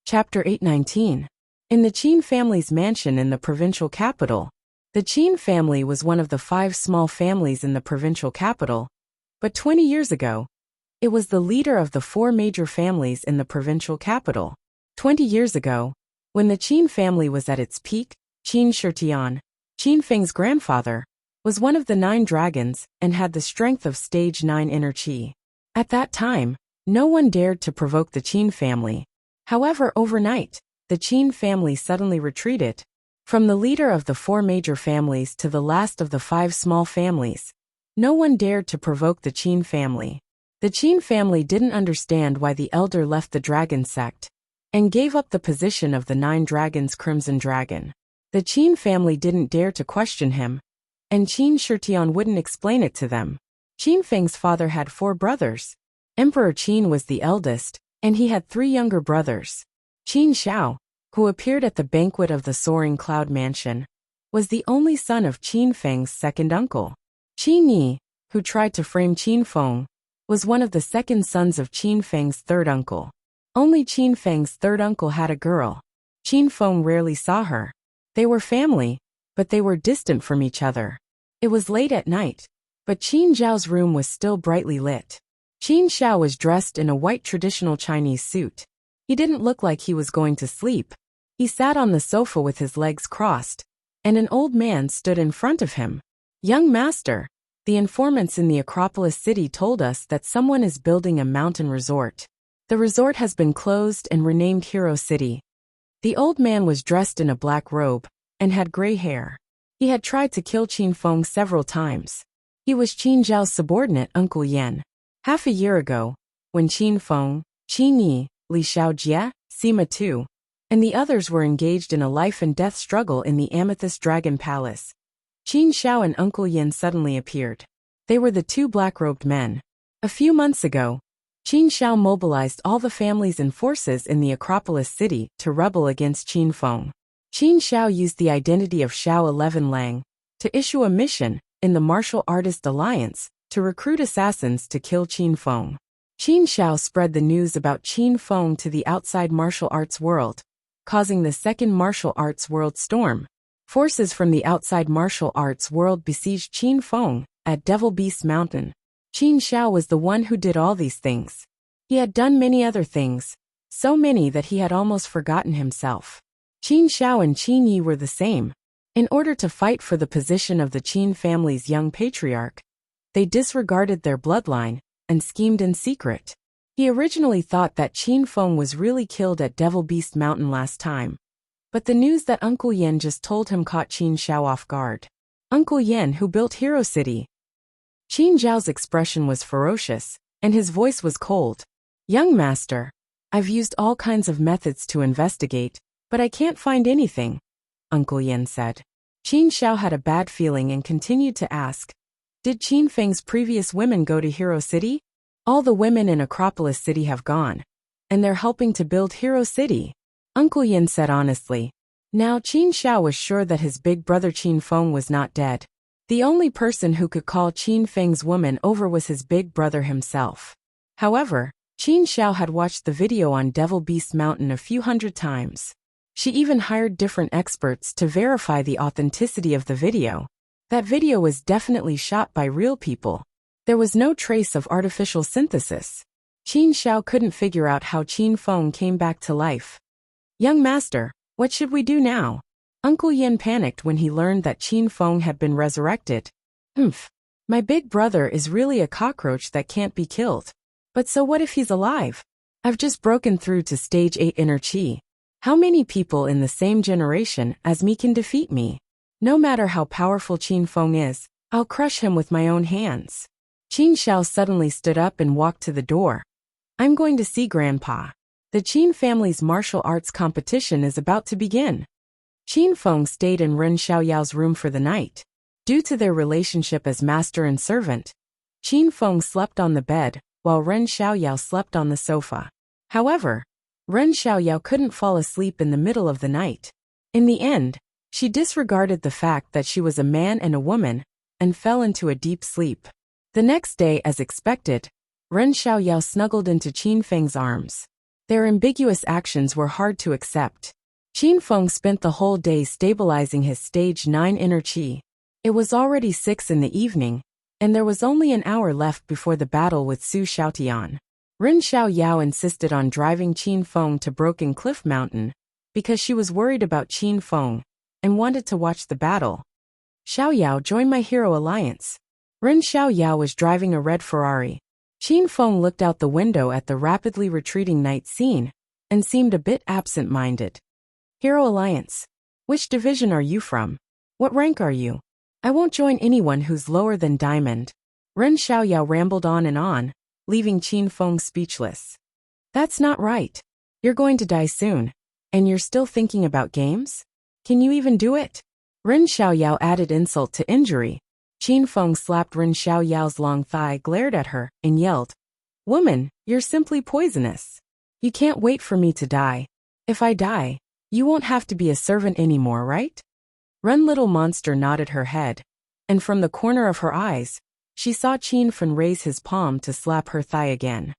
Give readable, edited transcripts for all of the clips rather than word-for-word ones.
Chapter 819. In the Qin family's mansion in the provincial capital. The Qin family was one of the 5 small families in the provincial capital, but 20 years ago, it was the leader of the 4 major families in the provincial capital. 20 years ago, when the Qin family was at its peak, Qin Shitian, Qin Feng's grandfather, was one of the 9 dragons and had the strength of stage 9 inner qi. At that time, no one dared to provoke the Qin family. However, overnight, the Qin family suddenly retreated. From the leader of the 4 major families to the last of the 5 small families, no one dared to provoke the Qin family. The Qin family didn't understand why the elder left the dragon sect and gave up the position of the 9 dragons' crimson dragon. The Qin family didn't dare to question him, and Qin Shitian wouldn't explain it to them. Qin Feng's father had 4 brothers. Emperor Qin was the eldest, and he had 3 younger brothers. Qin Xiao, who appeared at the banquet of the Soaring Cloud Mansion, was the only son of Qin Feng's second uncle. Qin Yi, who tried to frame Qin Feng, was one of the second sons of Qin Feng's third uncle. Only Qin Feng's third uncle had a girl. Qin Feng rarely saw her. They were family, but they were distant from each other. It was late at night, but Qin Zhao's room was still brightly lit. Qin Xiao was dressed in a white traditional Chinese suit. He didn't look like he was going to sleep. He sat on the sofa with his legs crossed, and an old man stood in front of him. "Young master, the informants in the Acropolis city told us that someone is building a mountain resort. The resort has been closed and renamed Hero City." The old man was dressed in a black robe and had gray hair. He had tried to kill Qin Feng several times. He was Qin Zhao's subordinate Uncle Yan. Half a year ago, when Qin Feng, Qin Yi, Li Xiaojie, Sima Tu, and the others were engaged in a life-and-death struggle in the Amethyst Dragon Palace, Qin Xiao and Uncle Yan suddenly appeared. They were the 2 black-robed men. A few months ago, Qin Xiao mobilized all the families and forces in the Acropolis city to rebel against Qin Feng. Qin Xiao used the identity of Xiao 11 Lang to issue a mission in the Martial Artist Alliance to recruit assassins to kill Qin Feng. Qin Xiao spread the news about Qin Feng to the outside martial arts world, causing the second martial arts world storm. Forces from the outside martial arts world besieged Qin Feng at Devil Beast Mountain. Qin Xiao was the one who did all these things. He had done many other things, so many that he had almost forgotten himself. Qin Xiao and Qin Yi were the same. In order to fight for the position of the Qin family's young patriarch, they disregarded their bloodline and schemed in secret. He originally thought that Qin Feng was really killed at Devil Beast Mountain last time, but the news that Uncle Yan just told him caught Qin Xiao off guard. Uncle Yan, who built Hero City. Qin Zhao's expression was ferocious, and his voice was cold. "Young master, I've used all kinds of methods to investigate, but I can't find anything," Uncle Yan said. Qin Xiao had a bad feeling and continued to ask, "Did Qin Feng's previous women go to Hero City?" "All the women in Acropolis City have gone, and they're helping to build Hero City," Uncle Yin said honestly. Now Qin Xiao was sure that his big brother Qin Feng was not dead. The only person who could call Qin Feng's woman over was his big brother himself. However, Qin Xiao had watched the video on Devil Beast Mountain a few hundred times. She even hired different experts to verify the authenticity of the video. That video was definitely shot by real people. There was no trace of artificial synthesis. Qin Xiao couldn't figure out how Qin Feng came back to life. "Young master, what should we do now?" Uncle Yin panicked when he learned that Qin Feng had been resurrected. My big brother is really a cockroach that can't be killed. But so what if he's alive? I've just broken through to stage 8 inner qi. How many people in the same generation as me can defeat me? No matter how powerful Qin Feng is, I'll crush him with my own hands." Qin Xiao suddenly stood up and walked to the door. "I'm going to see Grandpa. The Qin family's martial arts competition is about to begin." Qin Feng stayed in Ren Xiaoyao's room for the night. Due to their relationship as master and servant, Qin Feng slept on the bed, while Ren Xiaoyao slept on the sofa. However, Ren Xiaoyao couldn't fall asleep in the middle of the night. In the end, she disregarded the fact that she was a man and a woman, and fell into a deep sleep. The next day, as expected, Ren Xiaoyao snuggled into Qin Feng's arms. Their ambiguous actions were hard to accept. Qin Feng spent the whole day stabilizing his stage 9 inner qi. It was already 6 in the evening, and there was only an hour left before the battle with Su Xiaotian. Ren Xiaoyao insisted on driving Qin Feng to Broken Cliff Mountain because she was worried about Qin Feng and wanted to watch the battle. Xiaoyao, join my hero alliance. Ren Xiaoyao was driving a red Ferrari. Qin Feng looked out the window at the rapidly retreating night scene and seemed a bit absent-minded. Hero alliance. Which division are you from? What rank are you? I won't join anyone who's lower than diamond. Ren Xiaoyao rambled on, leaving Qin Feng speechless. That's not right. You're going to die soon, and you're still thinking about games? Can you even do it? Ren Xiaoyao added insult to injury. Qin Feng slapped Ren Xiaoyao's long thigh, glared at her, and yelled, "Woman, you're simply poisonous. You can't wait for me to die. If I die, you won't have to be a servant anymore, right?" Ren Little Monster nodded her head, and from the corner of her eyes, she saw Qin Feng raise his palm to slap her thigh again.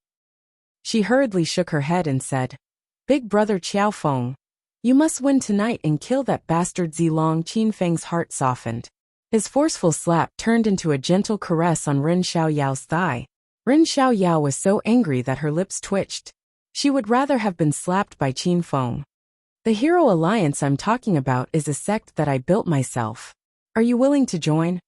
She hurriedly shook her head and said, "Big brother Qiao Feng, you must win tonight and kill that bastard Zilong." Qin Feng's heart softened. His forceful slap turned into a gentle caress on Ren Xiaoyao's thigh. Ren Xiaoyao was so angry that her lips twitched. She would rather have been slapped by Qin Feng. The Hero Alliance I'm talking about is a sect that I built myself. Are you willing to join?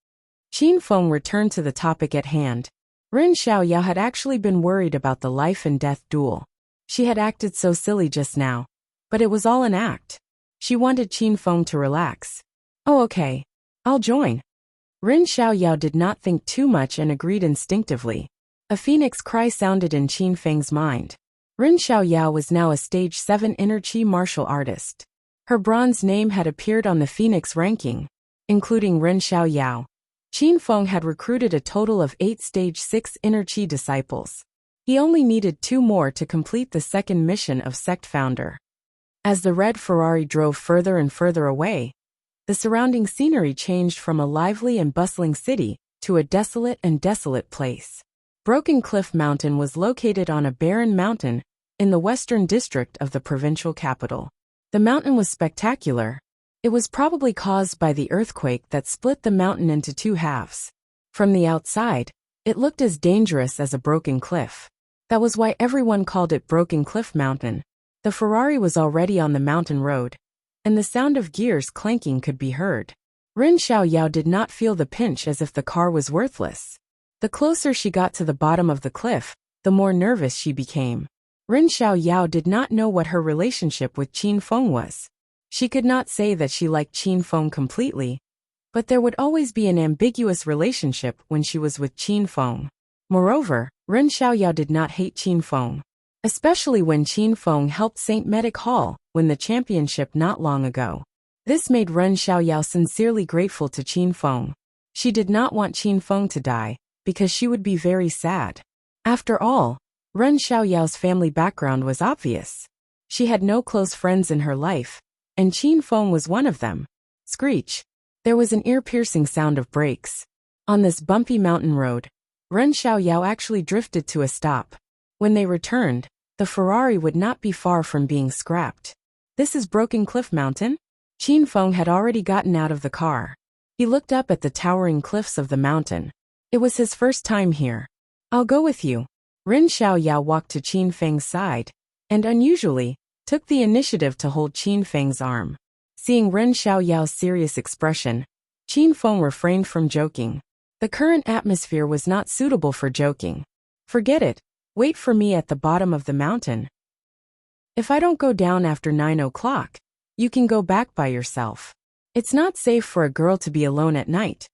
Qin Feng returned to the topic at hand. Ren Xiaoyao had actually been worried about the life and death duel. She had acted so silly just now, but it was all an act. She wanted Qin Feng to relax. Oh, okay. I'll join. Ren Xiaoyao did not think too much and agreed instinctively. A phoenix cry sounded in Qin Feng's mind. Ren Xiaoyao was now a stage 7 inner qi martial artist. Her bronze name had appeared on the phoenix ranking, including Ren Xiaoyao. Qin Feng had recruited a total of 8 stage 6 inner qi disciples. He only needed 2 more to complete the second mission of sect founder. As the red Ferrari drove further and further away, the surrounding scenery changed from a lively and bustling city to a desolate place. Broken Cliff Mountain was located on a barren mountain in the western district of the provincial capital. The mountain was spectacular. It was probably caused by the earthquake that split the mountain into 2 halves. From the outside, it looked as dangerous as a broken cliff. That was why everyone called it Broken Cliff Mountain. The Ferrari was already on the mountain road, and the sound of gears clanking could be heard. Ren Xiaoyao did not feel the pinch as if the car was worthless. The closer she got to the bottom of the cliff, the more nervous she became. Ren Xiaoyao did not know what her relationship with Qin Feng was. She could not say that she liked Qin Feng completely, but there would always be an ambiguous relationship when she was with Qin Feng. Moreover, Ren Xiaoyao did not hate Qin Feng, especially when Qin Feng helped St. Medic Hall win the championship not long ago. This made Ren Xiaoyao sincerely grateful to Qin Feng. She did not want Qin Feng to die, because she would be very sad. After all, Ren Xiaoyao's family background was obvious. She had no close friends in her life, and Qin Feng was one of them. Screech. There was an ear-piercing sound of brakes. On this bumpy mountain road, Ren Xiaoyao actually drifted to a stop. When they returned, the Ferrari would not be far from being scrapped. This is Broken Cliff Mountain? Qin Feng had already gotten out of the car. He looked up at the towering cliffs of the mountain. It was his first time here. I'll go with you. Ren Xiaoyao walked to Qin Feng's side, and unusually, took the initiative to hold Qin Feng's arm. Seeing Ren Xiaoyao's serious expression, Qin Feng refrained from joking. The current atmosphere was not suitable for joking. Forget it. Wait for me at the bottom of the mountain. If I don't go down after 9 o'clock, you can go back by yourself. It's not safe for a girl to be alone at night.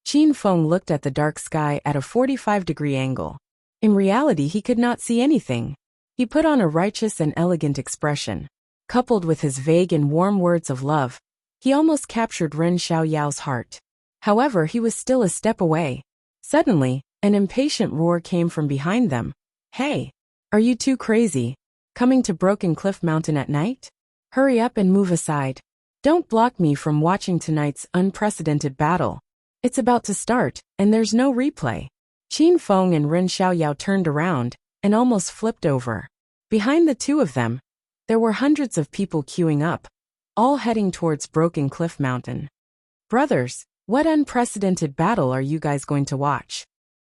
Qin Feng looked at the dark sky at a 45-degree angle. In reality, he could not see anything. He put on a righteous and elegant expression. Coupled with his vague and warm words of love, he almost captured Ren Xiaoyao's heart. However, he was still a step away. Suddenly, an impatient roar came from behind them. Hey! Are you too crazy? Coming to Broken Cliff Mountain at night? Hurry up and move aside. Don't block me from watching tonight's unprecedented battle. It's about to start, and there's no replay. Qin Feng and Ren Xiaoyao turned around, and almost flipped over. Behind the two of them, there were hundreds of people queuing up, all heading towards Broken Cliff Mountain. Brothers, what unprecedented battle are you guys going to watch?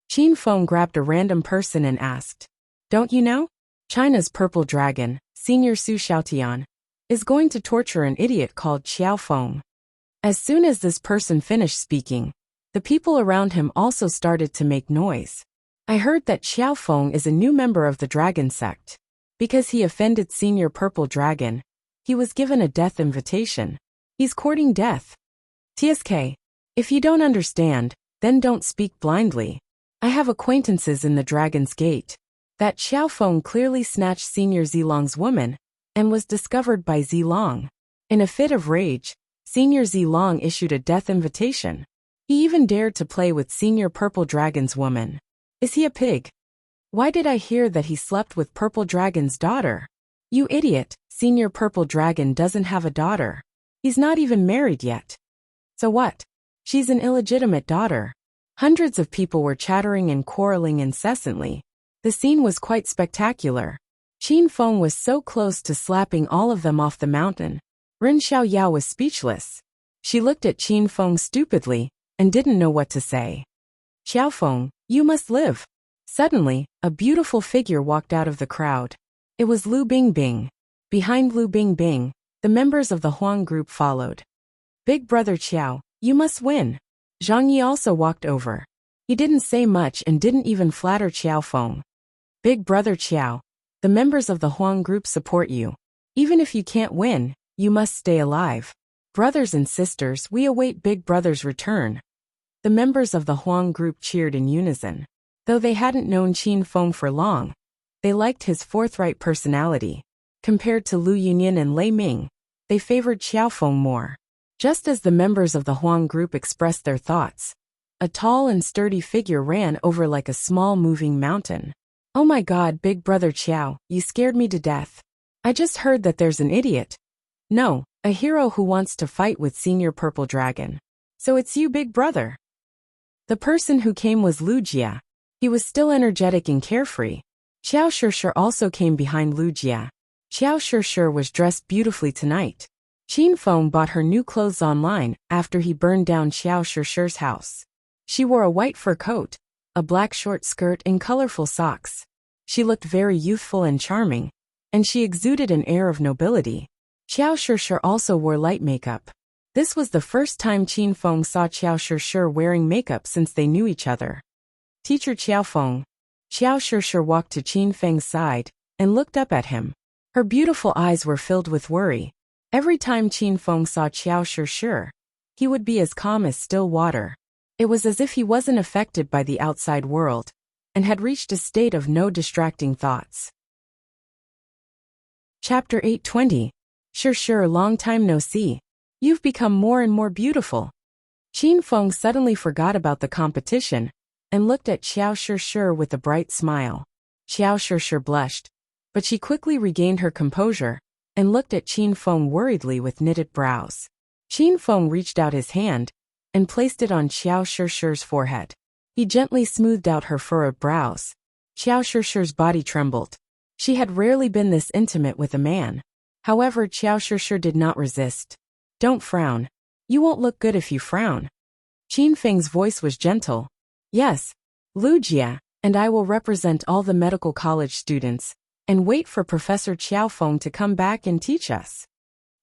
Qin Feng grabbed a random person and asked. Don't you know? China's purple dragon, Senior Su Xiaotian, is going to torture an idiot called Xiao Feng. As soon as this person finished speaking, the people around him also started to make noise. I heard that Xiao Feng is a new member of the dragon sect. Because he offended Senior Purple Dragon, he was given a death invitation. He's courting death. TSK. If you don't understand, then don't speak blindly. I have acquaintances in the Dragon's Gate. That Xiao Feng clearly snatched Senior Zilong's woman and was discovered by Zilong. In a fit of rage, Senior Zilong issued a death invitation. He even dared to play with Senior Purple Dragon's woman. Is he a pig? Why did I hear that he slept with Purple Dragon's daughter? You idiot, Senior Purple Dragon doesn't have a daughter. He's not even married yet. So what? She's an illegitimate daughter. Hundreds of people were chattering and quarreling incessantly. The scene was quite spectacular. Qin Feng was so close to slapping all of them off the mountain. Ren Xiaoyao was speechless. She looked at Qin Feng stupidly and didn't know what to say. Xiao Feng, you must live. Suddenly, a beautiful figure walked out of the crowd. It was Lu Bingbing. Behind Lu Bingbing, the members of the Huang group followed. Big brother Qiao, you must win. Zhang Yi also walked over. He didn't say much and didn't even flatter Xiao Feng. Big brother Qiao, the members of the Huang group support you. Even if you can't win, you must stay alive. Brothers and sisters, we await Big brother's return. The members of the Huang group cheered in unison. Though they hadn't known Qin Feng for long, they liked his forthright personality. Compared to Lu Yunyan and Lei Ming, they favored Xiao Feng more. Just as the members of the Huang group expressed their thoughts, a tall and sturdy figure ran over like a small moving mountain. Oh my God, Big brother Qiao, you scared me to death. I just heard that there's an idiot. No, a hero who wants to fight with Senior Purple Dragon. So it's you, Big brother. The person who came was Wuxia. He was still energetic and carefree. Xiao Shishir also came behind Wuxia. Xiao Shishir was dressed beautifully tonight. Qin Feng bought her new clothes online after he burned down Xiao Shishir's house. She wore a white fur coat, a black short skirt and colorful socks. She looked very youthful and charming, and she exuded an air of nobility. Xiao Shishir also wore light makeup. This was the first time Qin Feng saw Xiao Shishir wearing makeup since they knew each other. Teacher Xiao Feng. Xiao Shishir walked to Qin Feng's side and looked up at him. Her beautiful eyes were filled with worry. Every time Qin Feng saw Xiao Shishir, he would be as calm as still water. It was as if he wasn't affected by the outside world and had reached a state of no distracting thoughts. Chapter 820. Shishir, long time no see. You've become more and more beautiful. Qin Feng suddenly forgot about the competition and looked at Xiao Shishir with a bright smile. Xiao Shishir blushed, but she quickly regained her composure and looked at Qin Feng worriedly with knitted brows. Qin Feng reached out his hand and placed it on Xiao Shishir's forehead. He gently smoothed out her furrowed brows. Xiao Shishir's body trembled. She had rarely been this intimate with a man. However, Xiao Shishir did not resist. Don't frown. You won't look good if you frown. Qin Feng's voice was gentle. Yes, Wuxia, and I will represent all the medical college students and wait for Professor Xiao Feng to come back and teach us.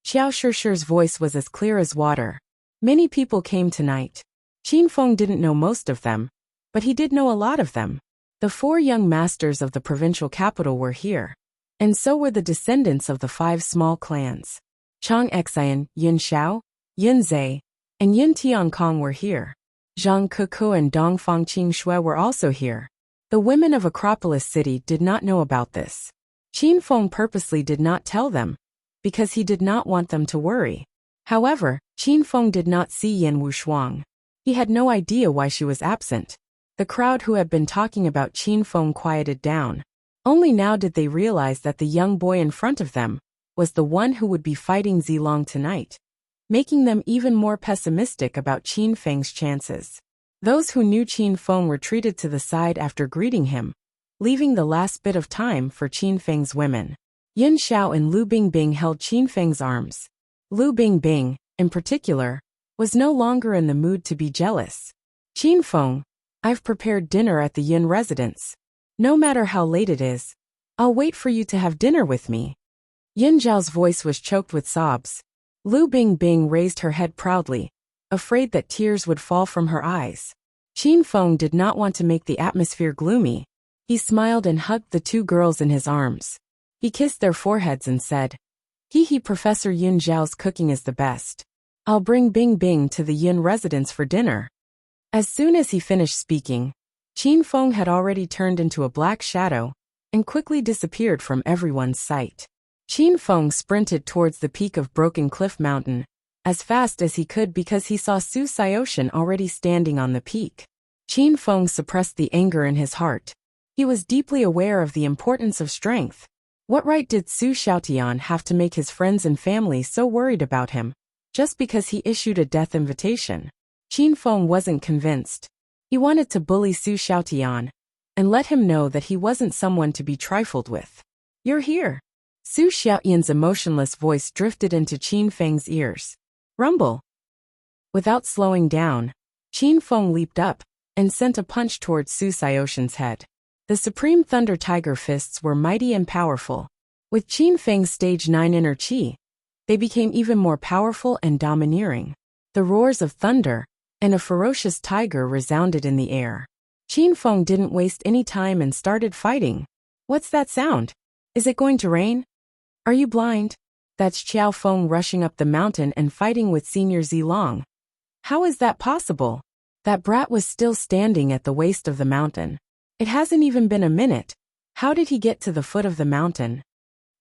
Xiao Shishir's voice was as clear as water. Many people came tonight. Qin Feng didn't know most of them, but he did know a lot of them. The 4 young masters of the provincial capital were here, and so were the descendants of the 5 small clans. Chang Xian, Yin Xiao, Yin Zhe, and Yin Tiankong were here. Zhang Kuku and Dongfang Qing were also here. The women of Acropolis City did not know about this. Qin Feng purposely did not tell them, because he did not want them to worry. However, Qin Feng did not see Yin Wushuang. He had no idea why she was absent. The crowd who had been talking about Qin Feng quieted down. Only now did they realize that the young boy in front of them was the one who would be fighting Zilong tonight, making them even more pessimistic about Qin Feng's chances. Those who knew Qin Feng retreated to the side after greeting him. leaving the last bit of time for Qin Feng's women. Yin Xiao and Lu Bingbing held Qin Feng's arms. Lu Bingbing, in particular, was no longer in the mood to be jealous. Qin Feng, I've prepared dinner at the Yin residence. No matter how late it is, I'll wait for you to have dinner with me. Yin Zhao's voice was choked with sobs. Lu Bingbing raised her head proudly, afraid that tears would fall from her eyes. Qin Feng did not want to make the atmosphere gloomy. He smiled and hugged the two girls in his arms. He kissed their foreheads and said, Professor Yin Zhao's cooking is the best. I'll bring Bingbing to the Yin residence for dinner. As soon as he finished speaking, Qin Feng had already turned into a black shadow and quickly disappeared from everyone's sight. Qin Feng sprinted towards the peak of Broken Cliff Mountain as fast as he could because he saw Su Xiaoshan already standing on the peak. Qin Feng suppressed the anger in his heart. He was deeply aware of the importance of strength. What right did Su Xiaotian have to make his friends and family so worried about him, just because he issued a death invitation? Qin Feng wasn't convinced. He wanted to bully Su Xiaotian and let him know that he wasn't someone to be trifled with. You're here. Su Xiaotian's emotionless voice drifted into Qin Feng's ears. Rumble. Without slowing down, Qin Feng leaped up and sent a punch towards Su Xiaoshan's head. The Supreme Thunder Tiger fists were mighty and powerful. With Qin Feng's stage 9 inner qi, they became even more powerful and domineering. The roars of thunder and a ferocious tiger resounded in the air. Qin Feng didn't waste any time and started fighting. What's that sound? Is it going to rain? Are you blind? That's Qiao Feng rushing up the mountain and fighting with Senior Zilong. How is that possible? That brat was still standing at the waist of the mountain. It hasn't even been a minute. How did he get to the foot of the mountain?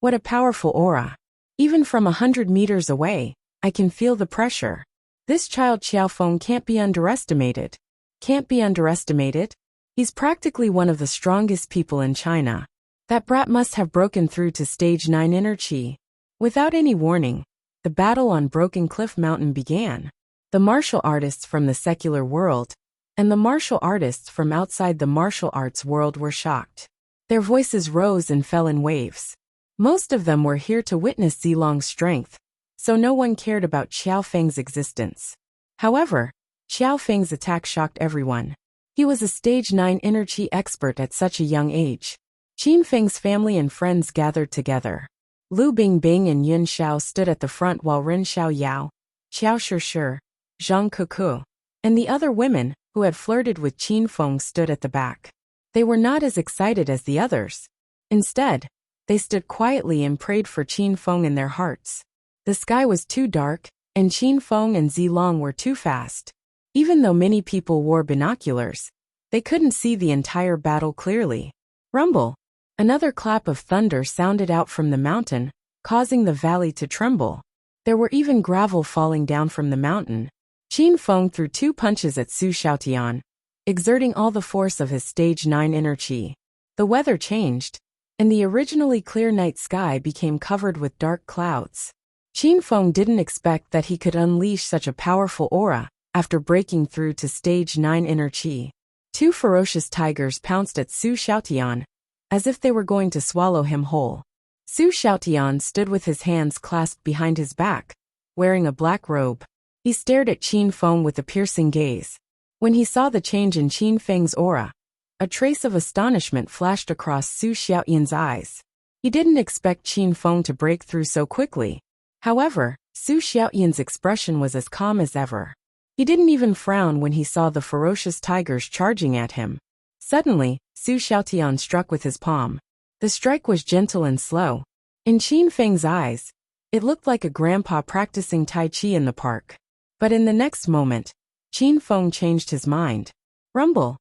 What a powerful aura. Even from 100 meters away, I can feel the pressure. This child Qiao Feng can't be underestimated. Can't be underestimated? He's practically one of the strongest people in China. That brat must have broken through to stage 9 inner qi. Without any warning, the battle on Broken Cliff Mountain began. The martial artists from the secular world and the martial artists from outside the martial arts world were shocked. Their voices rose and fell in waves. Most of them were here to witness Zilong's strength, so no one cared about Qiao Feng's existence. However, Qiao Feng's attack shocked everyone. He was a stage 9 inner qi expert at such a young age. Qin Feng's family and friends gathered together. Lu Bingbing and Yin Xiao stood at the front while Ren Xiaoyao, Qiao Shishir, Zhang Kuku, and the other women who had flirted with Qin Feng stood at the back. They were not as excited as the others. Instead, they stood quietly and prayed for Qin Feng in their hearts. The sky was too dark, and Qin Feng and Zilong were too fast. Even though many people wore binoculars, they couldn't see the entire battle clearly. Rumble. Another clap of thunder sounded out from the mountain, causing the valley to tremble. There were even gravel falling down from the mountain. Qin Feng threw 2 punches at Su Xiaotian, exerting all the force of his stage 9 inner qi. The weather changed, and the originally clear night sky became covered with dark clouds. Qin Feng didn't expect that he could unleash such a powerful aura after breaking through to stage 9 inner qi. 2 ferocious tigers pounced at Su Xiaotian, as if they were going to swallow him whole. Su Xiaotian stood with his hands clasped behind his back, wearing a black robe. He stared at Qin Feng with a piercing gaze. When he saw the change in Qin Feng's aura, a trace of astonishment flashed across Su Xiaotian's eyes. He didn't expect Qin Feng to break through so quickly. However, Su Xiaotian's expression was as calm as ever. He didn't even frown when he saw the ferocious tigers charging at him. Suddenly, Su Xiaotian struck with his palm. The strike was gentle and slow. In Qin Feng's eyes, it looked like a grandpa practicing Tai Chi in the park. But in the next moment, Qin Feng changed his mind. Rumble.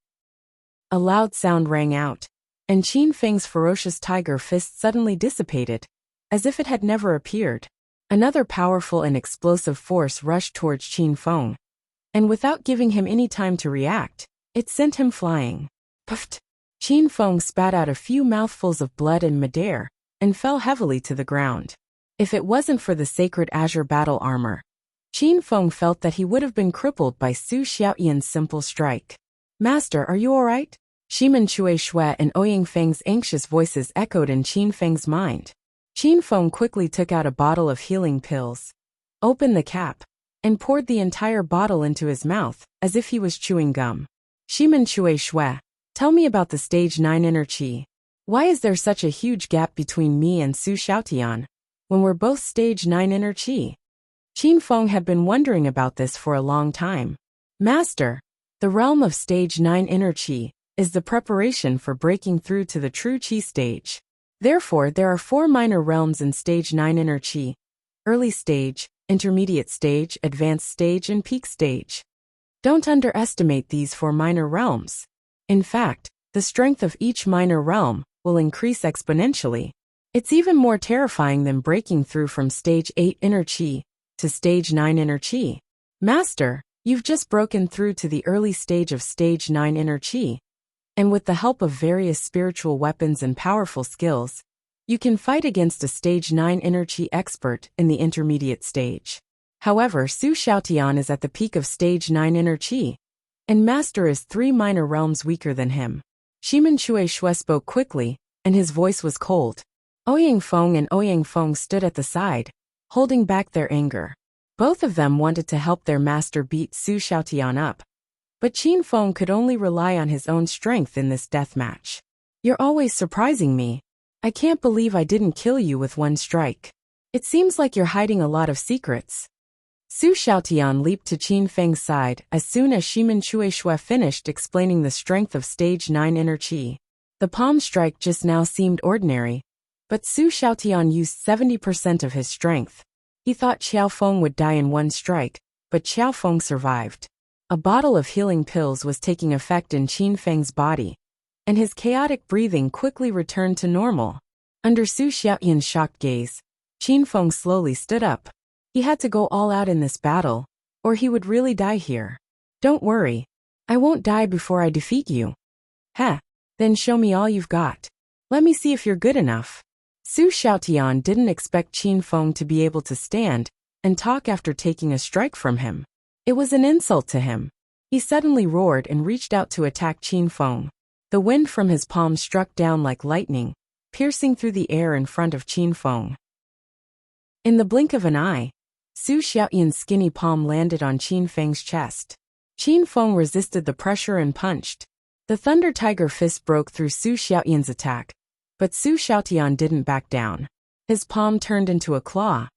A loud sound rang out, and Qin Feng's ferocious tiger fist suddenly dissipated, as if it had never appeared. Another powerful and explosive force rushed towards Qin Feng, and without giving him any time to react, it sent him flying. Puffed! Qin Feng spat out a few mouthfuls of blood and midair, and fell heavily to the ground. If it wasn't for the sacred azure battle armor, Qin Feng felt that he would have been crippled by Su Xiaotian's simple strike. Master, are you alright? Shimen Chui Shui and Ouyang Feng's anxious voices echoed in Qin Feng's mind. Qin Feng quickly took out a bottle of healing pills, opened the cap, and poured the entire bottle into his mouth, as if he was chewing gum. Shimen Chui Shui, tell me about the stage 9 inner qi. Why is there such a huge gap between me and Su Xiaotian, when we're both stage 9 inner qi? Qin Feng had been wondering about this for a long time. Master, the realm of stage 9 inner qi is the preparation for breaking through to the true qi stage. Therefore, there are 4 minor realms in stage 9 inner qi: early stage, intermediate stage, advanced stage, and peak stage. Don't underestimate these 4 minor realms. In fact, the strength of each minor realm will increase exponentially. It's even more terrifying than breaking through from stage 8 inner qi to stage 9 inner qi. Master, you've just broken through to the early stage of stage 9 inner qi, and with the help of various spiritual weapons and powerful skills, you can fight against a stage 9 inner qi expert in the intermediate stage. However, Su Xiaotian is at the peak of stage 9 inner qi, and Master is 3 minor realms weaker than him. Shimen Chui Shui spoke quickly, and his voice was cold. Ouyang Feng and Ouyang Feng stood at the side, holding back their anger. Both of them wanted to help their master beat Su Xiaotian up, but Qin Feng could only rely on his own strength in this death match. You're always surprising me. I can't believe I didn't kill you with one strike. It seems like you're hiding a lot of secrets. Su Xiaotian leaped to Qin Feng's side as soon as Shimen Chui Shui finished explaining the strength of stage 9 inner qi. The palm strike just now seemed ordinary, but Su Xiaotian used 70% of his strength. He thought Qiao Feng would die in one strike, but Qiao Feng survived. A bottle of healing pills was taking effect in Qin Feng's body, and his chaotic breathing quickly returned to normal. Under Su Xiaotian's shocked gaze, Qin Feng slowly stood up. He had to go all out in this battle, or he would really die here. Don't worry. I won't die before I defeat you. Heh, then show me all you've got. Let me see if you're good enough. Su Xiaotian didn't expect Qin Feng to be able to stand and talk after taking a strike from him. It was an insult to him. He suddenly roared and reached out to attack Qin Feng. The wind from his palm struck down like lightning, piercing through the air in front of Qin Feng. In the blink of an eye, Su Xiaotian's skinny palm landed on Qin Feng's chest. Qin Feng resisted the pressure and punched. The Thunder Tiger fist broke through Su Xiaotian's attack, but Su Xiaotian didn't back down. His palm turned into a claw,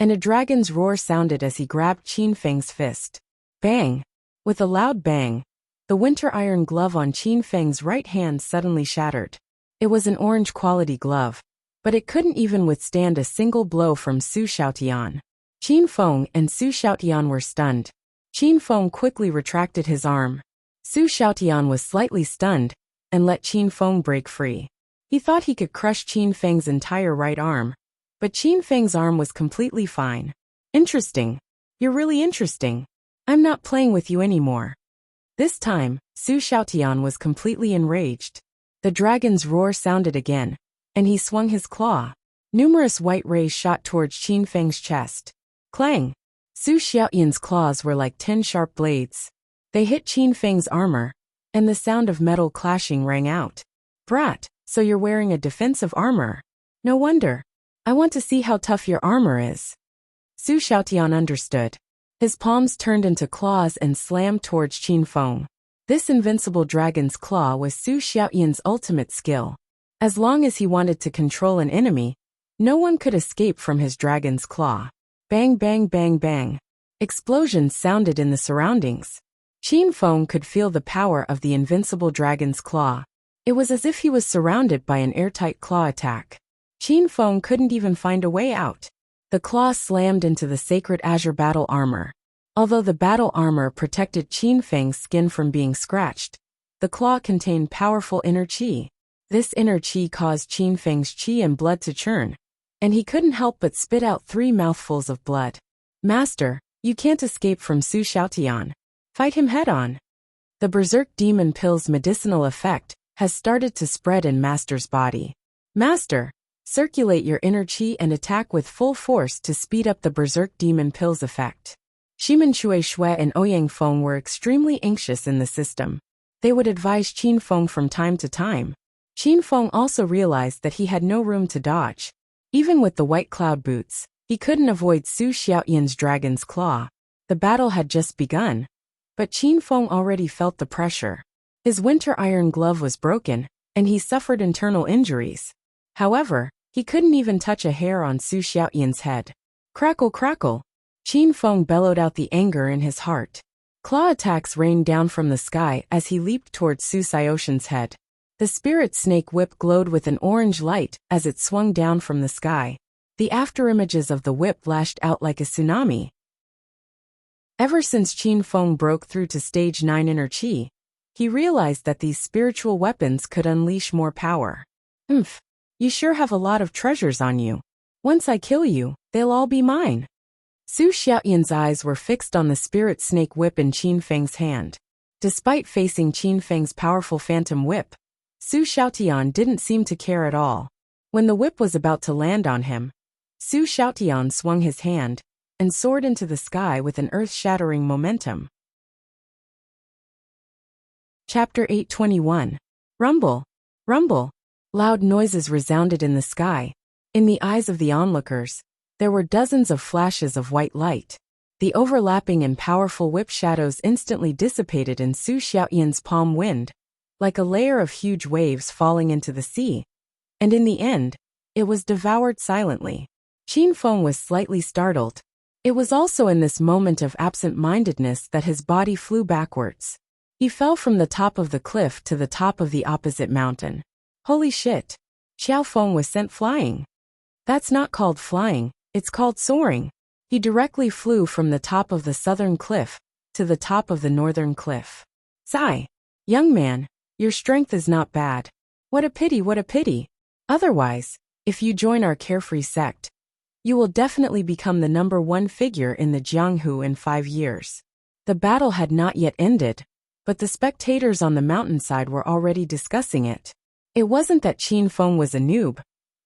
and a dragon's roar sounded as he grabbed Qin Feng's fist. Bang! With a loud bang, the winter iron glove on Qin Feng's right hand suddenly shattered. It was an orange quality glove, but it couldn't even withstand a single blow from Su Xiaotian. Qin Feng and Su Xiaotian were stunned. Qin Feng quickly retracted his arm. Su Xiaotian was slightly stunned and let Qin Feng break free. He thought he could crush Qin Feng's entire right arm, but Qin Feng's arm was completely fine. Interesting. You're really interesting. I'm not playing with you anymore. This time, Su Xiaotian was completely enraged. The dragon's roar sounded again, and he swung his claw. Numerous white rays shot towards Qin Feng's chest. Clang! Su Xiaotian's claws were like 10 sharp blades. They hit Qin Feng's armor, and the sound of metal clashing rang out. Brat, so you're wearing a defensive armor. No wonder. I want to see how tough your armor is. Su Xiaotian understood. His palms turned into claws and slammed towards Qin Feng. This invincible dragon's claw was Su Xiaotian's ultimate skill. As long as he wanted to control an enemy, no one could escape from his dragon's claw. Bang bang bang bang. Explosions sounded in the surroundings. Qin Feng could feel the power of the invincible dragon's claw. It was as if he was surrounded by an airtight claw attack. Qin Feng couldn't even find a way out. The claw slammed into the sacred azure battle armor. Although the battle armor protected Qin Feng's skin from being scratched, the claw contained powerful inner qi. This inner qi caused Qin Feng's qi and blood to churn, and he couldn't help but spit out 3 mouthfuls of blood. Master, you can't escape from Su Xiaotian. Fight him head-on. The Berserk Demon Pill's medicinal effect has started to spread in Master's body. Master, circulate your inner qi and attack with full force to speed up the Berserk Demon Pill's effect. Shimen Chui Shui and Ouyang Feng were extremely anxious in the system. They would advise Qin Feng from time to time. Qin Feng also realized that he had no room to dodge. Even with the white cloud boots, he couldn't avoid Su Xiaoyan's dragon's claw. The battle had just begun, but Qin Feng already felt the pressure. His winter iron glove was broken, and he suffered internal injuries. However, he couldn't even touch a hair on Su Xiaoyan's head. Crackle, crackle! Qin Feng bellowed out the anger in his heart. Claw attacks rained down from the sky as he leaped towards Su Xiaoyan's head. The spirit snake whip glowed with an orange light as it swung down from the sky. The afterimages of the whip lashed out like a tsunami. Ever since Qin Feng broke through to stage 9 inner qi, he realized that these spiritual weapons could unleash more power. You sure have a lot of treasures on you. Once I kill you, they'll all be mine. Su Xiaoyan's eyes were fixed on the spirit snake whip in Qin Feng's hand. Despite facing Qin Feng's powerful phantom whip, Su Xiaotian didn't seem to care at all. When the whip was about to land on him, Su Xiaotian swung his hand and soared into the sky with an earth-shattering momentum. Chapter 821. Rumble! Rumble! Loud noises resounded in the sky. In the eyes of the onlookers, there were dozens of flashes of white light. The overlapping and powerful whip shadows instantly dissipated in Su Xiaoyan's palm wind, like a layer of huge waves falling into the sea. And in the end, it was devoured silently. Qin Feng was slightly startled. It was also in this moment of absent-mindedness that his body flew backwards. He fell from the top of the cliff to the top of the opposite mountain. Holy shit! Xiao Feng was sent flying. That's not called flying, it's called soaring. He directly flew from the top of the southern cliff to the top of the northern cliff. Sigh! Young man, your strength is not bad. What a pity, what a pity. Otherwise, if you join our carefree sect, you will definitely become the #1 figure in the Jianghu in 5 years. The battle had not yet ended, but the spectators on the mountainside were already discussing it. It wasn't that Qin Feng was a noob,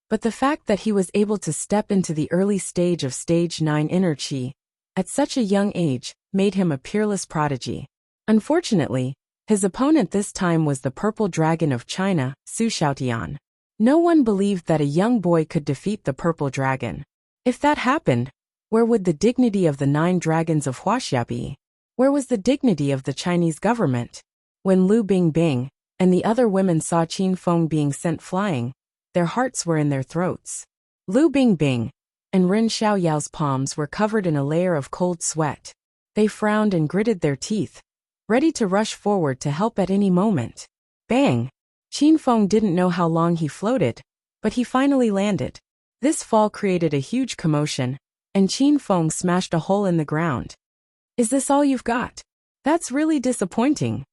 but the fact that he was able to step into the early stage of stage 9 inner qi at such a young age made him a peerless prodigy. Unfortunately, his opponent this time was the purple dragon of China, Su Xiaotian. No one believed that a young boy could defeat the purple dragon. If that happened, where would the dignity of the 9 dragons of Wuxia be? Where was the dignity of the Chinese government? When Lu Bingbing and the other women saw Qin Feng being sent flying, their hearts were in their throats. Lu Bingbing and Ren Xiaoyao's palms were covered in a layer of cold sweat. They frowned and gritted their teeth, ready to rush forward to help at any moment. Bang! Qin Feng didn't know how long he floated, but he finally landed. This fall created a huge commotion, and Qin Feng smashed a hole in the ground. Is this all you've got? That's really disappointing.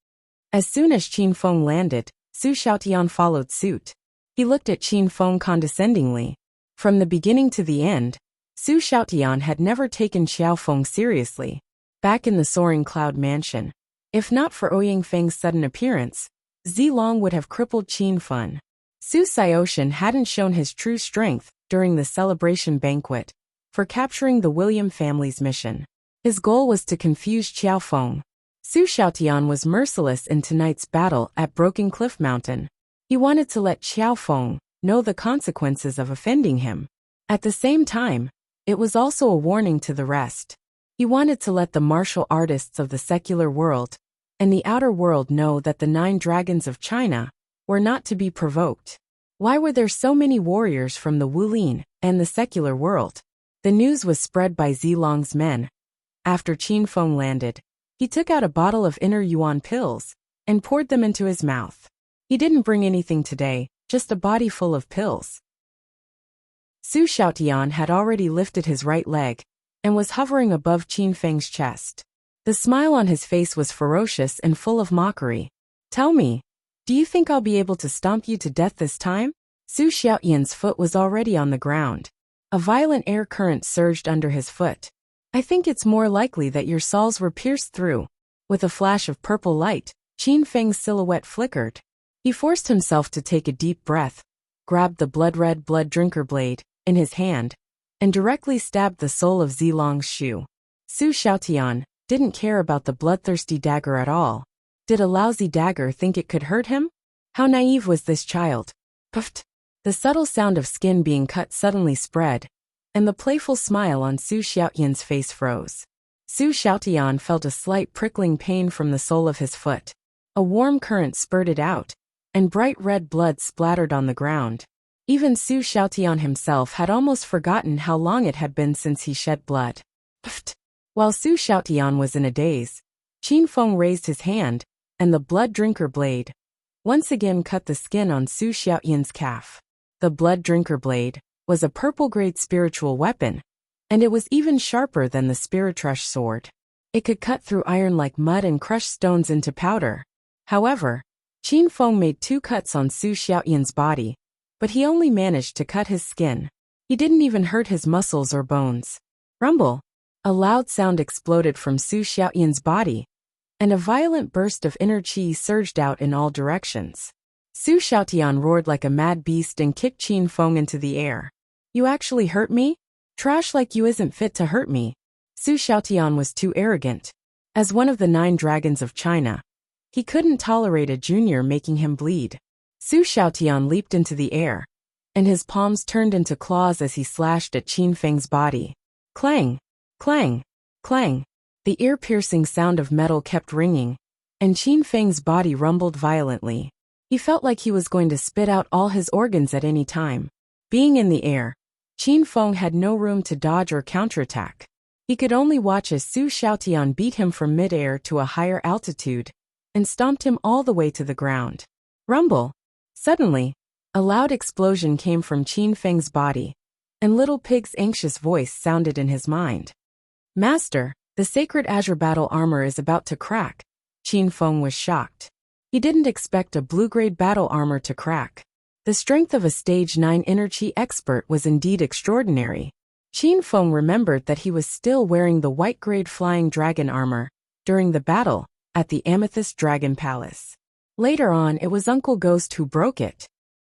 As soon as Qin Feng landed, Su Xiaotian followed suit. He looked at Qin Feng condescendingly. From the beginning to the end, Su Xiaotian had never taken Xiao Feng seriously. Back in the soaring cloud mansion, if not for Ouyang Feng's sudden appearance, Zilong would have crippled Qin Feng. Su Xiaoshan hadn't shown his true strength during the celebration banquet for capturing the William family's mission. His goal was to confuse Xiao Feng. Su Xiaotian was merciless in tonight's battle at Broken Cliff Mountain. He wanted to let Xiao Feng know the consequences of offending him. At the same time, it was also a warning to the rest. He wanted to let the martial artists of the secular world and the outer world know that the 9 dragons of China were not to be provoked. Why were there so many warriors from the Wulin and the secular world? The news was spread by Zilong's men. After Qin Feng landed, he took out a bottle of inner yuan pills and poured them into his mouth. He didn't bring anything today, just a body full of pills. Su Xiaotian had already lifted his right leg and was hovering above Qin Feng's chest. The smile on his face was ferocious and full of mockery. Tell me, do you think I'll be able to stomp you to death this time? Su Xiaotian's foot was already on the ground. A violent air current surged under his foot. I think it's more likely that your soles were pierced through. With a flash of purple light, Qin Feng's silhouette flickered. He forced himself to take a deep breath, grabbed the blood-red blood drinker blade in his hand, and directly stabbed the sole of Zilong's shoe. Su Xiaotian didn't care about the bloodthirsty dagger at all. Did a lousy dagger think it could hurt him? How naive was this child? Puffed. The subtle sound of skin being cut suddenly spread, and the playful smile on Su Xiaotian's face froze. Su Xiaotian felt a slight prickling pain from the sole of his foot. A warm current spurted out, and bright red blood splattered on the ground. Even Su Xiaotian himself had almost forgotten how long it had been since he shed blood. Puffed. While Su Xiaotian was in a daze, Qin Feng raised his hand, and the blood drinker blade once again cut the skin on Su Xiaotian's calf. The blood drinker blade was a purple-grade spiritual weapon, and it was even sharper than the Spiritrush sword. It could cut through iron like mud and crush stones into powder. However, Qin Feng made 2 cuts on Su Xiaotian's body, but he only managed to cut his skin. He didn't even hurt his muscles or bones. Rumble! A loud sound exploded from Su Xiaotian's body, and a violent burst of inner qi surged out in all directions. Su Xiaotian roared like a mad beast and kicked Qin Feng into the air. You actually hurt me? Trash like you isn't fit to hurt me. Su Xiaotian was too arrogant. As one of the 9 dragons of China, he couldn't tolerate a junior making him bleed. Su Xiaotian leaped into the air, and his palms turned into claws as he slashed at Qin Feng's body. Clang! Clang! Clang! The ear-piercing sound of metal kept ringing, and Qin Feng's body rumbled violently. He felt like he was going to spit out all his organs at any time. Being in the air, Qin Feng had no room to dodge or counterattack. He could only watch as Su Xiaotian beat him from mid-air to a higher altitude and stomped him all the way to the ground. Rumble! Suddenly, a loud explosion came from Qin Feng's body, and Little Pig's anxious voice sounded in his mind. Master, the sacred azure battle armor is about to crack. Qin Feng was shocked. He didn't expect a blue-grade battle armor to crack. The strength of a stage 9 inner chi expert was indeed extraordinary. Qin Feng remembered that he was still wearing the white-grade flying dragon armor during the battle at the Amethyst Dragon Palace. Later on, it was Uncle Ghost who broke it.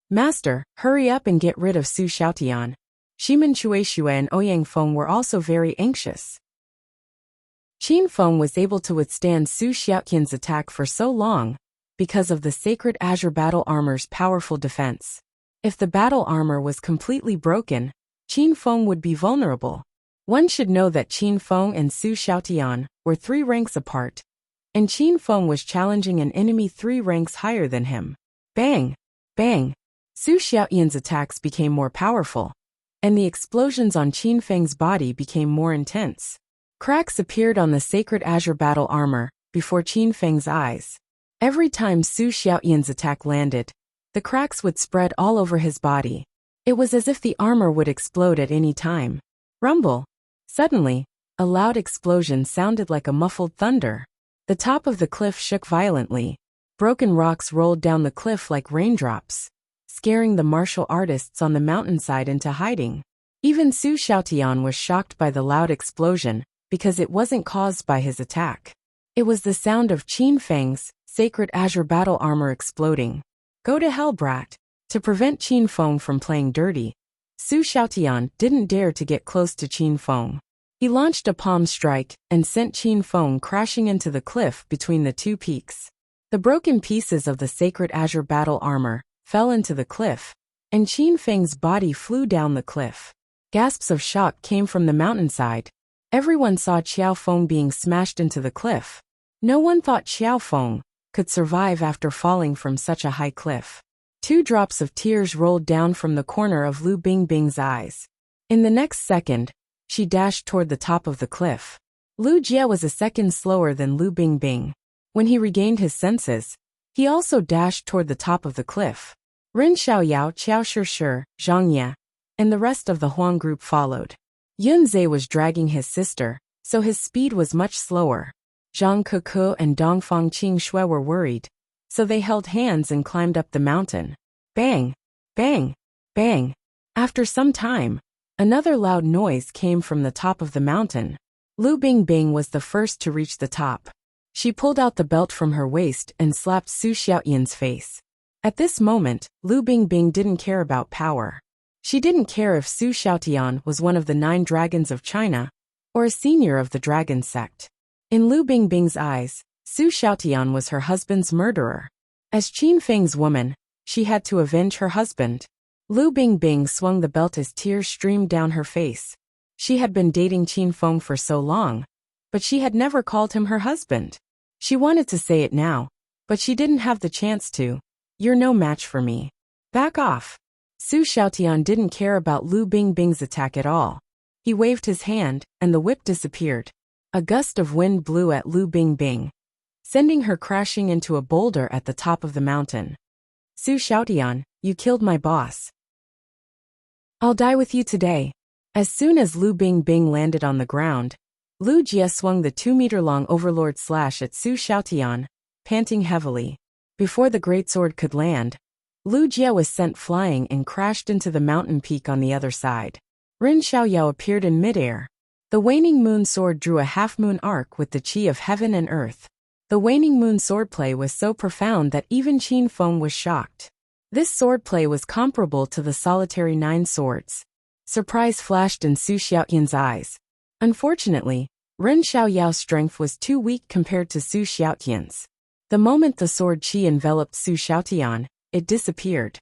Master, hurry up and get rid of Su Xiaotian. Shimen Chueshue and Ouyang Feng were also very anxious. Qin Feng was able to withstand Su Xiaotian's attack for so long because of the sacred azure battle armor's powerful defense. If the battle armor was completely broken, Qin Feng would be vulnerable. One should know that Qin Feng and Su Xiaotian were 3 ranks apart, and Qin Feng was challenging an enemy 3 ranks higher than him. Bang! Bang! Su Xiaotian's attacks became more powerful, and the explosions on Qin Feng's body became more intense. Cracks appeared on the sacred azure battle armor before Qin Feng's eyes. Every time Su Xiaotian's attack landed, the cracks would spread all over his body. It was as if the armor would explode at any time. Rumble! Suddenly, a loud explosion sounded like a muffled thunder. The top of the cliff shook violently. Broken rocks rolled down the cliff like raindrops, scaring the martial artists on the mountainside into hiding. Even Su Xiaotian was shocked by the loud explosion because it wasn't caused by his attack. It was the sound of Qin Feng's sacred azure battle armor exploding. Go to hell, brat. To prevent Qin Feng from playing dirty, Su Xiaotian didn't dare to get close to Qin Feng. He launched a palm strike and sent Qin Feng crashing into the cliff between the 2 peaks. The broken pieces of the sacred azure battle armor fell into the cliff, and Qin Feng's body flew down the cliff. Gasps of shock came from the mountainside. Everyone saw Qiao Feng being smashed into the cliff. No one thought Qiao Feng could survive after falling from such a high cliff. 2 drops of tears rolled down from the corner of Lu Bingbing's eyes. In the next second, she dashed toward the top of the cliff. Lu Jie was a second slower than Lu Bingbing. When he regained his senses, he also dashed toward the top of the cliff. Ren Xiaoyao, Qiao Shishir, Zhang Ye, and the rest of the Huang group followed. Yun Zhe was dragging his sister, so his speed was much slower. Zhang Keku and Dongfang Qingxue were worried, so they held hands and climbed up the mountain. Bang! Bang! Bang! After some time, another loud noise came from the top of the mountain. Lu Bingbing was the first to reach the top. She pulled out the belt from her waist and slapped Su Xiaotian's face. At this moment, Lu Bingbing didn't care about power. She didn't care if Su Xiaotian was one of the 9 dragons of China or a senior of the dragon sect. In Lu Bingbing's eyes, Su Xiaotian was her husband's murderer. As Qin Feng's woman, she had to avenge her husband. Lu Bingbing swung the belt as tears streamed down her face. She had been dating Qin Feng for so long, but she had never called him her husband. She wanted to say it now, but she didn't have the chance to. You're no match for me. Back off. Su Xiaotian didn't care about Lu Bingbing's attack at all. He waved his hand, and the whip disappeared. A gust of wind blew at Lu Bingbing, sending her crashing into a boulder at the top of the mountain. Su Xiaotian, you killed my boss. I'll die with you today. As soon as Lu Bingbing landed on the ground, Lu Jie swung the 2-meter-long overlord slash at Su Xiaotian, panting heavily. Before the greatsword could land, Lu Jie was sent flying and crashed into the mountain peak on the other side. Ren Xiaoyao appeared in midair. The waning moon sword drew a half-moon arc with the chi of heaven and earth. The waning moon swordplay was so profound that even Qin Feng was shocked. This swordplay was comparable to the solitary 9 swords. Surprise flashed in Su Xiaotian's eyes. Unfortunately, Ren Xiaoyao's strength was too weak compared to Su Xiaotian's. The moment the sword chi enveloped Su Xiaotian, it disappeared.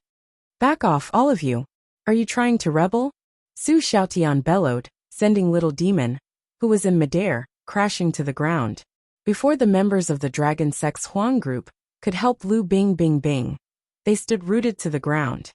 Back off, all of you. Are you trying to rebel? Su Xiaotian bellowed, sending Little Demon, who was in midair, crashing to the ground. Before the members of the Dragon Sex Huang group could help Lu Bingbing, they stood rooted to the ground.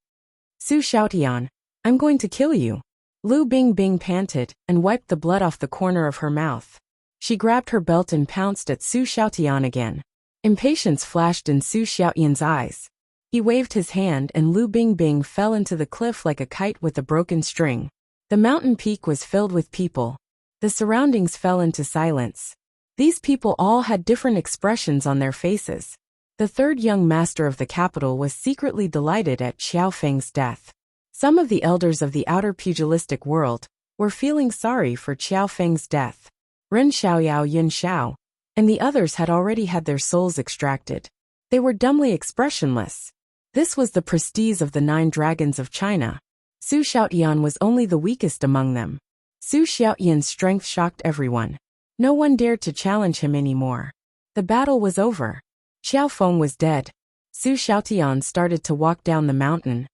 Su Xiaotian, I'm going to kill you. Lu Bingbing panted and wiped the blood off the corner of her mouth. She grabbed her belt and pounced at Su Xiaotian again. Impatience flashed in Su Xiaotian's eyes. He waved his hand and Lu Bingbing fell into the cliff like a kite with a broken string. The mountain peak was filled with people. The surroundings fell into silence. These people all had different expressions on their faces. The third young master of the capital was secretly delighted at Xiao Feng's death. Some of the elders of the outer pugilistic world were feeling sorry for Xiao Feng's death. Ren Xiaoyao Yin Xiao, and the others had already had their souls extracted. They were dumbly expressionless. This was the prestige of the 9 dragons of China. Su Xiaotian was only the weakest among them. Su Xiaotian's strength shocked everyone. No one dared to challenge him anymore. The battle was over. Xiao Feng was dead. Su Xiaotian started to walk down the mountain.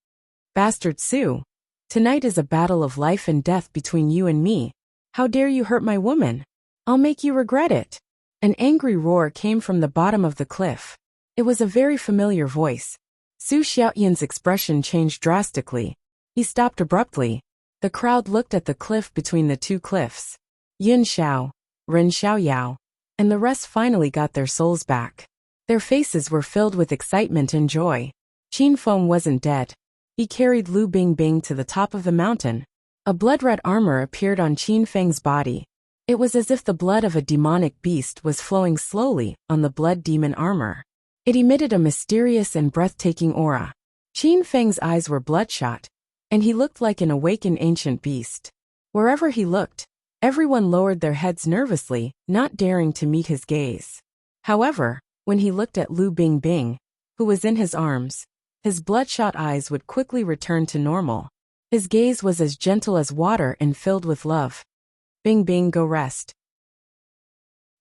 Bastard Su! Tonight is a battle of life and death between you and me. How dare you hurt my woman? I'll make you regret it. An angry roar came from the bottom of the cliff. It was a very familiar voice. Su Xiaotian's expression changed drastically. He stopped abruptly. The crowd looked at the cliff between the 2 cliffs. Yin Xiao, Ren Xiaoyao, and the rest finally got their souls back. Their faces were filled with excitement and joy. Qin Feng wasn't dead. He carried Lu Bingbing to the top of the mountain. A blood-red armor appeared on Qin Feng's body. It was as if the blood of a demonic beast was flowing slowly on the blood demon armor. It emitted a mysterious and breathtaking aura. Qin Feng's eyes were bloodshot, and he looked like an awakened ancient beast. Wherever he looked, everyone lowered their heads nervously, not daring to meet his gaze. However, when he looked at Lu Bingbing, who was in his arms, his bloodshot eyes would quickly return to normal. His gaze was as gentle as water and filled with love. Bingbing, go rest.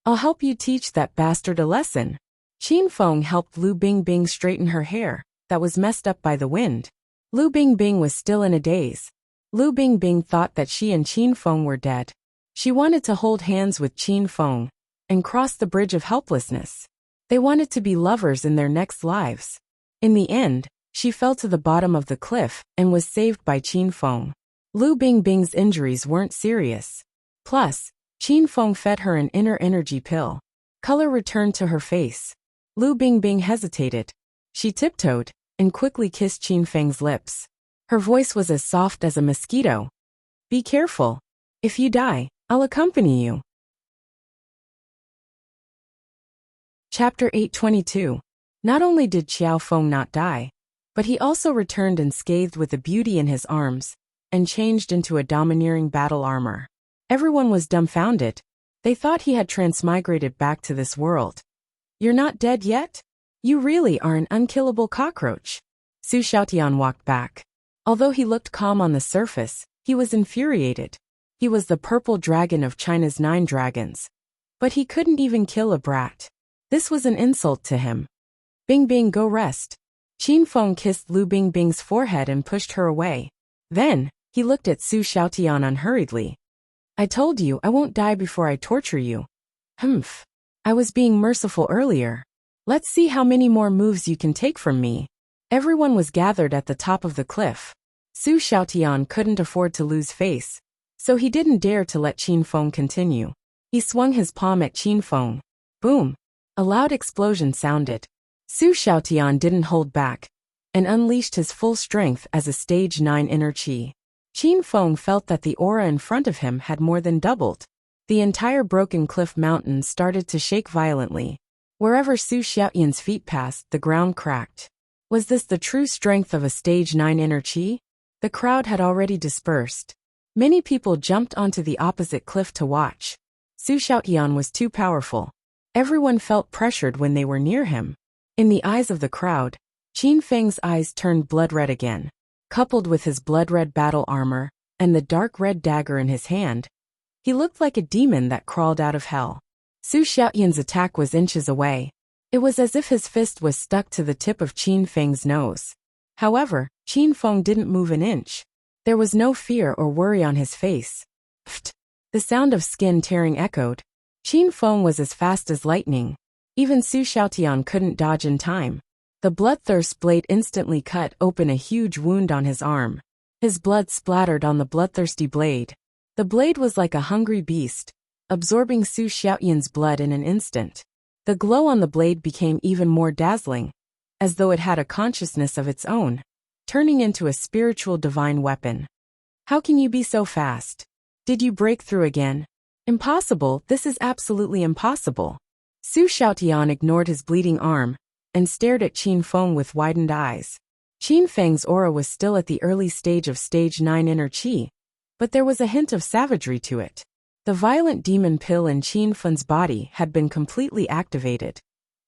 I'll help you teach that bastard a lesson. Qin Feng helped Lu Bingbing straighten her hair, that was messed up by the wind. Lu Bingbing was still in a daze. Lu Bingbing thought that she and Qin Feng were dead. She wanted to hold hands with Qin Feng and cross the bridge of helplessness. They wanted to be lovers in their next lives. In the end, she fell to the bottom of the cliff and was saved by Qin Feng. Lu Bingbing's injuries weren't serious. Plus, Qin Feng fed her an inner energy pill. Color returned to her face. Lu Bingbing hesitated. She tiptoed and quickly kissed Qin Feng's lips. Her voice was as soft as a mosquito. Be careful. If you die, I'll accompany you. Chapter 822. Not only did Xiao Feng not die, but he also returned unscathed with a beauty in his arms, and changed into a domineering battle armor. Everyone was dumbfounded. They thought he had transmigrated back to this world. You're not dead yet? You really are an unkillable cockroach. Su Xiaotian walked back. Although he looked calm on the surface, he was infuriated. He was the purple dragon of China's 9 dragons. But he couldn't even kill a brat. This was an insult to him. Bing Bing, go rest. Qin Feng kissed Lu Bingbing's forehead and pushed her away. Then, he looked at Su Xiaotian unhurriedly. I told you I won't die before I torture you. Humph. I was being merciful earlier. Let's see how many more moves you can take from me. Everyone was gathered at the top of the cliff. Su Xiaotian couldn't afford to lose face, so he didn't dare to let Qin Feng continue. He swung his palm at Qin Feng. Boom! A loud explosion sounded. Su Xiaotian didn't hold back and unleashed his full strength as a stage 9 inner qi. Qin Feng felt that the aura in front of him had more than doubled. The entire broken cliff mountain started to shake violently. Wherever Su Xiaotian's feet passed, the ground cracked. Was this the true strength of a stage 9 inner qi? The crowd had already dispersed. Many people jumped onto the opposite cliff to watch. Su Xiaotian was too powerful. Everyone felt pressured when they were near him. In the eyes of the crowd, Qin Feng's eyes turned blood-red again. Coupled with his blood-red battle armor and the dark red dagger in his hand, he looked like a demon that crawled out of hell. Su Xiaotian's attack was inches away. It was as if his fist was stuck to the tip of Qin Feng's nose. However, Qin Feng didn't move an inch. There was no fear or worry on his face. Pft! The sound of skin tearing echoed. Qin Feng was as fast as lightning. Even Su Xiaotian couldn't dodge in time. The bloodthirst blade instantly cut open a huge wound on his arm. His blood splattered on the bloodthirsty blade. The blade was like a hungry beast, absorbing Su Xiaotian's blood in an instant. The glow on the blade became even more dazzling, as though it had a consciousness of its own, turning into a spiritual divine weapon. How can you be so fast? Did you break through again? Impossible, this is absolutely impossible. Su Xiaotian ignored his bleeding arm and stared at Qin Feng with widened eyes. Qin Feng's aura was still at the early stage of stage 9 inner qi, but there was a hint of savagery to it. The violent demon pill in Qin Feng's body had been completely activated,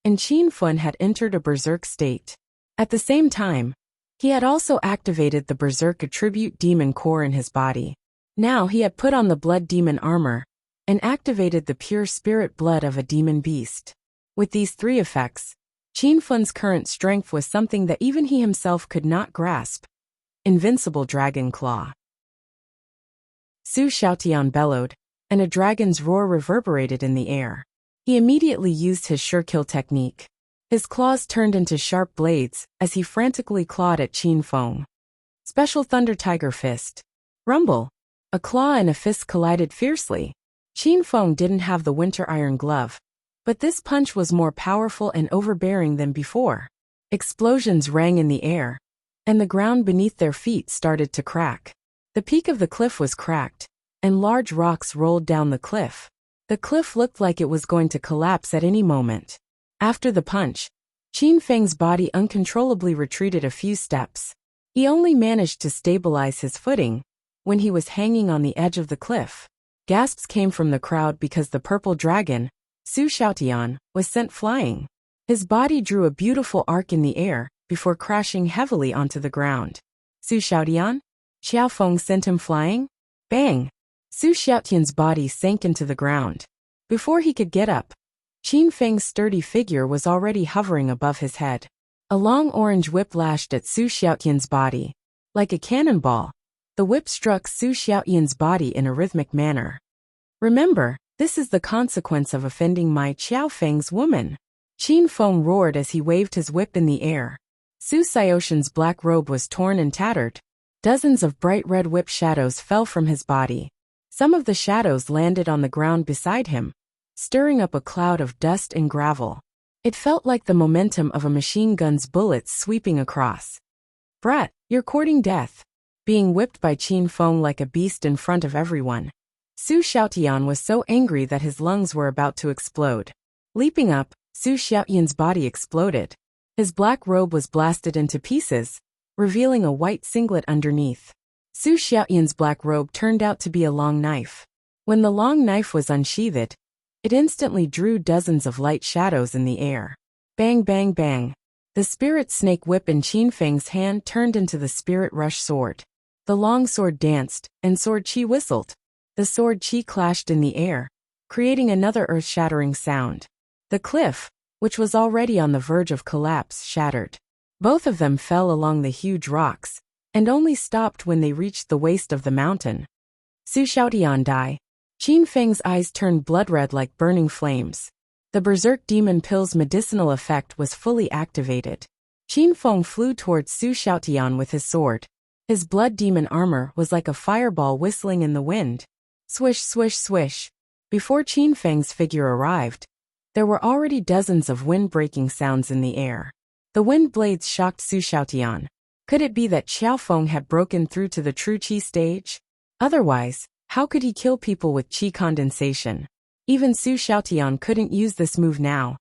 and Qin Feng had entered a berserk state. At the same time, he had also activated the berserk attribute demon core in his body. Now he had put on the blood demon armor and activated the pure spirit blood of a demon beast. With these three effects, Qin Feng's current strength was something that even he himself could not grasp. Invincible Dragon Claw. Su Xiaotian bellowed, and a dragon's roar reverberated in the air. He immediately used his sure kill technique. His claws turned into sharp blades as he frantically clawed at Qin Feng. Special Thunder Tiger Fist. Rumble. A claw and a fist collided fiercely. Qin Feng didn't have the winter iron glove, but this punch was more powerful and overbearing than before. Explosions rang in the air, and the ground beneath their feet started to crack. The peak of the cliff was cracked, and large rocks rolled down the cliff. The cliff looked like it was going to collapse at any moment. After the punch, Qin Feng's body uncontrollably retreated a few steps. He only managed to stabilize his footing when he was hanging on the edge of the cliff. Gasps came from the crowd because the purple dragon, Su Xiaotian, was sent flying. His body drew a beautiful arc in the air before crashing heavily onto the ground. Su Xiaotian? Xiao Feng sent him flying? Bang! Su Xiaotian's body sank into the ground. Before he could get up, Qin Feng's sturdy figure was already hovering above his head. A long orange whip lashed at Su Xiaotian's body. Like a cannonball, the whip struck Su Xiaotian's body in a rhythmic manner. Remember, this is the consequence of offending my Qiao Feng's woman. Qin Feng roared as he waved his whip in the air. Su Xiaotian's black robe was torn and tattered. Dozens of bright red whip shadows fell from his body. Some of the shadows landed on the ground beside him, stirring up a cloud of dust and gravel. It felt like the momentum of a machine gun's bullets sweeping across. Brat, you're courting death. Being whipped by Qin Feng like a beast in front of everyone, Su Xiaotian was so angry that his lungs were about to explode. Leaping up, Su Xiaotian's body exploded. His black robe was blasted into pieces, revealing a white singlet underneath. Su Xiaotian's black robe turned out to be a long knife. When the long knife was unsheathed, it instantly drew dozens of light shadows in the air. Bang bang bang. The spirit snake whip in Qin Feng's hand turned into the spirit rush sword. The long sword danced, and sword chi whistled. The sword chi clashed in the air, creating another earth-shattering sound. The cliff, which was already on the verge of collapse, shattered. Both of them fell along the huge rocks, and only stopped when they reached the waist of the mountain. Su Xiaotian died. Qin Feng's eyes turned blood-red like burning flames. The berserk demon pill's medicinal effect was fully activated. Qin Feng flew towards Su Xiaotian with his sword. His blood demon armor was like a fireball whistling in the wind. Swish, swish, swish. Before Qin Feng's figure arrived, there were already dozens of wind-breaking sounds in the air. The wind blades shocked Su Xiaotian. Could it be that Qiao Feng had broken through to the true qi stage? Otherwise, how could he kill people with qi condensation? Even Su Xiaotian couldn't use this move now.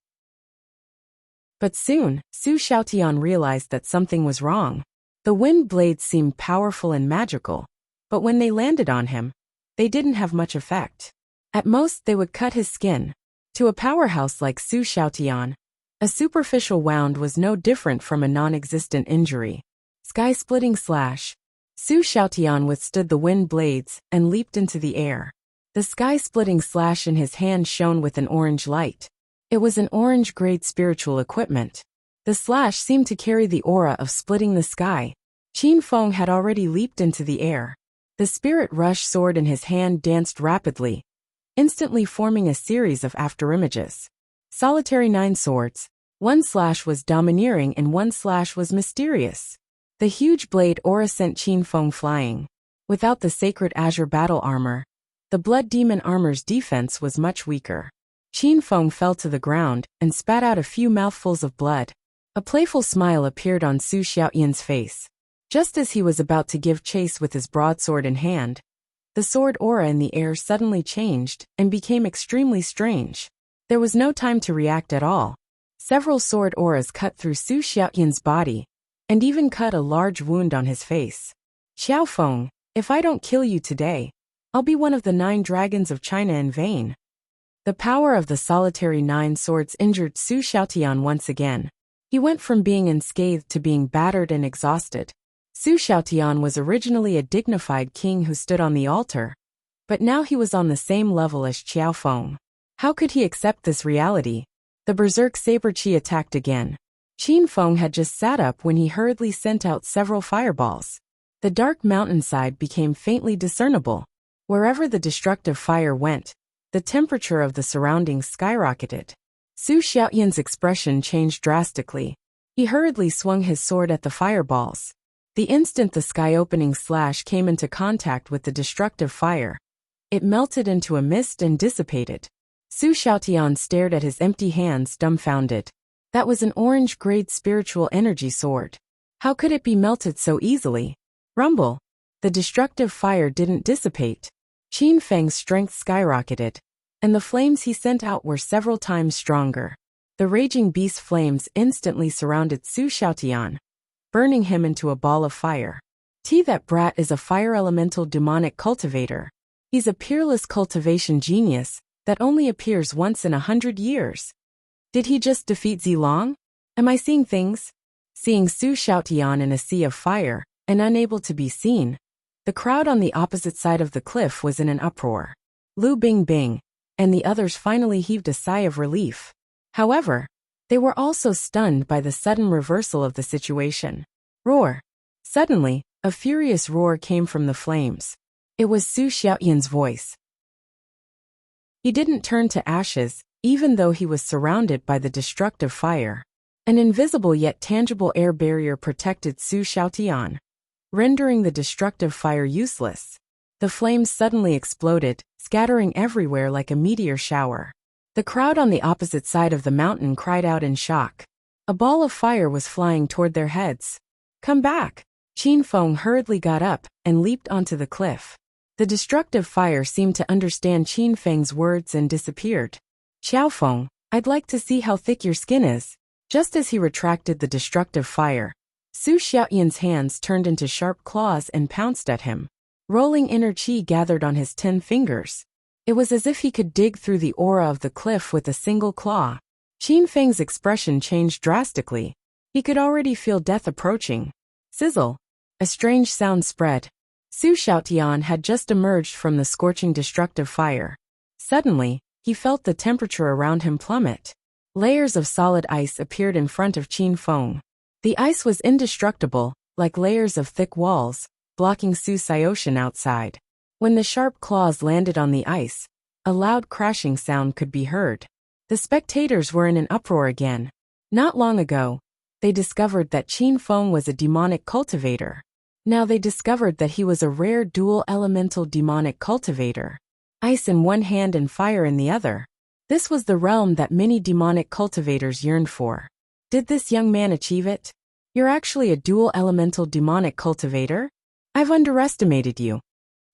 But soon, Su Xiaotian realized that something was wrong. The wind blades seemed powerful and magical, but when they landed on him, they didn't have much effect. At most, they would cut his skin. To a powerhouse like Su Xiaotian, a superficial wound was no different from a non-existent injury. Sky-splitting slash. Su Xiaotian withstood the wind blades and leaped into the air. The sky-splitting slash in his hand shone with an orange light. It was an orange-grade spiritual equipment. The slash seemed to carry the aura of splitting the sky. Qin Feng had already leaped into the air. The spirit rush sword in his hand danced rapidly, instantly forming a series of afterimages. Solitary 9 swords. One slash was domineering and one slash was mysterious. The huge blade aura sent Qin Feng flying. Without the sacred azure battle armor, the blood demon armor's defense was much weaker. Qin Feng fell to the ground and spat out a few mouthfuls of blood. A playful smile appeared on Su Xiaotian's face. Just as he was about to give chase with his broadsword in hand, the sword aura in the air suddenly changed and became extremely strange. There was no time to react at all. Several sword auras cut through Su Xiaotian's body, and even cut a large wound on his face. Qiao Feng, if I don't kill you today, I'll be one of the 9 dragons of China in vain. The power of the solitary 9 swords injured Su Xiaotian once again. He went from being unscathed to being battered and exhausted. Su Xiaotian was originally a dignified king who stood on the altar, but now he was on the same level as Qiao Feng. How could he accept this reality? The berserk saber qi attacked again. Qin Feng had just sat up when he hurriedly sent out several fireballs. The dark mountainside became faintly discernible. Wherever the destructive fire went, the temperature of the surroundings skyrocketed. Su Xiaotian's expression changed drastically. He hurriedly swung his sword at the fireballs. The instant the sky-opening slash came into contact with the destructive fire, it melted into a mist and dissipated. Su Xiaotian stared at his empty hands dumbfounded. That was an orange-grade spiritual energy sword. How could it be melted so easily? Rumble. The destructive fire didn't dissipate. Qin Feng's strength skyrocketed, and the flames he sent out were several times stronger. The raging beast flames instantly surrounded Su Xiaotian, burning him into a ball of fire. That brat is a fire elemental demonic cultivator. He's a peerless cultivation genius that only appears once in 100 years. Did he just defeat Zilong? Am I seeing things? Seeing Su Xiaotian in a sea of fire, and unable to be seen, the crowd on the opposite side of the cliff was in an uproar. Lu Bingbing and the others finally heaved a sigh of relief. However, they were also stunned by the sudden reversal of the situation. Roar! Suddenly, a furious roar came from the flames. It was Su Xiaotian's voice. He didn't turn to ashes, even though he was surrounded by the destructive fire. An invisible yet tangible air barrier protected Su Xiaotian, rendering the destructive fire useless. The flames suddenly exploded, scattering everywhere like a meteor shower. The crowd on the opposite side of the mountain cried out in shock. A ball of fire was flying toward their heads. Come back! Qin Feng hurriedly got up and leaped onto the cliff. The destructive fire seemed to understand Qin Feng's words and disappeared. Qiao Feng, I'd like to see how thick your skin is. Just as he retracted the destructive fire, Su Xiaotian's hands turned into sharp claws and pounced at him. Rolling inner qi gathered on his 10 fingers. It was as if he could dig through the aura of the cliff with a single claw. Qin Feng's expression changed drastically. He could already feel death approaching. Sizzle. A strange sound spread. Su Xiaotian had just emerged from the scorching destructive fire. Suddenly, he felt the temperature around him plummet. Layers of solid ice appeared in front of Qin Feng. The ice was indestructible, like layers of thick walls, blocking Su Xiaoshan outside. When the sharp claws landed on the ice, a loud crashing sound could be heard. The spectators were in an uproar again. Not long ago, they discovered that Qin Feng was a demonic cultivator. Now they discovered that he was a rare dual-elemental demonic cultivator. Ice in one hand and fire in the other. This was the realm that many demonic cultivators yearned for. Did this young man achieve it? You're actually a dual-elemental demonic cultivator? I've underestimated you.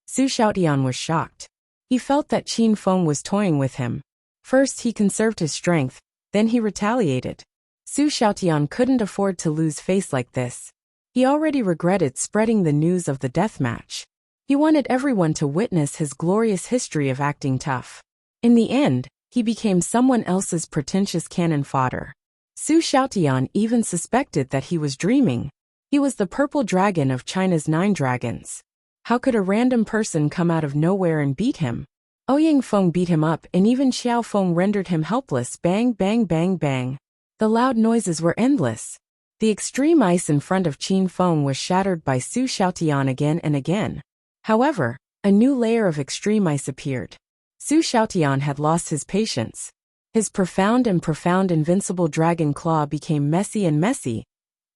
Su Xiaotian was shocked. He felt that Qin Feng was toying with him. First he conserved his strength, then he retaliated. Su Xiaotian couldn't afford to lose face like this. He already regretted spreading the news of the deathmatch. He wanted everyone to witness his glorious history of acting tough. In the end, he became someone else's pretentious cannon fodder. Su Xiaotian even suspected that he was dreaming. He was the purple dragon of China's 9 dragons. How could a random person come out of nowhere and beat him? Ouyang Feng beat him up and even Xiao Feng rendered him helpless. Bang, bang, bang, bang. The loud noises were endless. The extreme ice in front of Qin Feng was shattered by Su Xiaotian again and again. However, a new layer of extreme ice appeared. Su Xiaotian had lost his patience. His profound invincible dragon claw became messy and messy,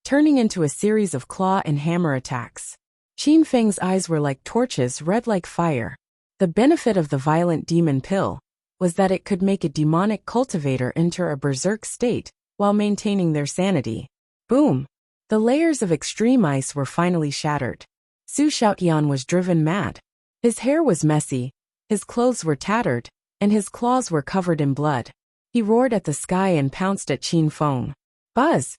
turning into a series of claw and hammer attacks. Qin Feng's eyes were like torches, red like fire. The benefit of the violent demon pill was that it could make a demonic cultivator enter a berserk state while maintaining their sanity. Boom! The layers of extreme ice were finally shattered. Su Xiaotian was driven mad. His hair was messy, his clothes were tattered, and his claws were covered in blood. He roared at the sky and pounced at Qin Feng. Buzz!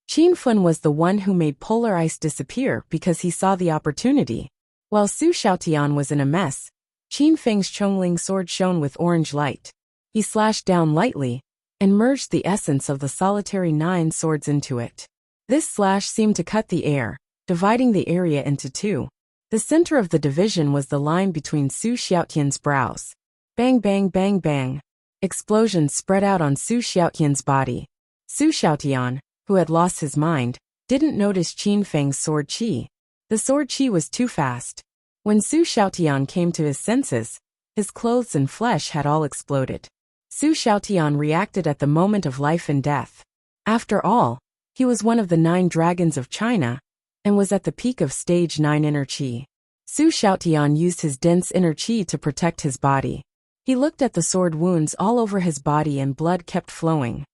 Qin Feng was the one who made polar ice disappear because he saw the opportunity. While Su Xiaotian was in a mess, Qin Feng's Chongling sword shone with orange light. He slashed down lightly and merged the essence of the solitary 9 swords into it. This slash seemed to cut the air, dividing the area into 2. The center of the division was the line between Su Xiaotian's brows. Bang, bang, bang, bang. Explosions spread out on Su Xiaotian's body. Su Xiaotian, who had lost his mind, didn't notice Qin Feng's sword chi. The sword chi was too fast. When Su Xiaotian came to his senses, his clothes and flesh had all exploded. Su Xiaotian reacted at the moment of life and death. After all, he was one of the 9 dragons of China, and was at the peak of stage 9 inner qi. Su Xiaotian used his dense inner qi to protect his body. He looked at the sword wounds all over his body and blood kept flowing.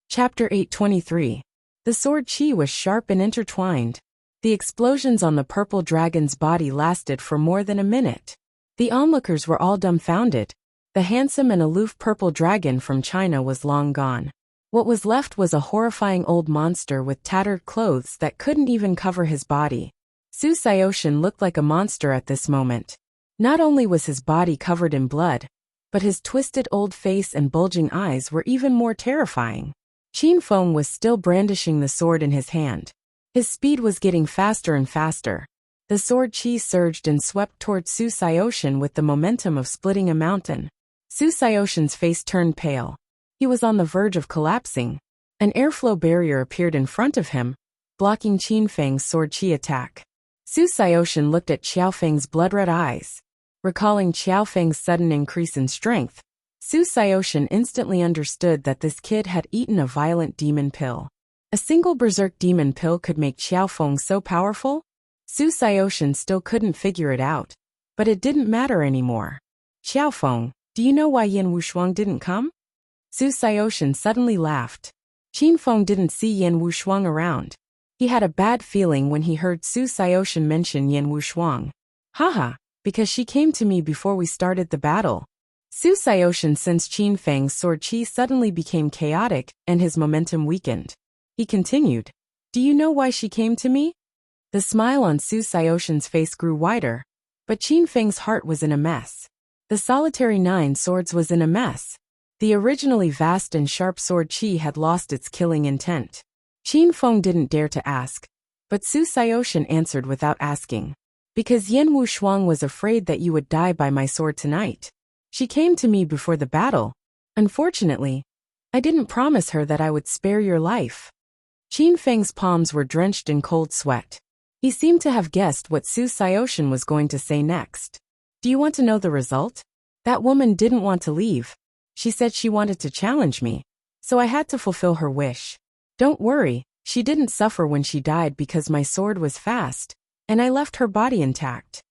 Chapter 823. The sword qi was sharp and intertwined. The explosions on the purple dragon's body lasted for more than a minute. The onlookers were all dumbfounded. The handsome and aloof purple dragon from China was long gone. What was left was a horrifying old monster with tattered clothes that couldn't even cover his body. Su Xiaoshan looked like a monster at this moment. Not only was his body covered in blood, but his twisted old face and bulging eyes were even more terrifying. Qin Feng was still brandishing the sword in his hand. His speed was getting faster and faster. The sword qi surged and swept toward Su Xiaoshan with the momentum of splitting a mountain. Su Xiaoshan's face turned pale. He was on the verge of collapsing. An airflow barrier appeared in front of him, blocking Qin Feng's sword qi attack. Su Xiaoshan looked at Qiao Feng's blood-red eyes. Recalling Qiao Feng's sudden increase in strength, Su Xiaoshan instantly understood that this kid had eaten a violent demon pill. A single berserk demon pill could make Qiao Feng so powerful? Su Xiaoshan still couldn't figure it out, but it didn't matter anymore. Qiao Feng, do you know why Yan Wushuang didn't come? Su Xiaoshan suddenly laughed. Qin Feng didn't see Yan Wushuang around. He had a bad feeling when he heard Su Xiaoshan mention Yan Wushuang. Haha, because she came to me before we started the battle. Su Xiaoshan sensed Qin Feng's sword qi suddenly became chaotic and his momentum weakened. He continued, do you know why she came to me? The smile on Su Xiaoshan's face grew wider, but Qin Feng's heart was in a mess. The solitary 9 swords was in a mess. The originally vast and sharp sword qi had lost its killing intent. Qin Feng didn't dare to ask, but Su Xiaoshan answered without asking. Because Yan Wushuang was afraid that you would die by my sword tonight. She came to me before the battle. Unfortunately, I didn't promise her that I would spare your life. Qin Feng's palms were drenched in cold sweat. He seemed to have guessed what Su Xiaoshan was going to say next. Do you want to know the result? That woman didn't want to leave. She said she wanted to challenge me, so I had to fulfill her wish. Don't worry, she didn't suffer when she died because my sword was fast, and I left her body intact.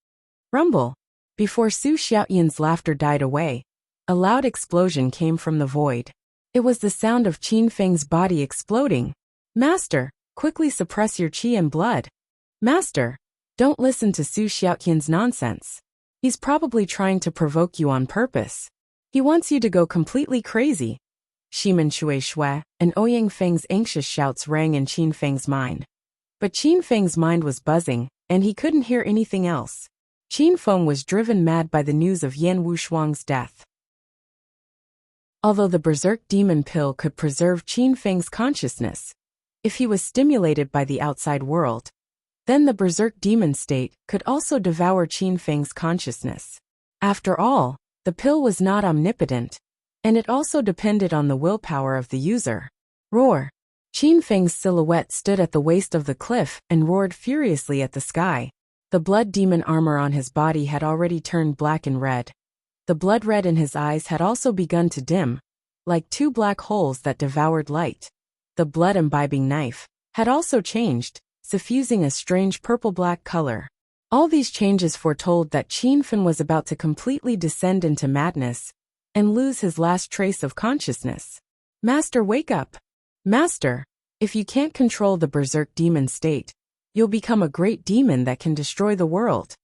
Rumble. Before Su Xiaoyan's laughter died away, a loud explosion came from the void. It was the sound of Qin Feng's body exploding. Master, quickly suppress your qi and blood. Master, don't listen to Su Xiaoyan's nonsense. He's probably trying to provoke you on purpose. He wants you to go completely crazy. Shimen Shui Shui and Ouyang Feng's anxious shouts rang in Qin Feng's mind. But Qin Feng's mind was buzzing, and he couldn't hear anything else. Qin Feng was driven mad by the news of Yan Wushuang's death. Although the berserk demon pill could preserve Qin Feng's consciousness, if he was stimulated by the outside world, then the berserk demon state could also devour Qin Feng's consciousness. After all, the pill was not omnipotent, and it also depended on the willpower of the user. Roar! Qin Feng's silhouette stood at the waist of the cliff and roared furiously at the sky. The blood demon armor on his body had already turned black and red. The blood red in his eyes had also begun to dim, like two black holes that devoured light. The blood-imbibing knife had also changed, suffusing a strange purple-black color. All these changes foretold that Qin Feng was about to completely descend into madness and lose his last trace of consciousness. Master, wake up! Master, if you can't control the berserk demon state, you'll become a great demon that can destroy the world.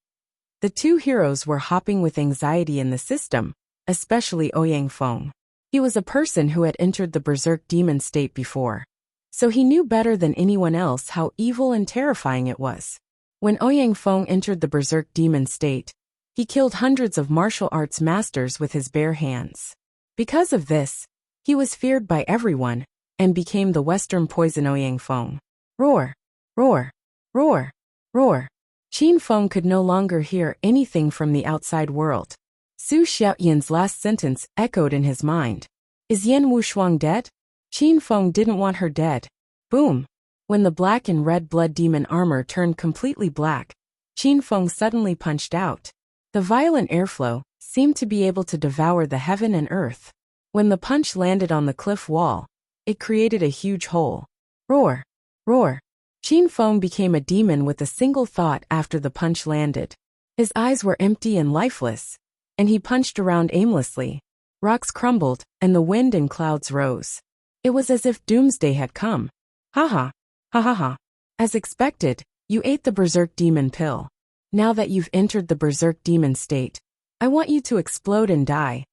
The two heroes were hopping with anxiety in the system, especially Ouyang Feng. He was a person who had entered the berserk demon state before, so he knew better than anyone else how evil and terrifying it was. When Ouyang Feng entered the berserk demon state, he killed hundreds of martial arts masters with his bare hands. Because of this, he was feared by everyone and became the Western poison Ouyang Feng. Roar! Roar! Roar! Roar! Qin Feng could no longer hear anything from the outside world. Su Xiaoyan's last sentence echoed in his mind. Is Yan Wushuang dead? Qin Feng didn't want her dead. Boom! When the black and red blood demon armor turned completely black, Qin Feng suddenly punched out. The violent airflow seemed to be able to devour the heaven and earth. When the punch landed on the cliff wall, it created a huge hole. Roar! Roar! Qin Feng became a demon with a single thought after the punch landed. His eyes were empty and lifeless, and he punched around aimlessly. Rocks crumbled, and the wind and clouds rose. It was as if doomsday had come. Ha ha! Ha ha ha! As expected, you ate the berserk demon pill. Now that you've entered the berserk demon state, I want you to explode and die.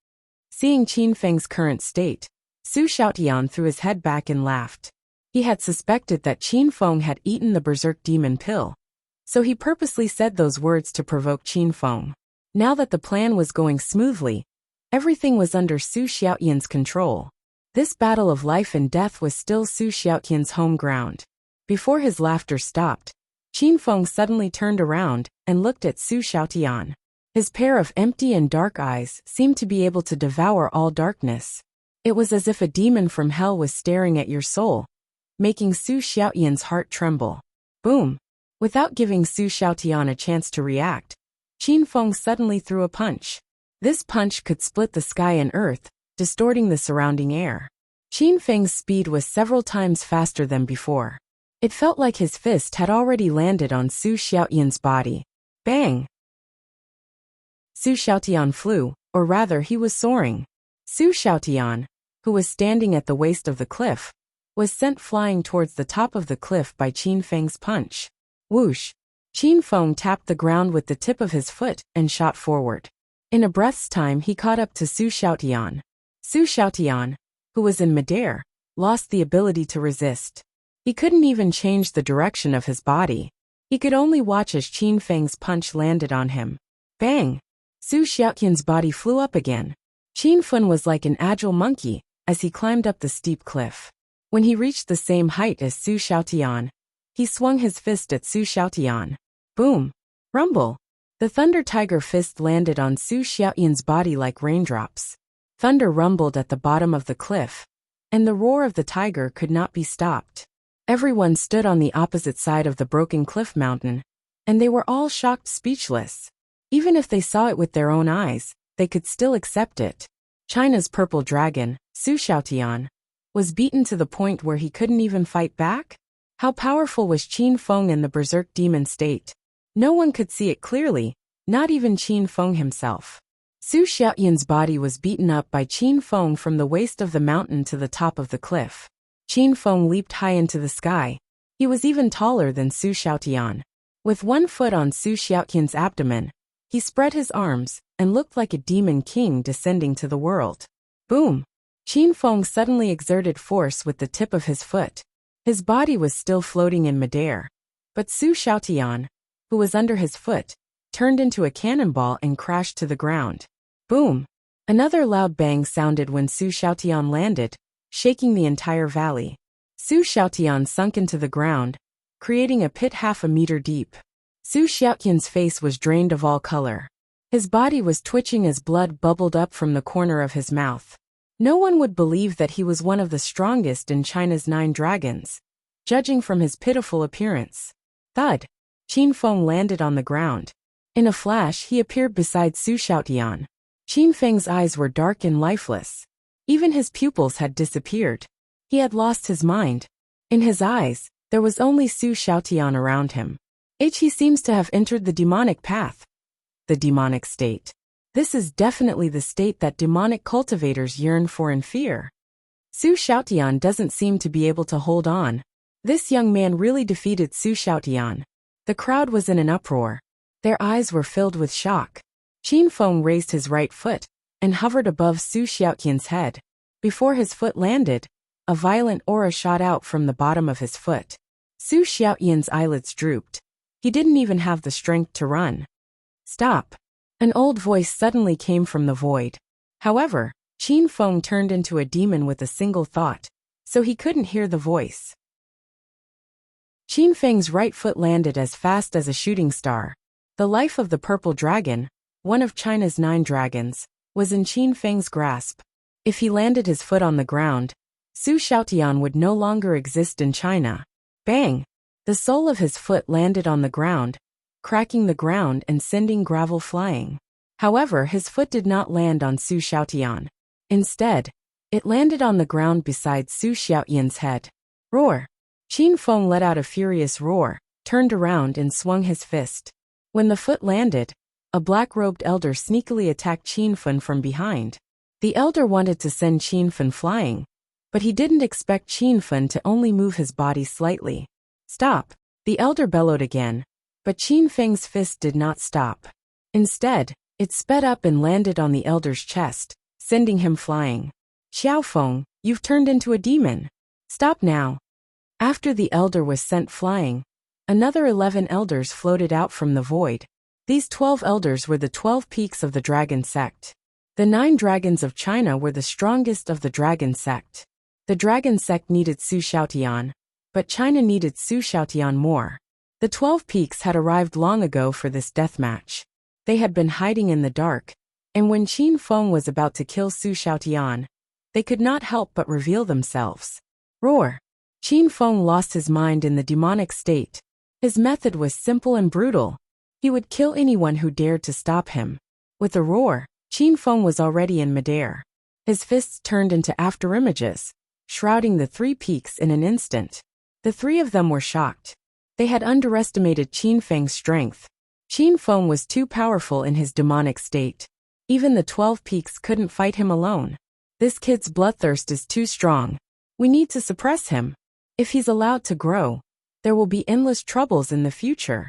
Seeing Qin Feng's current state, Su Xiaotian threw his head back and laughed. He had suspected that Qin Feng had eaten the berserk demon pill, so he purposely said those words to provoke Qin Feng. Now that the plan was going smoothly, everything was under Su Xiaotian's control. This battle of life and death was still Su Xiaotian's home ground. Before his laughter stopped, Qin Feng suddenly turned around and looked at Su Xiaotian. His pair of empty and dark eyes seemed to be able to devour all darkness. It was as if a demon from hell was staring at your soul, making Su Xiaotian's heart tremble. Boom! Without giving Su Xiaotian a chance to react, Qin Feng suddenly threw a punch. This punch could split the sky and earth, distorting the surrounding air. Qin Feng's speed was several times faster than before. It felt like his fist had already landed on Su Xiaotian's body. Bang! Su Xiaotian flew, or rather he was soaring. Su Xiaotian, who was standing at the waist of the cliff, was sent flying towards the top of the cliff by Qin Feng's punch. Whoosh! Qin Feng tapped the ground with the tip of his foot and shot forward. In a breath's time he caught up to Su Xiaotian. Su Xiaotian, who was in midair, lost the ability to resist. He couldn't even change the direction of his body. He could only watch as Qin Feng's punch landed on him. Bang! Su Xiaotian's body flew up again. Qin Feng was like an agile monkey as he climbed up the steep cliff. When he reached the same height as Su Xiaotian, he swung his fist at Su Xiaotian. Boom! Rumble! The Thunder Tiger fist landed on Su Xiaoyan's body like raindrops. Thunder rumbled at the bottom of the cliff, and the roar of the tiger could not be stopped. Everyone stood on the opposite side of the broken cliff mountain, and they were all shocked speechless. Even if they saw it with their own eyes, they could still accept it. China's purple dragon, Su Xiaotian, was beaten to the point where he couldn't even fight back? How powerful was Qin Feng in the berserk demon state? No one could see it clearly, not even Qin Feng himself. Su Xiaoyan's body was beaten up by Qin Feng from the waist of the mountain to the top of the cliff. Qin Feng leaped high into the sky. He was even taller than Su Xiaotian. With one foot on Su Xiaotian's abdomen, he spread his arms and looked like a demon king descending to the world. Boom! Qin Feng suddenly exerted force with the tip of his foot. His body was still floating in midair, but Su Xiaotian, who was under his foot, turned into a cannonball and crashed to the ground. Boom! Another loud bang sounded when Su Xiaotian landed, shaking the entire valley. Su Xiaotian sunk into the ground, creating a pit half a meter deep. Su Xiaotian's face was drained of all color. His body was twitching as blood bubbled up from the corner of his mouth. No one would believe that he was one of the strongest in China's 9 dragons, judging from his pitiful appearance. Thud! Qin Feng landed on the ground. In a flash he appeared beside Su Xiaotian. Qin Feng's eyes were dark and lifeless. Even his pupils had disappeared. He had lost his mind. In his eyes, there was only Su Xiaotian around him. He seems to have entered the demonic path. The demonic state. This is definitely the state that demonic cultivators yearn for and fear. Su Xiaotian doesn't seem to be able to hold on. This young man really defeated Su Xiaotian. The crowd was in an uproar. Their eyes were filled with shock. Qin Feng raised his right foot and hovered above Su Xiaotian's head. Before his foot landed, a violent aura shot out from the bottom of his foot. Su Xiaotian's eyelids drooped. He didn't even have the strength to run. Stop! An old voice suddenly came from the void. However, Qin Feng turned into a demon with a single thought, so he couldn't hear the voice. Qin Feng's right foot landed as fast as a shooting star. The life of the purple dragon, one of China's 9 dragons, was in Qin Feng's grasp. If he landed his foot on the ground, Su Xiaotian would no longer exist in China. Bang! The sole of his foot landed on the ground, cracking the ground and sending gravel flying. However, his foot did not land on Su Xiaotian. Instead, it landed on the ground beside Su Xiaotian's head. Roar! Qin Feng let out a furious roar, turned around and swung his fist. When the foot landed, a black-robed elder sneakily attacked Qin Feng from behind. The elder wanted to send Qin Feng flying, but he didn't expect Qin Feng to only move his body slightly. Stop! The elder bellowed again, but Qin Feng's fist did not stop. Instead, it sped up and landed on the elder's chest, sending him flying. Xiao Feng, you've turned into a demon. Stop now! After the elder was sent flying, another 11 elders floated out from the void. These 12 elders were the 12 peaks of the dragon sect. The 9 dragons of China were the strongest of the dragon sect. The dragon sect needed Su Xiaotian, but China needed Su Xiaotian more. The 12 peaks had arrived long ago for this deathmatch. They had been hiding in the dark, and when Qin Feng was about to kill Su Xiaotian, they could not help but reveal themselves. Roar! Qin Feng lost his mind in the demonic state. His method was simple and brutal. He would kill anyone who dared to stop him. With a roar, Qin Feng was already in midair. His fists turned into afterimages, shrouding the 3 peaks in an instant. The 3 of them were shocked. They had underestimated Qin Feng's strength. Qin Feng was too powerful in his demonic state. Even the 12 peaks couldn't fight him alone. This kid's bloodthirst is too strong. We need to suppress him. If he's allowed to grow, there will be endless troubles in the future.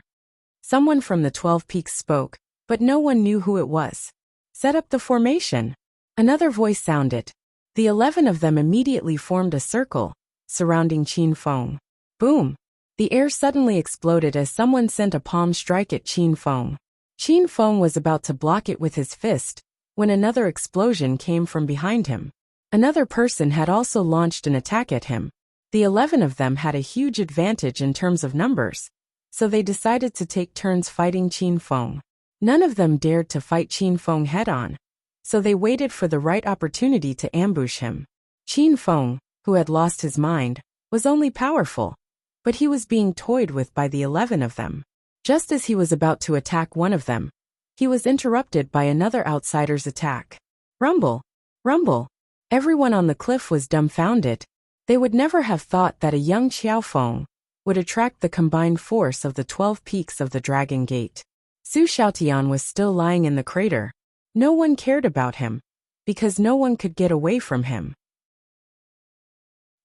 Someone from the 12 peaks spoke, but no one knew who it was. Set up the formation. Another voice sounded. The 11 of them immediately formed a circle, surrounding Qin Feng. Boom! The air suddenly exploded as someone sent a palm strike at Qin Feng. Qin Feng was about to block it with his fist, when another explosion came from behind him. Another person had also launched an attack at him. The 11 of them had a huge advantage in terms of numbers, so they decided to take turns fighting Qin Feng. None of them dared to fight Qin Feng head-on, so they waited for the right opportunity to ambush him. Qin Feng, who had lost his mind, was only powerful, but he was being toyed with by the 11 of them. Just as he was about to attack one of them, he was interrupted by another outsider's attack. Rumble! Rumble! Everyone on the cliff was dumbfounded. They would never have thought that a young Qiaofeng would attract the combined force of the 12 peaks of the Dragon Gate. Su Xiaotian was still lying in the crater. No one cared about him, because no one could get away from him.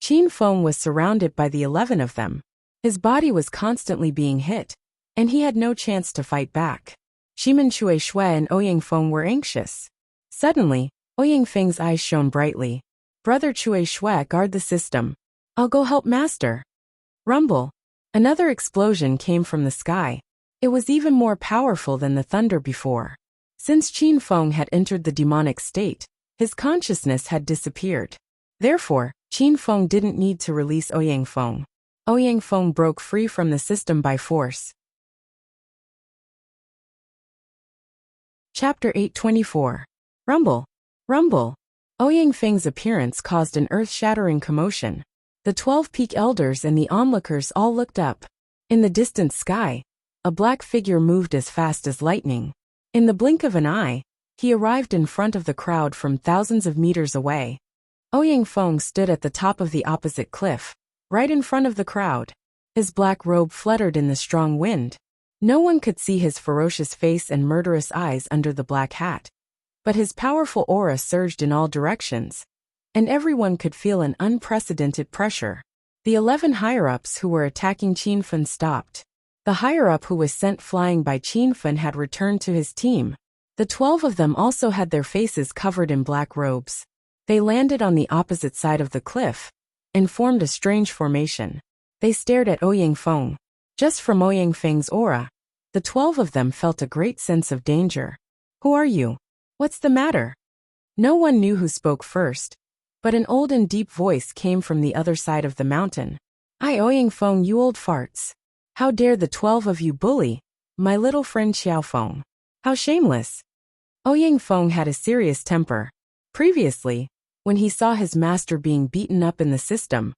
Qin Feng was surrounded by the 11 of them. His body was constantly being hit, and he had no chance to fight back. Shimen Chui Shui and Ouyang Feng were anxious. Suddenly, Ouyang Feng's eyes shone brightly. Brother Chui Shui, guard the system. I'll go help master. Rumble! Another explosion came from the sky. It was even more powerful than the thunder before. Since Qin Feng had entered the demonic state, his consciousness had disappeared. Therefore, Qin Feng didn't need to release Ouyang Feng. Ouyang Feng broke free from the system by force. Chapter 824. Rumble! Rumble! Ouyang Feng's appearance caused an earth-shattering commotion. The 12 peak elders and the onlookers all looked up. In the distant sky, a black figure moved as fast as lightning. In the blink of an eye, he arrived in front of the crowd from thousands of meters away. Ouyang Feng stood at the top of the opposite cliff, right in front of the crowd. His black robe fluttered in the strong wind. No one could see his ferocious face and murderous eyes under the black hat. But his powerful aura surged in all directions, and everyone could feel an unprecedented pressure. The 11 higher-ups who were attacking Qin Feng stopped. The higher-up who was sent flying by Qin Feng had returned to his team. The 12 of them also had their faces covered in black robes. They landed on the opposite side of the cliff and formed a strange formation. They stared at Ouyang Feng. Just from Ouyang Feng's aura, the 12 of them felt a great sense of danger. Who are you? What's the matter? No one knew who spoke first, but an old and deep voice came from the other side of the mountain. I, Ouyang Feng, you old farts. How dare the 12 of you bully my little friend Qiaofeng? How shameless! Ouyang Feng had a serious temper. Previously, when he saw his master being beaten up in the system,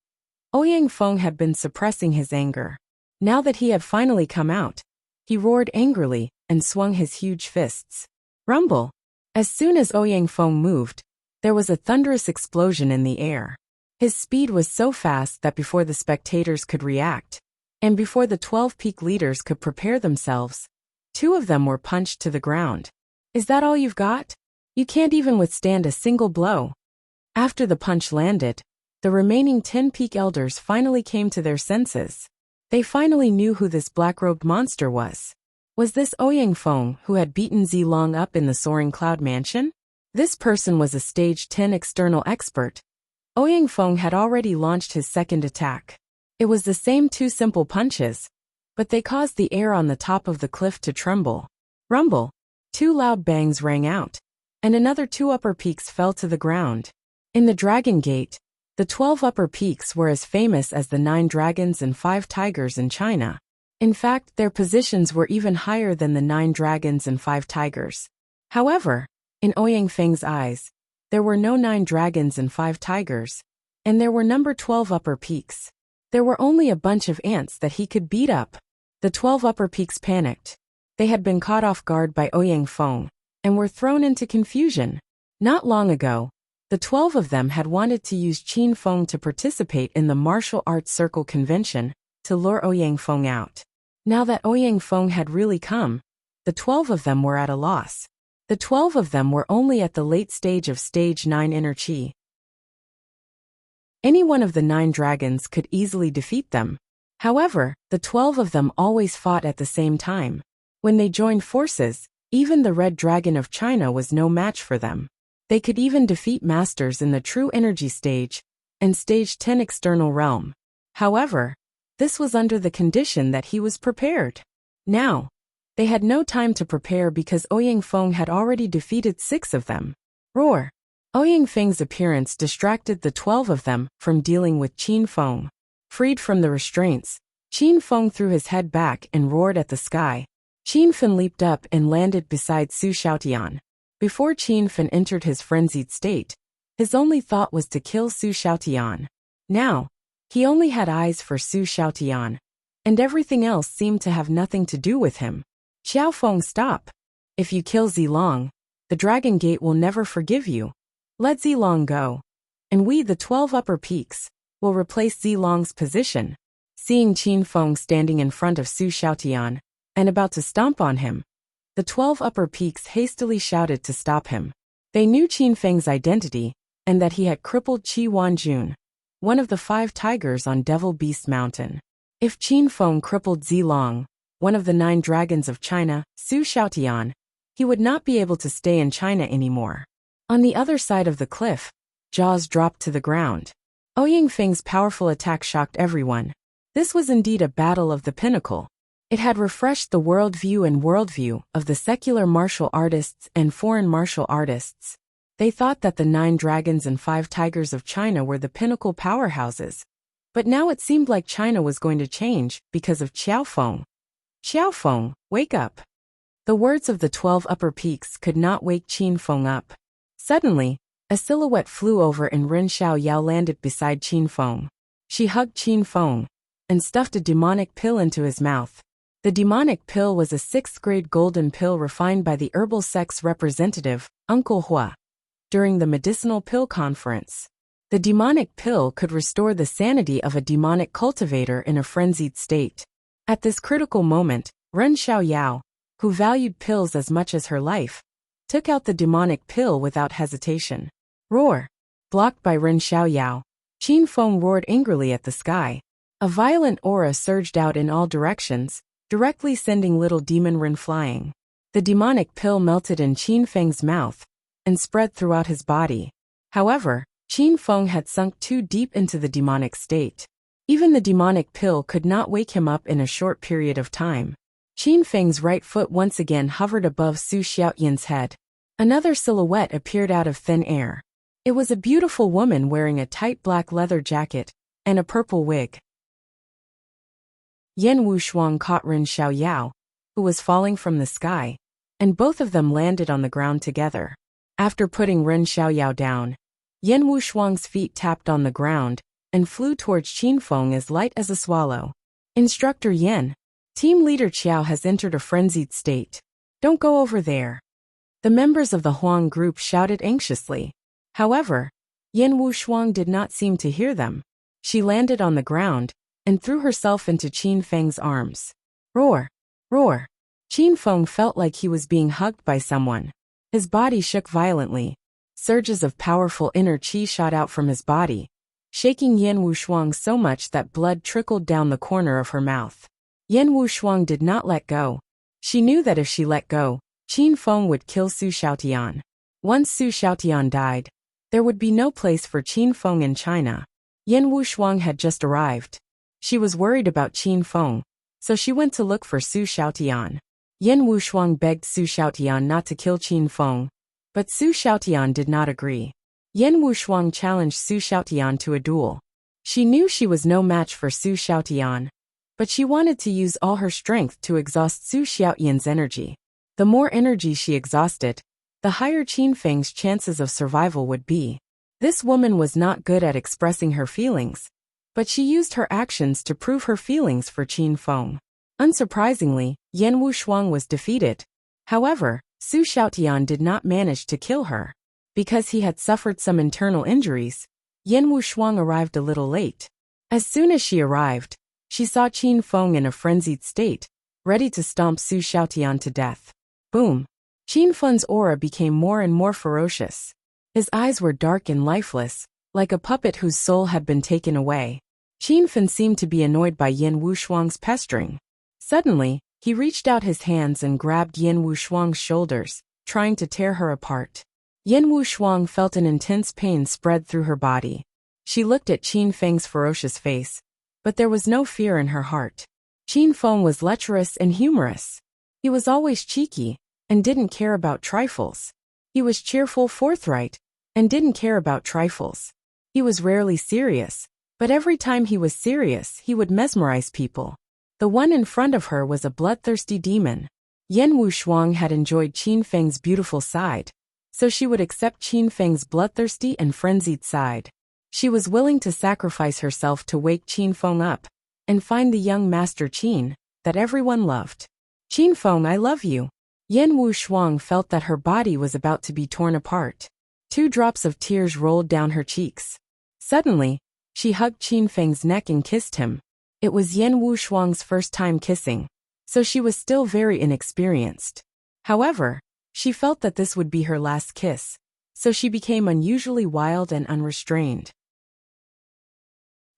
Ouyang Feng had been suppressing his anger. Now that he had finally come out, he roared angrily and swung his huge fists. Rumble! As soon as Ouyang Feng moved, there was a thunderous explosion in the air. His speed was so fast that before the spectators could react, and before the 12 peak leaders could prepare themselves, 2 of them were punched to the ground. Is that all you've got? You can't even withstand a single blow. After the punch landed, the remaining 10 peak elders finally came to their senses. They finally knew who this black-robed monster was. Was this Ouyang Feng who had beaten Zilong up in the Soaring Cloud Mansion? This person was a stage 10 external expert. Ouyang Feng had already launched his second attack. It was the same 2 simple punches, but they caused the air on the top of the cliff to tremble. Rumble! 2 loud bangs rang out, and another 2 upper peaks fell to the ground. In the Dragon Gate, the 12 upper peaks were as famous as the 9 dragons and 5 tigers in China. In fact, their positions were even higher than the 9 dragons and 5 tigers. However, in Ouyang Feng's eyes, there were no 9 dragons and 5 tigers, and there were number 12 upper peaks. There were only a bunch of ants that he could beat up. The 12 upper peaks panicked. They had been caught off guard by Ouyang Feng, and were thrown into confusion. Not long ago, the 12 of them had wanted to use Qin Feng to participate in the martial arts circle convention to lure Ouyang Feng out. Now that Ouyang Feng had really come, the 12 of them were at a loss. The 12 of them were only at the late stage of stage 9 inner Qi. Any one of the 9 dragons could easily defeat them. However, the 12 of them always fought at the same time. When they joined forces, even the Red Dragon of China was no match for them. They could even defeat masters in the true energy stage and stage 10 external realm. However, this was under the condition that he was prepared. Now, they had no time to prepare because Ouyang Feng had already defeated 6 of them. Roar! Ouyang Feng's appearance distracted the 12 of them from dealing with Qin Feng. Freed from the restraints, Qin Feng threw his head back and roared at the sky. Qin Fen leaped up and landed beside Su Xiaotian. Before Qin Fen entered his frenzied state, his only thought was to kill Su Xiaotian. Now, he only had eyes for Su Xiaotian, and everything else seemed to have nothing to do with him. Xiaofeng, stop. If you kill Zilong, the Dragon Gate will never forgive you. Let Zilong go. And we, the 12 Upper Peaks, will replace Zilong's position. Seeing Qin Feng standing in front of Su Xiaotian and about to stomp on him, the 12 Upper Peaks hastily shouted to stop him. They knew Qin Feng's identity and that he had crippled Qi Wanjun, one of the 5 tigers on Devil Beast Mountain. If Qin Feng crippled Zilong, one of the 9 dragons of China, Su Xiaotian, he would not be able to stay in China anymore. On the other side of the cliff, jaws dropped to the ground. Ouyang Feng's powerful attack shocked everyone. This was indeed a battle of the pinnacle. It had refreshed the worldview and worldview of the secular martial artists and foreign martial artists. They thought that the 9 dragons and 5 tigers of China were the pinnacle powerhouses. But now it seemed like China was going to change because of Xiaofeng. Xiaofeng, wake up. The words of the 12 Upper Peaks could not wake Qin Feng up. Suddenly, a silhouette flew over and Ren Xiaoyao landed beside Qin Feng. She hugged Qin Feng and stuffed a demonic pill into his mouth. The demonic pill was a 6th-grade golden pill refined by the herbal sex representative, Uncle Hua. During the medicinal pill conference, the demonic pill could restore the sanity of a demonic cultivator in a frenzied state. At this critical moment, Ren Xiaoyao, who valued pills as much as her life, took out the demonic pill without hesitation. Roar! Blocked by Ren Xiaoyao, Qin Feng roared angrily at the sky. A violent aura surged out in all directions, directly sending little demon Ren flying. The demonic pill melted in Qin Feng's mouth and spread throughout his body. However, Qin Feng had sunk too deep into the demonic state. Even the demonic pill could not wake him up in a short period of time. Qin Feng's right foot once again hovered above Su Xiaotian's head. Another silhouette appeared out of thin air. It was a beautiful woman wearing a tight black leather jacket and a purple wig. Yan Wushuang caught Ren Xiaoyao, who was falling from the sky, and both of them landed on the ground together. After putting Ren Xiaoyao down, Yan Wushuang's feet tapped on the ground and flew towards Qin Feng as light as a swallow. Instructor Yan, Team Leader Qiao has entered a frenzied state. Don't go over there. The members of the Huang group shouted anxiously. However, Yan Wushuang did not seem to hear them. She landed on the ground and threw herself into Qin Feng's arms. Roar! Roar! Qin Feng felt like he was being hugged by someone. His body shook violently. Surges of powerful inner qi shot out from his body, shaking Yan Wushuang so much that blood trickled down the corner of her mouth. Yan Wushuang did not let go. She knew that if she let go, Qin Feng would kill Su Xiaotian. Once Su Xiaotian died, there would be no place for Qin Feng in China. Yan Wushuang had just arrived. She was worried about Qin Feng, so she went to look for Su Xiaotian. Yan Wushuang begged Su Xiaotian not to kill Qin Feng, but Su Xiaotian did not agree. Yan Wushuang challenged Su Xiaotian to a duel. She knew she was no match for Su Xiaotian, but she wanted to use all her strength to exhaust Su Xiaotian's energy. The more energy she exhausted, the higher Qin Feng's chances of survival would be. This woman was not good at expressing her feelings, but she used her actions to prove her feelings for Qin Feng. Unsurprisingly, Yan Wushuang was defeated. However, Su Xiaotian did not manage to kill her. Because he had suffered some internal injuries, Yan Wushuang arrived a little late. As soon as she arrived, she saw Qin Feng in a frenzied state, ready to stomp Su Xiaotian to death. Boom! Qin Feng's aura became more and more ferocious. His eyes were dark and lifeless, like a puppet whose soul had been taken away. Qin Feng seemed to be annoyed by Yan Wushuang's pestering. Suddenly, he reached out his hands and grabbed Yan Wushuang's shoulders, trying to tear her apart. Yan Wushuang felt an intense pain spread through her body. She looked at Qin Feng's ferocious face, but there was no fear in her heart. Qin Feng was lecherous and humorous. He was always cheeky, and didn't care about trifles. He was cheerful, forthright, and didn't care about trifles. He was rarely serious, but every time he was serious, he would mesmerize people. The one in front of her was a bloodthirsty demon. Yan Wushuang had enjoyed Qin Feng's beautiful side, so she would accept Qin Feng's bloodthirsty and frenzied side. She was willing to sacrifice herself to wake Qin Feng up and find the young master Qin that everyone loved. Qin Feng, I love you. Yan Wushuang felt that her body was about to be torn apart. 2 drops of tears rolled down her cheeks. Suddenly, she hugged Qin Feng's neck and kissed him. It was Yan Wushuang's first time kissing, so she was still very inexperienced. However, she felt that this would be her last kiss, so she became unusually wild and unrestrained.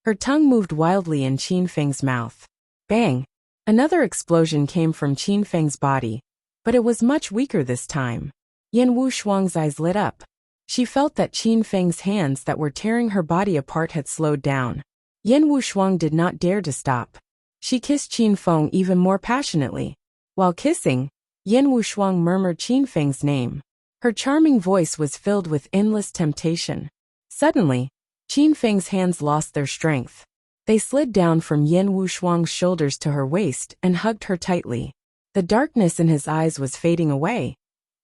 Her tongue moved wildly in Qin Feng's mouth. Bang! Another explosion came from Qin Feng's body, but it was much weaker this time. Yan Wushuang's eyes lit up. She felt that Qin Feng's hands that were tearing her body apart had slowed down. Yan Wushuang did not dare to stop. She kissed Qin Feng even more passionately. While kissing, Yan Wushuang murmured Qin Feng's name. Her charming voice was filled with endless temptation. Suddenly, Qin Feng's hands lost their strength. They slid down from Yan Wushuang's shoulders to her waist and hugged her tightly. The darkness in his eyes was fading away,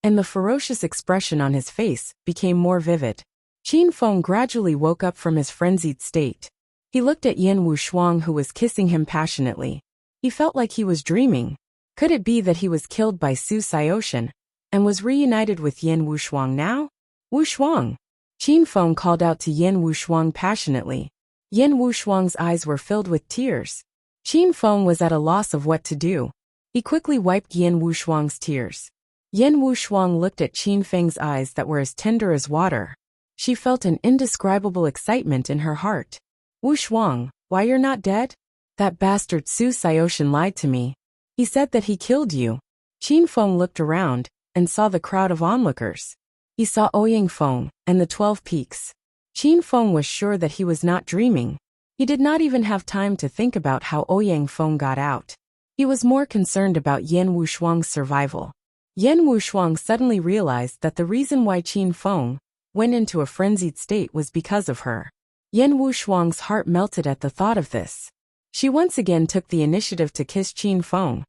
and the ferocious expression on his face became more vivid. Qin Feng gradually woke up from his frenzied state. He looked at Yan Wushuang, who was kissing him passionately. He felt like he was dreaming. Could it be that he was killed by Su Xiaoshan and was reunited with Yan Wushuang now? Wushuang! Qin Feng called out to Yan Wushuang passionately. Yan Wushuang's eyes were filled with tears. Qin Feng was at a loss of what to do. He quickly wiped Yan Wushuang's tears. Yan Wushuang looked at Qin Feng's eyes that were as tender as water. She felt an indescribable excitement in her heart. Wushuang, why you're not dead? That bastard Su Xiaoshan lied to me. He said that he killed you. Qin Feng looked around and saw the crowd of onlookers. He saw Ouyang Feng and the 12 Peaks. Qin Feng was sure that he was not dreaming. He did not even have time to think about how Ouyang Feng got out. He was more concerned about Yan Wushuang's survival. Yan Wushuang suddenly realized that the reason why Qin Feng went into a frenzied state was because of her. Yan Wushuang's heart melted at the thought of this. She once again took the initiative to kiss Qin Feng.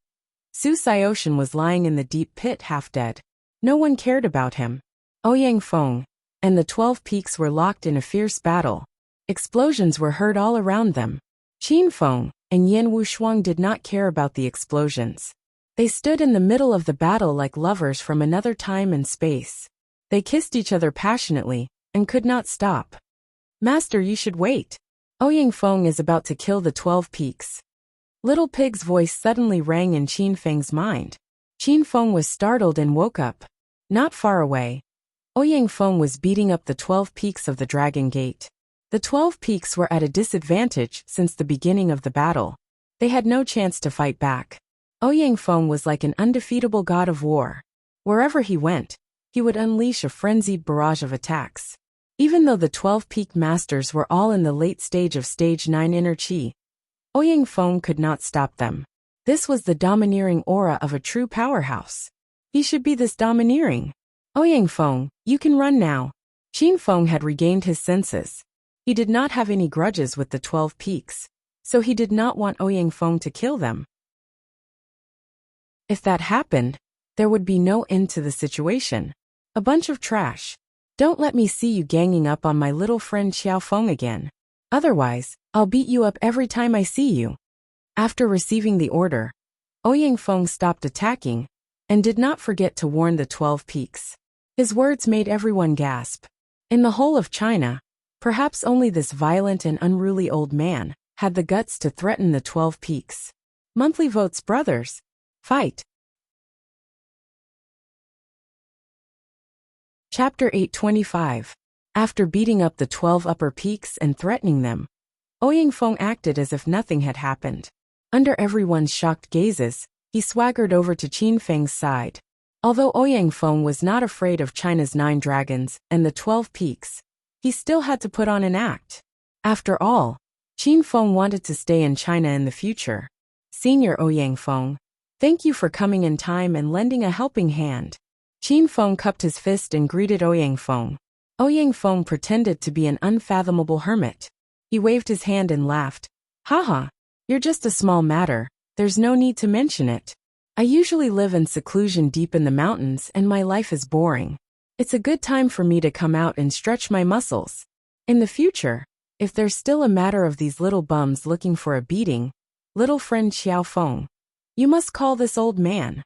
Su Xiaoshan was lying in the deep pit half dead. No one cared about him. Ouyang Feng and the 12 Peaks were locked in a fierce battle. Explosions were heard all around them. Qin Feng and Yan Wushuang did not care about the explosions. They stood in the middle of the battle like lovers from another time and space. They kissed each other passionately and could not stop. Master, you should wait. Ouyang Feng is about to kill the 12 Peaks. Little Pig's voice suddenly rang in Qin Feng's mind. Qin Feng was startled and woke up. Not far away, Ouyang Feng was beating up the 12 Peaks of the Dragon Gate. The 12 Peaks were at a disadvantage since the beginning of the battle. They had no chance to fight back. Ouyang Feng was like an undefeatable god of war. Wherever he went, he would unleash a frenzied barrage of attacks. Even though the 12 Peak Masters were all in the late stage of Stage 9 Inner Qi, Ouyang Feng could not stop them. This was the domineering aura of a true powerhouse. He should be this domineering. Ouyang Feng, you can run now. Qin Feng had regained his senses. He did not have any grudges with the 12 Peaks, so he did not want Ouyang Feng to kill them. If that happened, there would be no end to the situation. A bunch of trash. Don't let me see you ganging up on my little friend Xiao Feng again. Otherwise, I'll beat you up every time I see you. After receiving the order, Ouyang Feng stopped attacking and did not forget to warn the 12 Peaks. His words made everyone gasp. In the whole of China, perhaps only this violent and unruly old man had the guts to threaten the 12 Peaks. Monthly votes, brothers. Fight. Chapter 825. After beating up the 12 upper peaks and threatening them, Ouyang Feng acted as if nothing had happened. Under everyone's shocked gazes, he swaggered over to Qin Feng's side. Although Ouyang Feng was not afraid of China's 9 dragons and the 12 peaks, he still had to put on an act. After all, Qin Feng wanted to stay in China in the future. Senior Ouyang Feng, thank you for coming in time and lending a helping hand. Qin Feng cupped his fist and greeted Ouyang Feng. Ouyang Feng pretended to be an unfathomable hermit. He waved his hand and laughed. Haha, you're just a small matter, there's no need to mention it. I usually live in seclusion deep in the mountains and my life is boring. It's a good time for me to come out and stretch my muscles. In the future, if there's still a matter of these little bums looking for a beating, little friend Xiao Feng, you must call this old man.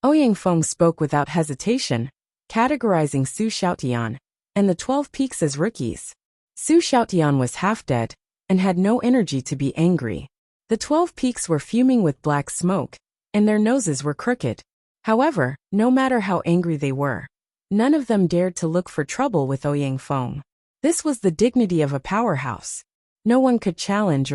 Ouyang Feng spoke without hesitation, categorizing Su Xiaotian and the 12 peaks as rookies. Su Xiaotian was half dead and had no energy to be angry. The 12 peaks were fuming with black smoke, and their noses were crooked. However, no matter how angry they were, none of them dared to look for trouble with Ouyang Feng. This was the dignity of a powerhouse. No one could challenge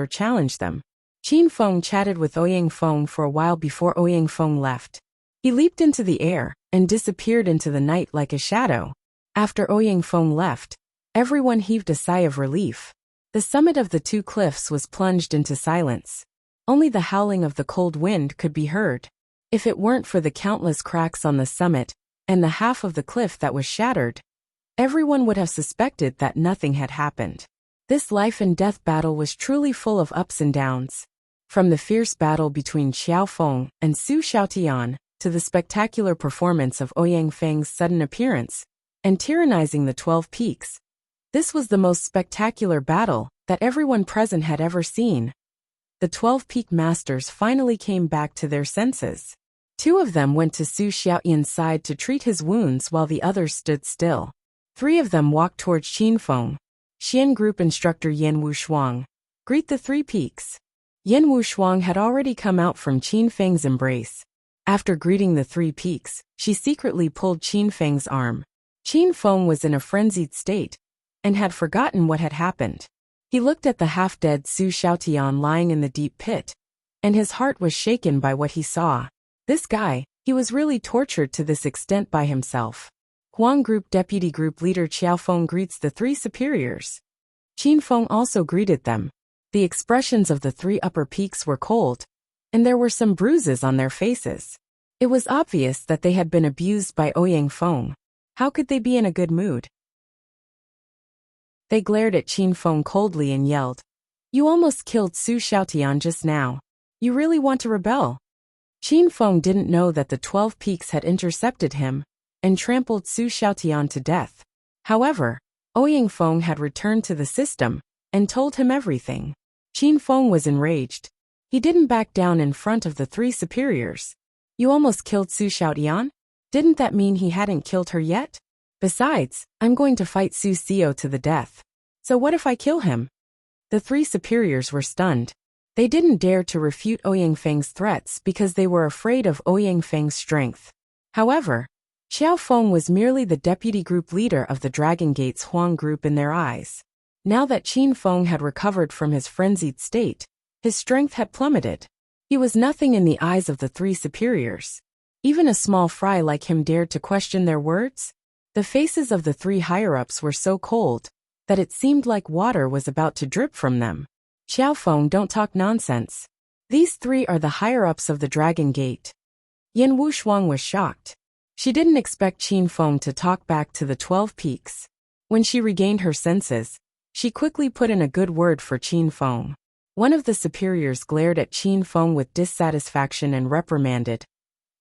them. Qin Feng chatted with Ouyang Feng for a while before Ouyang Feng left. He leaped into the air and disappeared into the night like a shadow. After Ouyang Feng left, everyone heaved a sigh of relief. The summit of the two cliffs was plunged into silence. Only the howling of the cold wind could be heard. If it weren't for the countless cracks on the summit and the half of the cliff that was shattered, everyone would have suspected that nothing had happened. This life and death battle was truly full of ups and downs. From the fierce battle between Xiao Feng and Su Xiaotian, to the spectacular performance of Ouyang Feng's sudden appearance and tyrannizing the 12 peaks. This was the most spectacular battle that everyone present had ever seen. The 12 peak masters finally came back to their senses. Two of them went to Su Xiaotian's side to treat his wounds while the others stood still. Three of them walked towards Qin Feng. Xian Group Instructor Yan Wushuang. Greet the 3 peaks. Yan Wushuang had already come out from Qin Feng's embrace. After greeting the 3 peaks, she secretly pulled Qin Feng's arm. Qin Feng was in a frenzied state and had forgotten what had happened. He looked at the half-dead Su Xiaotian lying in the deep pit, and his heart was shaken by what he saw. This guy, he was really tortured to this extent by himself. Huang Group Deputy Group Leader Qiao Feng greets the 3 superiors. Qin Feng also greeted them. The expressions of the 3 upper peaks were cold, and there were some bruises on their faces. It was obvious that they had been abused by Ouyang Feng. How could they be in a good mood? They glared at Qin Feng coldly and yelled, "You almost killed Su Xiaotian just now. You really want to rebel?" Qin Feng didn't know that the 12 peaks had intercepted him and trampled Su Xiaotian to death. However, Ouyang Feng had returned to the system and told him everything. Qin Feng was enraged. He didn't back down in front of the 3 superiors. "You almost killed Su Xiaotian? Didn't that mean he hadn't killed her yet? Besides, I'm going to fight Su Xiao to the death. So what if I kill him?" The 3 superiors were stunned. They didn't dare to refute Ouyang Feng's threats because they were afraid of Ouyang Feng's strength. However, Xiao Feng was merely the deputy group leader of the Dragon Gate's Huang Group in their eyes. Now that Qin Feng had recovered from his frenzied state, his strength had plummeted. He was nothing in the eyes of the 3 superiors. Even a small fry like him dared to question their words? The faces of the 3 higher-ups were so cold that it seemed like water was about to drip from them. "Xiao Feng, don't talk nonsense. These 3 are the higher-ups of the Dragon Gate." Yan Wushuang was shocked. She didn't expect Qin Feng to talk back to the 12 peaks. When she regained her senses, she quickly put in a good word for Qin Feng. One of the superiors glared at Qin Feng with dissatisfaction and reprimanded.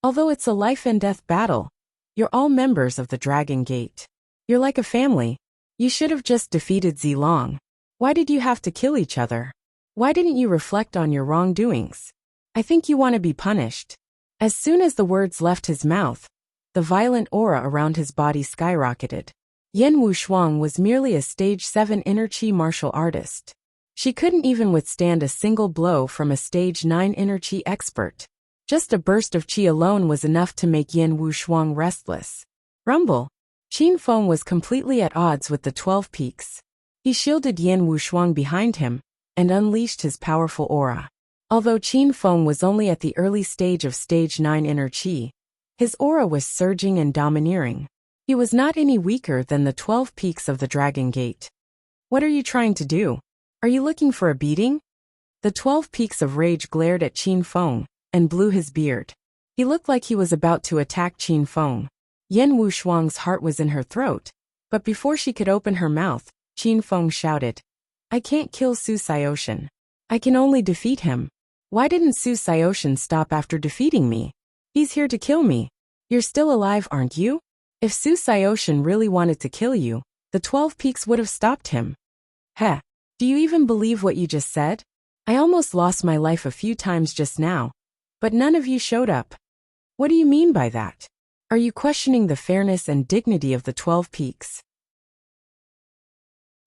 "Although it's a life-and-death battle, you're all members of the Dragon Gate. You're like a family. You should have just defeated Zilong. Why did you have to kill each other? Why didn't you reflect on your wrongdoings? I think you want to be punished." As soon as the words left his mouth, the violent aura around his body skyrocketed. Yan Wushuang was merely a stage 7 inner chi martial artist. She couldn't even withstand a single blow from a stage 9 inner chi expert. Just a burst of chi alone was enough to make Yan Wushuang restless. Rumble. Qin Feng was completely at odds with the 12 peaks. He shielded Yan Wushuang behind him and unleashed his powerful aura. Although Qin Feng was only at the early stage of stage 9 inner chi, his aura was surging and domineering. He was not any weaker than the 12 peaks of the Dragon Gate. "What are you trying to do? Are you looking for a beating?" The 12 peaks of rage glared at Qin Feng and blew his beard. He looked like he was about to attack Qin Feng. Yan Wushuang's heart was in her throat, but before she could open her mouth, Qin Feng shouted, "I can't kill Su Xiaotian. I can only defeat him. Why didn't Su Xiaotian stop after defeating me? He's here to kill me. You're still alive, aren't you? If Su Xiaoshan really wanted to kill you, the 12 Peaks would have stopped him. Heh. Do you even believe what you just said? I almost lost my life a few times just now, but none of you showed up. What do you mean by that? Are you questioning the fairness and dignity of the 12 Peaks?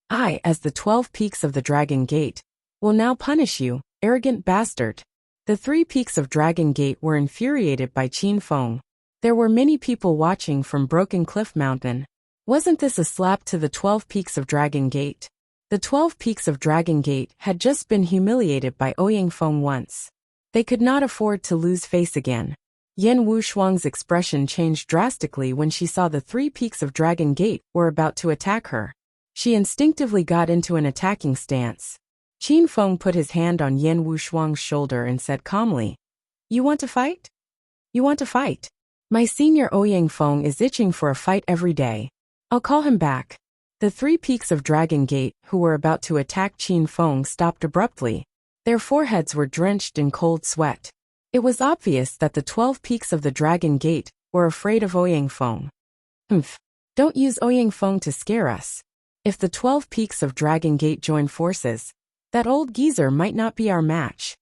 I, as the 12 Peaks of the Dragon Gate, will now punish you, arrogant bastard. The 3 Peaks of Dragon Gate were infuriated by Qin Feng. There were many people watching from Broken Cliff Mountain. Wasn't this a slap to the 12 Peaks of Dragon Gate? The 12 Peaks of Dragon Gate had just been humiliated by Ouyang Feng once. They could not afford to lose face again. Yan Wushuang's expression changed drastically when she saw the 3 Peaks of Dragon Gate were about to attack her. She instinctively got into an attacking stance. Qin Feng put his hand on Yan Wushuang's shoulder and said calmly, "You want to fight? You want to fight? My senior Ouyang Feng is itching for a fight every day. I'll call him back." The 3 Peaks of Dragon Gate, who were about to attack Qin Feng, stopped abruptly. Their foreheads were drenched in cold sweat. It was obvious that the 12 Peaks of the Dragon Gate were afraid of Ouyang Feng. Humph. Don't use Ouyang Feng to scare us. If the 12 Peaks of Dragon Gate join forces, that old geezer might not be our match.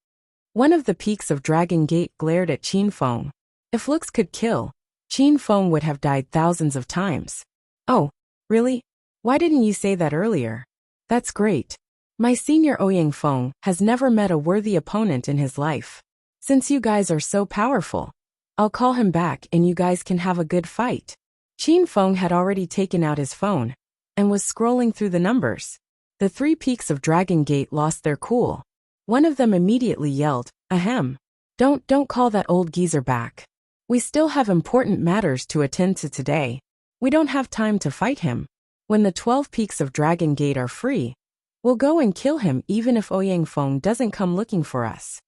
One of the Peaks of Dragon Gate glared at Qin Feng. If looks could kill, Qin Feng would have died thousands of times. Oh, really? Why didn't you say that earlier? That's great. My senior Ouyang Feng has never met a worthy opponent in his life. Since you guys are so powerful, I'll call him back and you guys can have a good fight. Qin Feng had already taken out his phone and was scrolling through the numbers. The 3 Peaks of Dragon Gate lost their cool. One of them immediately yelled, "Ahem. Don't call that old geezer back. We still have important matters to attend to today. We don't have time to fight him. When the 12 Peaks of Dragon Gate are free, we'll go and kill him even if Ouyang Feng doesn't come looking for us."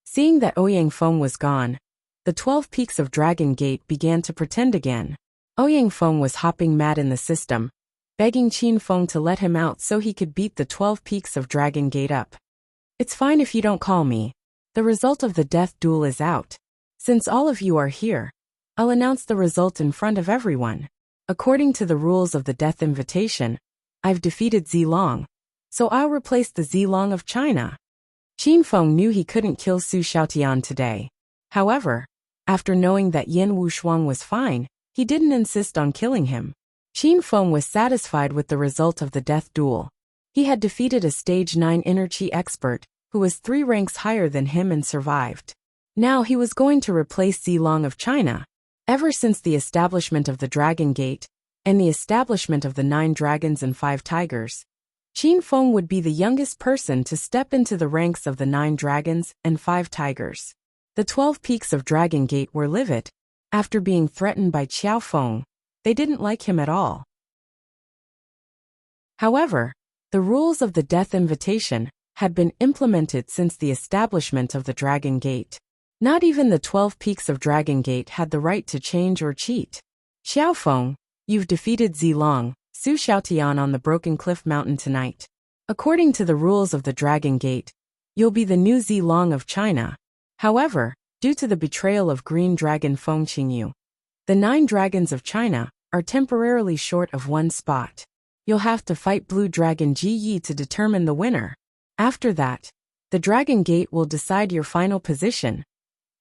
Seeing that Ouyang Feng was gone, the 12 Peaks of Dragon Gate began to pretend again. Ouyang Feng was hopping mad in the system, begging Qin Feng to let him out so he could beat the 12 Peaks of Dragon Gate up. "It's fine if you don't call me. The result of the death duel is out. Since all of you are here, I'll announce the result in front of everyone. According to the rules of the death invitation, I've defeated Zilong, so I'll replace the Zilong of China." Qin Feng knew he couldn't kill Su Xiaotian today. However, after knowing that Yan Wushuang was fine, he didn't insist on killing him. Qin Feng was satisfied with the result of the death duel. He had defeated a stage 9 inner chi expert, who was 3 ranks higher than him and survived. Now he was going to replace Zilong of China. Ever since the establishment of the Dragon Gate, and the establishment of the 9 dragons and 5 tigers, Qin Feng would be the youngest person to step into the ranks of the 9 dragons and 5 tigers. The 12 Peaks of Dragon Gate were livid. After being threatened by Qiao Feng, they didn't like him at all. However, the rules of the death invitation had been implemented since the establishment of the Dragon Gate. Not even the 12 Peaks of Dragon Gate had the right to change or cheat. "Qiao Feng, you've defeated Zilong, Su Xiaotian on the Broken Cliff Mountain tonight. According to the rules of the Dragon Gate, you'll be the new Zilong of China. However, due to the betrayal of Green Dragon Feng Qingyu, the 9 dragons of China are temporarily short of 1 spot. You'll have to fight Blue Dragon Ji Yi to determine the winner. After that, the Dragon Gate will decide your final position."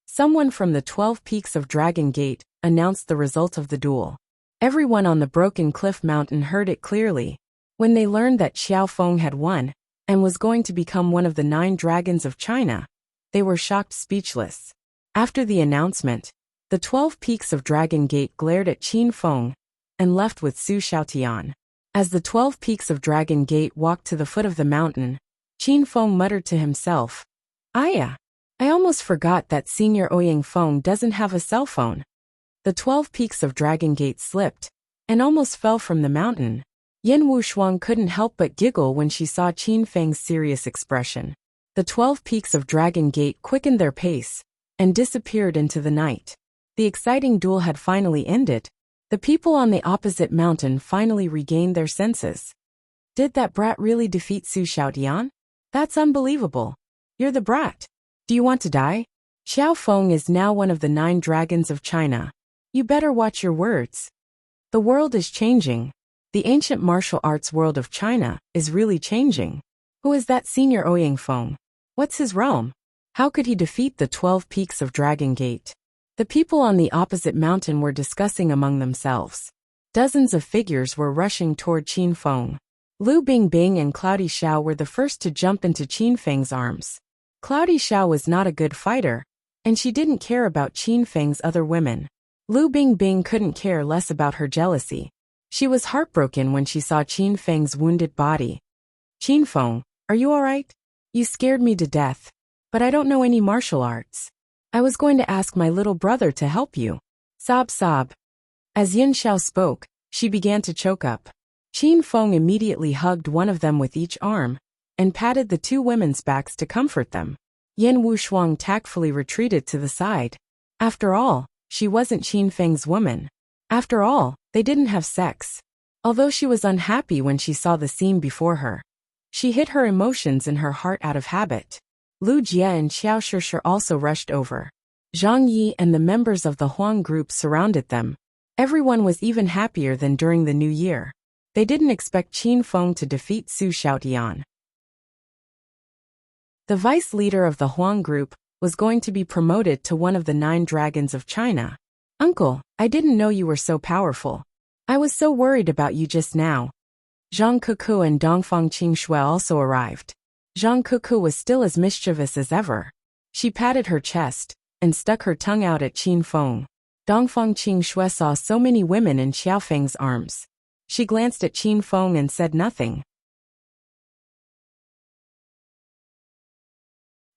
Someone from the 12 Peaks of Dragon Gate announced the result of the duel. Everyone on the Broken Cliff Mountain heard it clearly. When they learned that Qiao Feng had won and was going to become one of the 9 dragons of China, they were shocked speechless. After the announcement, the 12 Peaks of Dragon Gate glared at Qin Feng and left with Su Xiaotian. As the 12 Peaks of Dragon Gate walked to the foot of the mountain, Qin Feng muttered to himself, "Aya, I almost forgot that Senior Ouyang Feng doesn't have a cell phone." The 12 Peaks of Dragon Gate slipped and almost fell from the mountain. Yan Wushuang couldn't help but giggle when she saw Qin Feng's serious expression. The 12 Peaks of Dragon Gate quickened their pace and disappeared into the night. The exciting duel had finally ended. The people on the opposite mountain finally regained their senses. "Did that brat really defeat Su Xiaotian? That's unbelievable. You're the brat. Do you want to die?" Xiao Feng is now one of the 9 dragons of China. You better watch your words. The world is changing. The ancient martial arts world of China is really changing. Who is that senior Ouyang Feng? What's his realm? How could he defeat the 12 peaks of Dragon Gate? The people on the opposite mountain were discussing among themselves. Dozens of figures were rushing toward Qin Feng. Lu Bingbing and Cloudy Xiao were the first to jump into Qin Feng's arms. Cloudy Xiao was not a good fighter, and she didn't care about Qin Feng's other women. Lu Bingbing couldn't care less about her jealousy. She was heartbroken when she saw Qin Feng's wounded body. Qin Feng, are you alright? You scared me to death. But I don't know any martial arts. I was going to ask my little brother to help you. Sob sob. As Yin Xiao spoke, she began to choke up. Qin Feng immediately hugged one of them with each arm, and patted the 2 women's backs to comfort them. Yin Wushuang tactfully retreated to the side. After all, she wasn't Qin Feng's woman. After all, they didn't have sex. Although she was unhappy when she saw the scene before her, she hid her emotions in her heart out of habit. Lu Jie and Xiao Shishir also rushed over. Zhang Yi and the members of the Huang group surrounded them. Everyone was even happier than during the New Year. They didn't expect Qin Feng to defeat Su Xiaotian. The vice leader of the Huang group was going to be promoted to one of the 9 dragons of China. Uncle, I didn't know you were so powerful. I was so worried about you just now. Zhang Kuku and Dongfang Qingshui also arrived. Zhang Kuku was still as mischievous as ever. She patted her chest and stuck her tongue out at Qin Feng. Dongfang Qingshui saw so many women in Xiao Feng's arms. She glanced at Qin Feng and said nothing.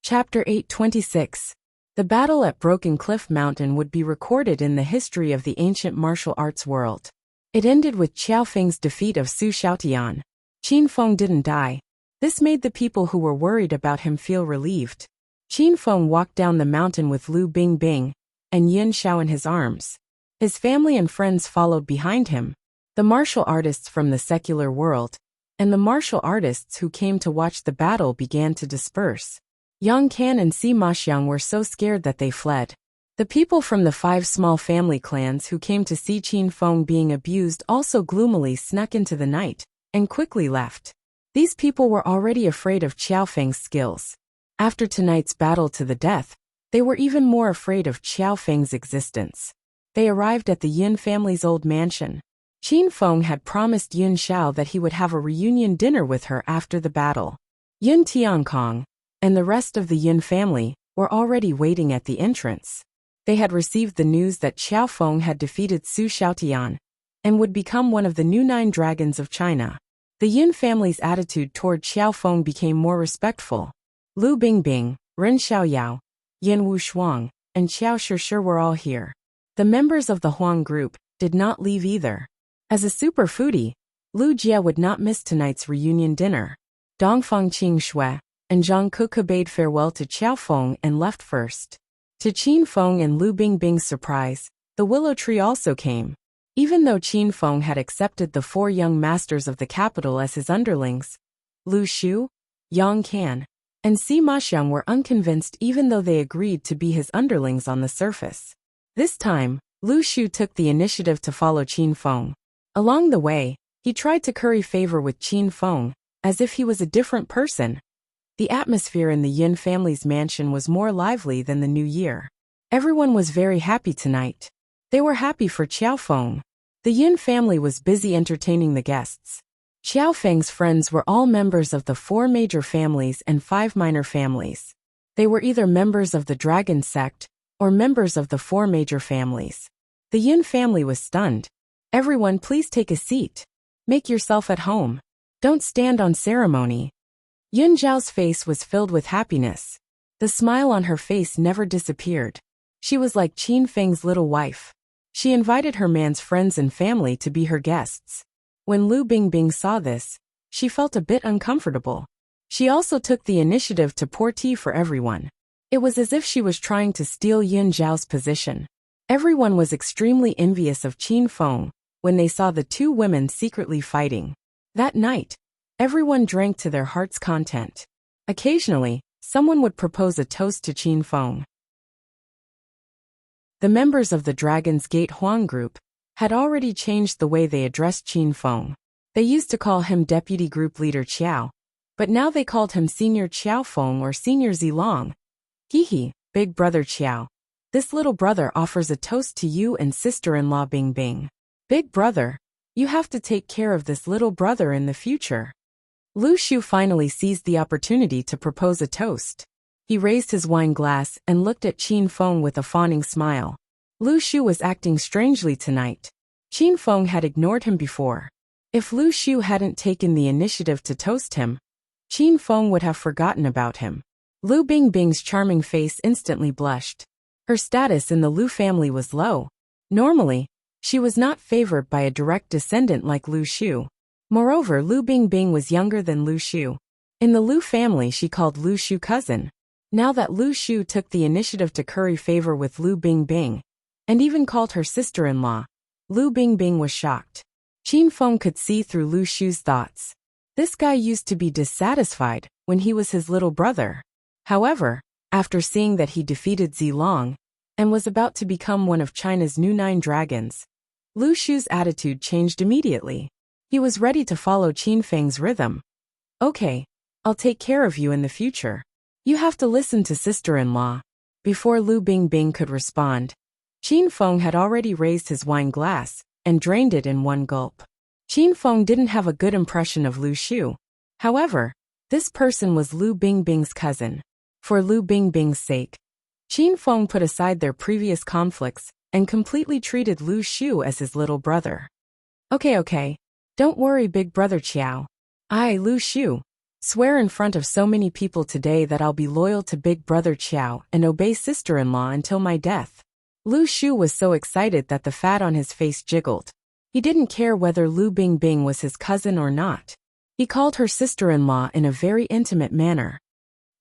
Chapter 826. The battle at Broken Cliff Mountain would be recorded in the history of the ancient martial arts world. It ended with Xiao Feng's defeat of Su Xiaotian. Qin Feng didn't die. This made the people who were worried about him feel relieved. Qin Feng walked down the mountain with Lu Bingbing and Yin Xiao in his arms. His family and friends followed behind him. The martial artists from the secular world and the martial artists who came to watch the battle began to disperse. Yang Can and Sima Xiang were so scared that they fled. The people from the 5 small family clans who came to see Qin Feng being abused also gloomily snuck into the night and quickly left. These people were already afraid of Xiao Feng's skills. After tonight's battle to the death, they were even more afraid of Xiao Feng's existence. They arrived at the Yin family's old mansion. Qin Feng had promised Yin Xiao that he would have a reunion dinner with her after the battle. Yin Tiankong and the rest of the Yin family were already waiting at the entrance. They had received the news that Xiao Feng had defeated Su Xiaotian and would become one of the new 9 dragons of China. The Yin family's attitude toward Xiao Feng became more respectful. Lu Bingbing, Ren Xiaoyao, Yin Wushuang, and Xiao Shishir were all here. The members of the Huang group did not leave either. As a super foodie, Lu Jie would not miss tonight's reunion dinner. Dongfang Qingshui and Zhang Kuku bade farewell to Xiao Feng and left first. To Qin Feng and Lu Bingbing's surprise, the willow tree also came. Even though Qin Feng had accepted the 4 young masters of the capital as his underlings, Lu Shu, Yang Can, and Sima Xiang were unconvinced even though they agreed to be his underlings on the surface. This time, Lu Shu took the initiative to follow Qin Feng. Along the way, he tried to curry favor with Qin Feng, as if he was a different person. The atmosphere in the Yin family's mansion was more lively than the New Year. Everyone was very happy tonight. They were happy for Xiao Feng. The Yin family was busy entertaining the guests. Xiao Feng's friends were all members of the 4 major families and 5 minor families. They were either members of the Dragon sect or members of the 4 major families. The Yin family was stunned. Everyone, please take a seat. Make yourself at home. Don't stand on ceremony. Yun Zhao's face was filled with happiness. The smile on her face never disappeared. She was like Qin Feng's little wife. She invited her man's friends and family to be her guests. When Lu Bingbing saw this, she felt a bit uncomfortable. She also took the initiative to pour tea for everyone. It was as if she was trying to steal Yun Zhao's position. Everyone was extremely envious of Qin Feng when they saw the 2 women secretly fighting. That night, everyone drank to their heart's content. Occasionally, someone would propose a toast to Qin Feng. The members of the Dragon's Gate Huang group had already changed the way they addressed Qin Feng. They used to call him Deputy Group Leader Qiao, but now they called him Senior Qiao Feng or Senior Zilong. Hehe, Big Brother Qiao. This little brother offers a toast to you and sister-in-law Bing Bing. Big brother, you have to take care of this little brother in the future. Lu Shu finally seized the opportunity to propose a toast. He raised his wine glass and looked at Qin Feng with a fawning smile. Lu Shu was acting strangely tonight. Qin Feng had ignored him before. If Lu Shu hadn't taken the initiative to toast him, Qin Feng would have forgotten about him. Lu Bingbing's charming face instantly blushed. Her status in the Lu family was low. Normally, she was not favored by a direct descendant like Lu Shu. Moreover, Lu Bingbing was younger than Lu Shu. In the Lu family, she called Lu Shu cousin. Now that Lu Shu took the initiative to curry favor with Lu Bingbing, and even called her sister-in-law, Lu Bingbing was shocked. Qin Feng could see through Lu Shu's thoughts. This guy used to be dissatisfied when he was his little brother. However, after seeing that he defeated Zilong and was about to become one of China's new 9 dragons, Lu Shu's attitude changed immediately. He was ready to follow Qin Feng's rhythm. Okay, I'll take care of you in the future. You have to listen to sister-in-law. Before Lu Bingbing could respond, Qin Feng had already raised his wine glass and drained it in one gulp. Qin Feng didn't have a good impression of Lu Shu. However, this person was Lu Bingbing's cousin. For Lu Bingbing's sake, Qin Feng put aside their previous conflicts and completely treated Lu Shu as his little brother. Okay, don't worry, Big Brother Qiao. I, Lu Shu, swear in front of so many people today that I'll be loyal to Big Brother Qiao and obey sister-in-law until my death. Lu Shu was so excited that the fat on his face jiggled. He didn't care whether Lu Bingbing was his cousin or not. He called her sister-in-law in a very intimate manner.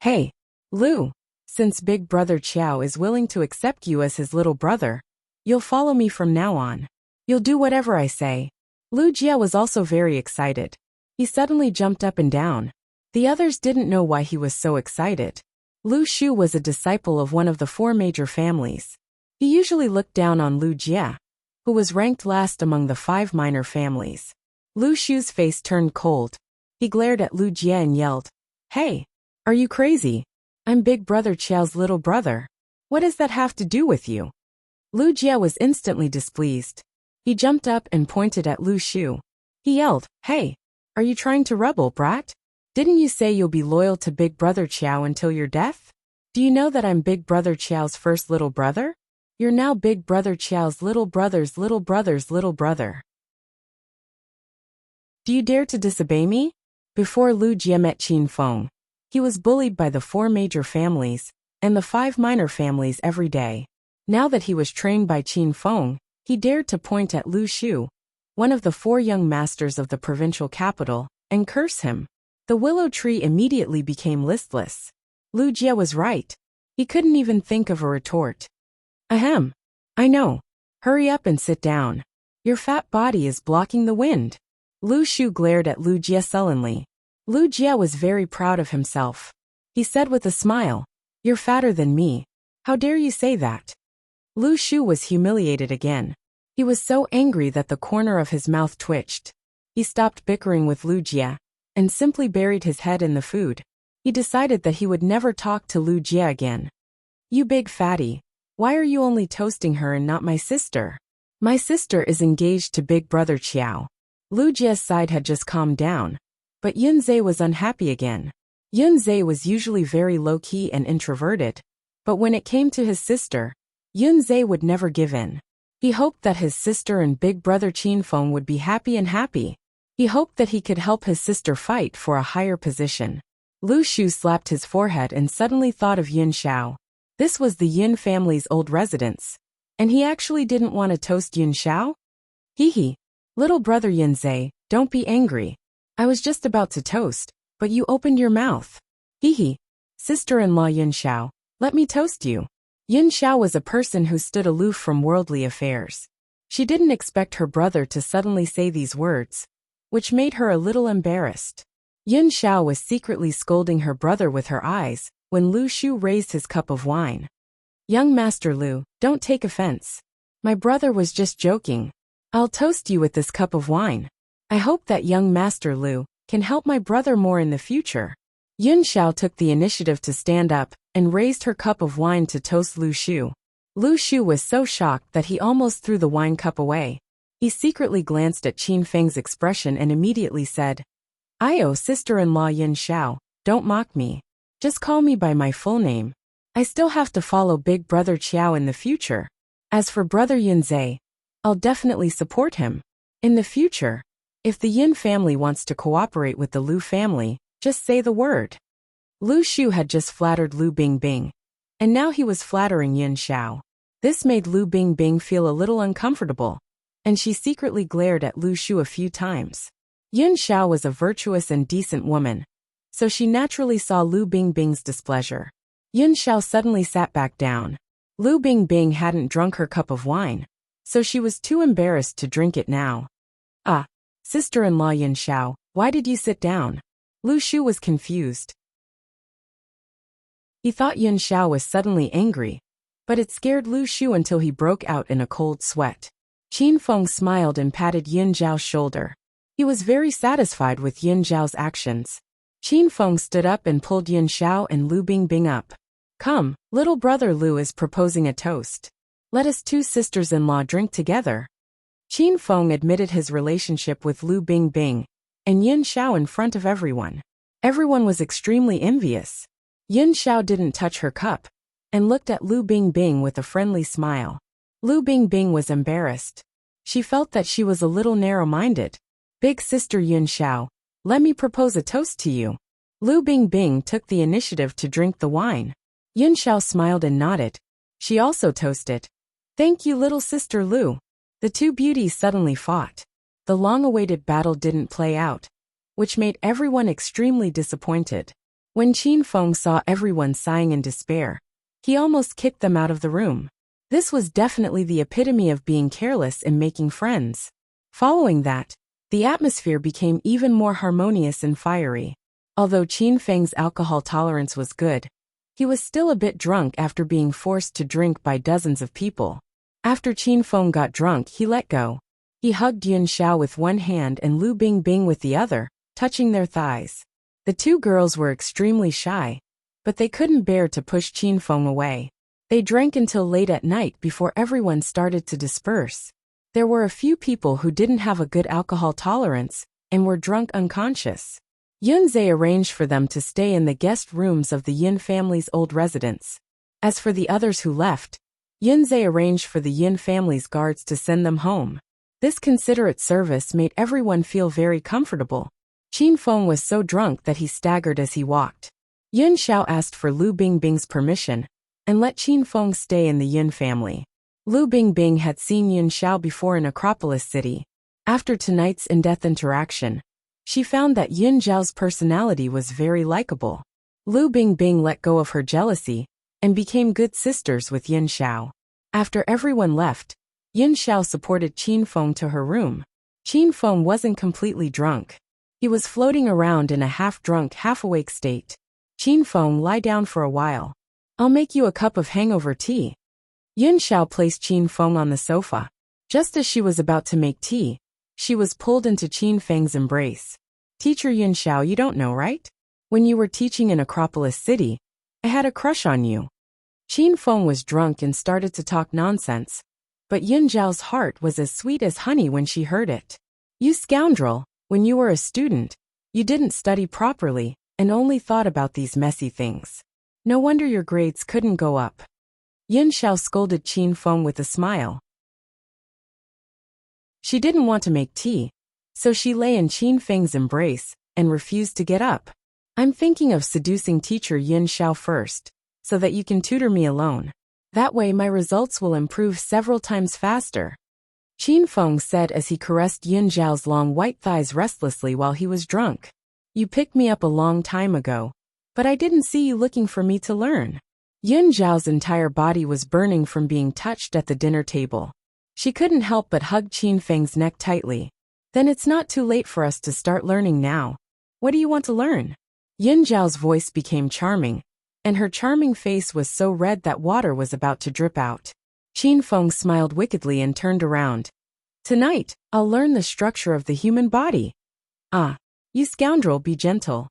Hey, Lu, since Big Brother Qiao is willing to accept you as his little brother, you'll follow me from now on. You'll do whatever I say. Lu Jia was also very excited. He suddenly jumped up and down. The others didn't know why he was so excited. Lu Shu was a disciple of one of the 4 major families. He usually looked down on Lu Jia, who was ranked last among the 5 minor families. Lu Shu's face turned cold. He glared at Lu Jia and yelled, "Hey, are you crazy? I'm Big Brother Qiao's little brother. What does that have to do with you?" Lu Jia was instantly displeased. He jumped up and pointed at Lu Shu. He yelled, "Hey, are you trying to rebel, brat? Didn't you say you'll be loyal to Big Brother Qiao until your death? Do you know that I'm Big Brother Qiao's first little brother? You're now Big Brother Qiao's little brother's little brother's little brother. Do you dare to disobey me?" Before Lu Jia met Qin Feng, he was bullied by the 4 major families and the 5 minor families every day. Now that he was trained by Qin Feng, he dared to point at Lu Shu, one of the 4 young masters of the provincial capital, and curse him. The willow tree immediately became listless. Lu Jia was right. He couldn't even think of a retort. Ahem. I know. Hurry up and sit down. Your fat body is blocking the wind. Lu Shu glared at Lu Jia sullenly. Lu Jia was very proud of himself. He said with a smile, "You're fatter than me. How dare you say that?" Lu Shu was humiliated again. He was so angry that the corner of his mouth twitched. He stopped bickering with Lu Jia and simply buried his head in the food. He decided that he would never talk to Lu Jia again. "You big fatty. Why are you only toasting her and not my sister? My sister is engaged to Big Brother Qiao." Lu Jia's side had just calmed down, but Yunzhe was unhappy again. Yunzhe was usually very low-key and introverted, but when it came to his sister, Yunzhe would never give in. He hoped that his sister and Big Brother Qin Feng would be happy. He hoped that he could help his sister fight for a higher position. Lu Shu slapped his forehead and suddenly thought of Yun Shao. This was the Yun family's old residence, and he actually didn't want to toast Yun Shao? Hee. Little brother Yunzhe, don't be angry. I was just about to toast, but you opened your mouth. Hee. Sister-in-law Yun Shao, let me toast you. Yun Shao was a person who stood aloof from worldly affairs. She didn't expect her brother to suddenly say these words, which made her a little embarrassed. Yun Shao was secretly scolding her brother with her eyes when Lu Shu raised his cup of wine. Young Master Lu, don't take offense. My brother was just joking. I'll toast you with this cup of wine. I hope that young Master Lu can help my brother more in the future. Yun Xiao took the initiative to stand up and raised her cup of wine to toast Lu Shu. Lu Shu was so shocked that he almost threw the wine cup away. He secretly glanced at Qin Feng's expression and immediately said, sister-in-law Yun Xiao, don't mock me. Just call me by my full name. I still have to follow Big Brother Qiao in the future. As for Brother Yunzhe, I'll definitely support him. In the future, if the Yin family wants to cooperate with the Lu family, just say the word. Lu Shu had just flattered Lu Bingbing, and now he was flattering Yun Xiao. This made Lu Bingbing feel a little uncomfortable, and she secretly glared at Lu Shu a few times. Yun Xiao was a virtuous and decent woman, so she naturally saw Lu Bingbing's displeasure. Yun Xiao suddenly sat back down. Lu Bingbing hadn't drunk her cup of wine, so she was too embarrassed to drink it now. Sister-in-law Yun Xiao, why did you sit down? Lu Shu was confused. He thought Yun Xiao was suddenly angry, but it scared Lu Shu until he broke out in a cold sweat. Qin Feng smiled and patted Yun Zhao's shoulder. He was very satisfied with Yun Zhao's actions. Qin Feng stood up and pulled Yun Xiao and Lu Bingbing up. Come, little brother Lu is proposing a toast. Let us two sisters-in-law drink together. Qin Feng admitted his relationship with Lu Bingbing and Yun Xiao in front of everyone. Everyone was extremely envious. Yun Xiao didn't touch her cup and looked at Lu Bingbing with a friendly smile. Lu Bingbing was embarrassed. She felt that she was a little narrow-minded. Big sister Yun Xiao, let me propose a toast to you. Lu Bingbing took the initiative to drink the wine. Yun Xiao smiled and nodded. She also toasted. Thank you, little sister Lu. The two beauties suddenly fought. The long-awaited battle didn't play out, which made everyone extremely disappointed. When Qin Feng saw everyone sighing in despair, he almost kicked them out of the room. This was definitely the epitome of being careless and making friends. Following that, the atmosphere became even more harmonious and fiery. Although Qin Feng's alcohol tolerance was good, he was still a bit drunk after being forced to drink by dozens of people. After Qin Feng got drunk, he let go. He hugged Yun Xiao with one hand and Lu Bingbing with the other, touching their thighs. The two girls were extremely shy, but they couldn't bear to push Qin Feng away. They drank until late at night before everyone started to disperse. There were a few people who didn't have a good alcohol tolerance and were drunk unconscious. Yunzhe arranged for them to stay in the guest rooms of the Yin family's old residence. As for the others who left, Yunzhe arranged for the Yin family's guards to send them home. This considerate service made everyone feel very comfortable. Qin Feng was so drunk that he staggered as he walked. Yun Xiao asked for Lu Bingbing's permission and let Qin Feng stay in the Yin family. Lu Bingbing had seen Yun Xiao before in Acropolis City. After tonight's in-depth interaction, she found that Yun Zhao's personality was very likable. Lu Bingbing let go of her jealousy and became good sisters with Yun Xiao. After everyone left, Yun Xiao supported Qin Feng to her room. Qin Feng wasn't completely drunk. He was floating around in a half-drunk, half-awake state. Qin Feng, lie down for a while. I'll make you a cup of hangover tea. Yun Xiao placed Qin Feng on the sofa. Just as she was about to make tea, she was pulled into Qin Feng's embrace. Teacher Yun Xiao, you don't know, right? When you were teaching in Acropolis City, I had a crush on you. Qin Feng was drunk and started to talk nonsense, but Yun Zhao's heart was as sweet as honey when she heard it. You scoundrel, when you were a student, you didn't study properly and only thought about these messy things. No wonder your grades couldn't go up. Yun Xiao scolded Qin Feng with a smile. She didn't want to make tea, so she lay in Qin Feng's embrace and refused to get up. I'm thinking of seducing teacher Yun Xiao first, so that you can tutor me alone. That way my results will improve several times faster. Qin Feng said as he caressed Yun Zhao's long white thighs restlessly while he was drunk. You picked me up a long time ago, but I didn't see you looking for me to learn. Yun Zhao's entire body was burning from being touched at the dinner table. She couldn't help but hug Qin Feng's neck tightly. Then it's not too late for us to start learning now. What do you want to learn? Yun Zhao's voice became charming, and her charming face was so red that water was about to drip out. Qin Feng smiled wickedly and turned around. Tonight, I'll learn the structure of the human body. Ah, you scoundrel, be gentle.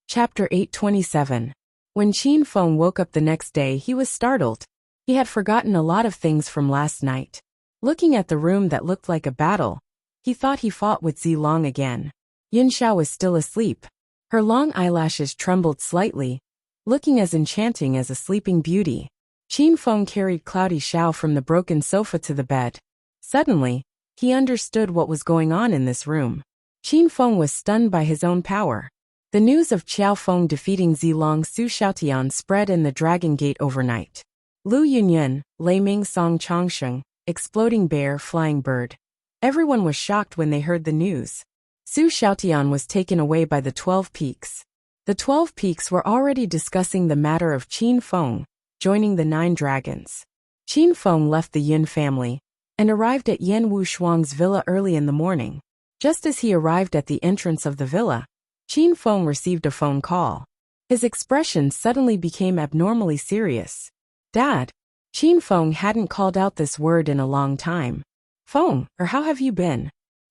Chapter 827. When Qin Feng woke up the next day, he was startled. He had forgotten a lot of things from last night. Looking at the room that looked like a battle, he thought he fought with Zilong again. Yin Xiao was still asleep. Her long eyelashes trembled slightly, looking as enchanting as a sleeping beauty. Qin Feng carried Cloudy Xiao from the broken sofa to the bed. Suddenly, he understood what was going on in this room. Qin Feng was stunned by his own power. The news of Qiao Feng defeating Zilong Su Xiaotian spread in the Dragon Gate overnight. Lu Yunyan, Lei Ming Song Chongsheng, Exploding Bear, Flying Bird. Everyone was shocked when they heard the news. Su Xiaotian was taken away by the 12 Peaks. The 12 Peaks were already discussing the matter of Qin Feng joining the 9 Dragons. Qin Feng left the Yin family and arrived at Yan Wu Shuang's villa early in the morning. Just as he arrived at the entrance of the villa, Qin Feng received a phone call. His expression suddenly became abnormally serious. Dad. Qin Feng hadn't called out this word in a long time. Feng, or how have you been?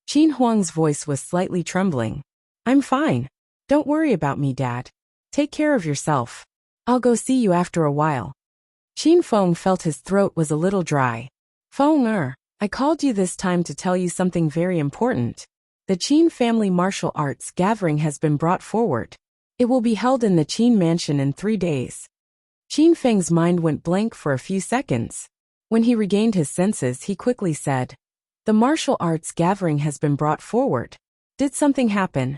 Qin Huang's voice was slightly trembling. I'm fine. Don't worry about me, Dad. Take care of yourself. I'll go see you after a while. Qin Feng felt his throat was a little dry. Feng, I called you this time to tell you something very important. The Qin family martial arts gathering has been brought forward. It will be held in the Qin mansion in 3 days. Qin Feng's mind went blank for a few seconds. When he regained his senses, he quickly said, The martial arts gathering has been brought forward. Did something happen?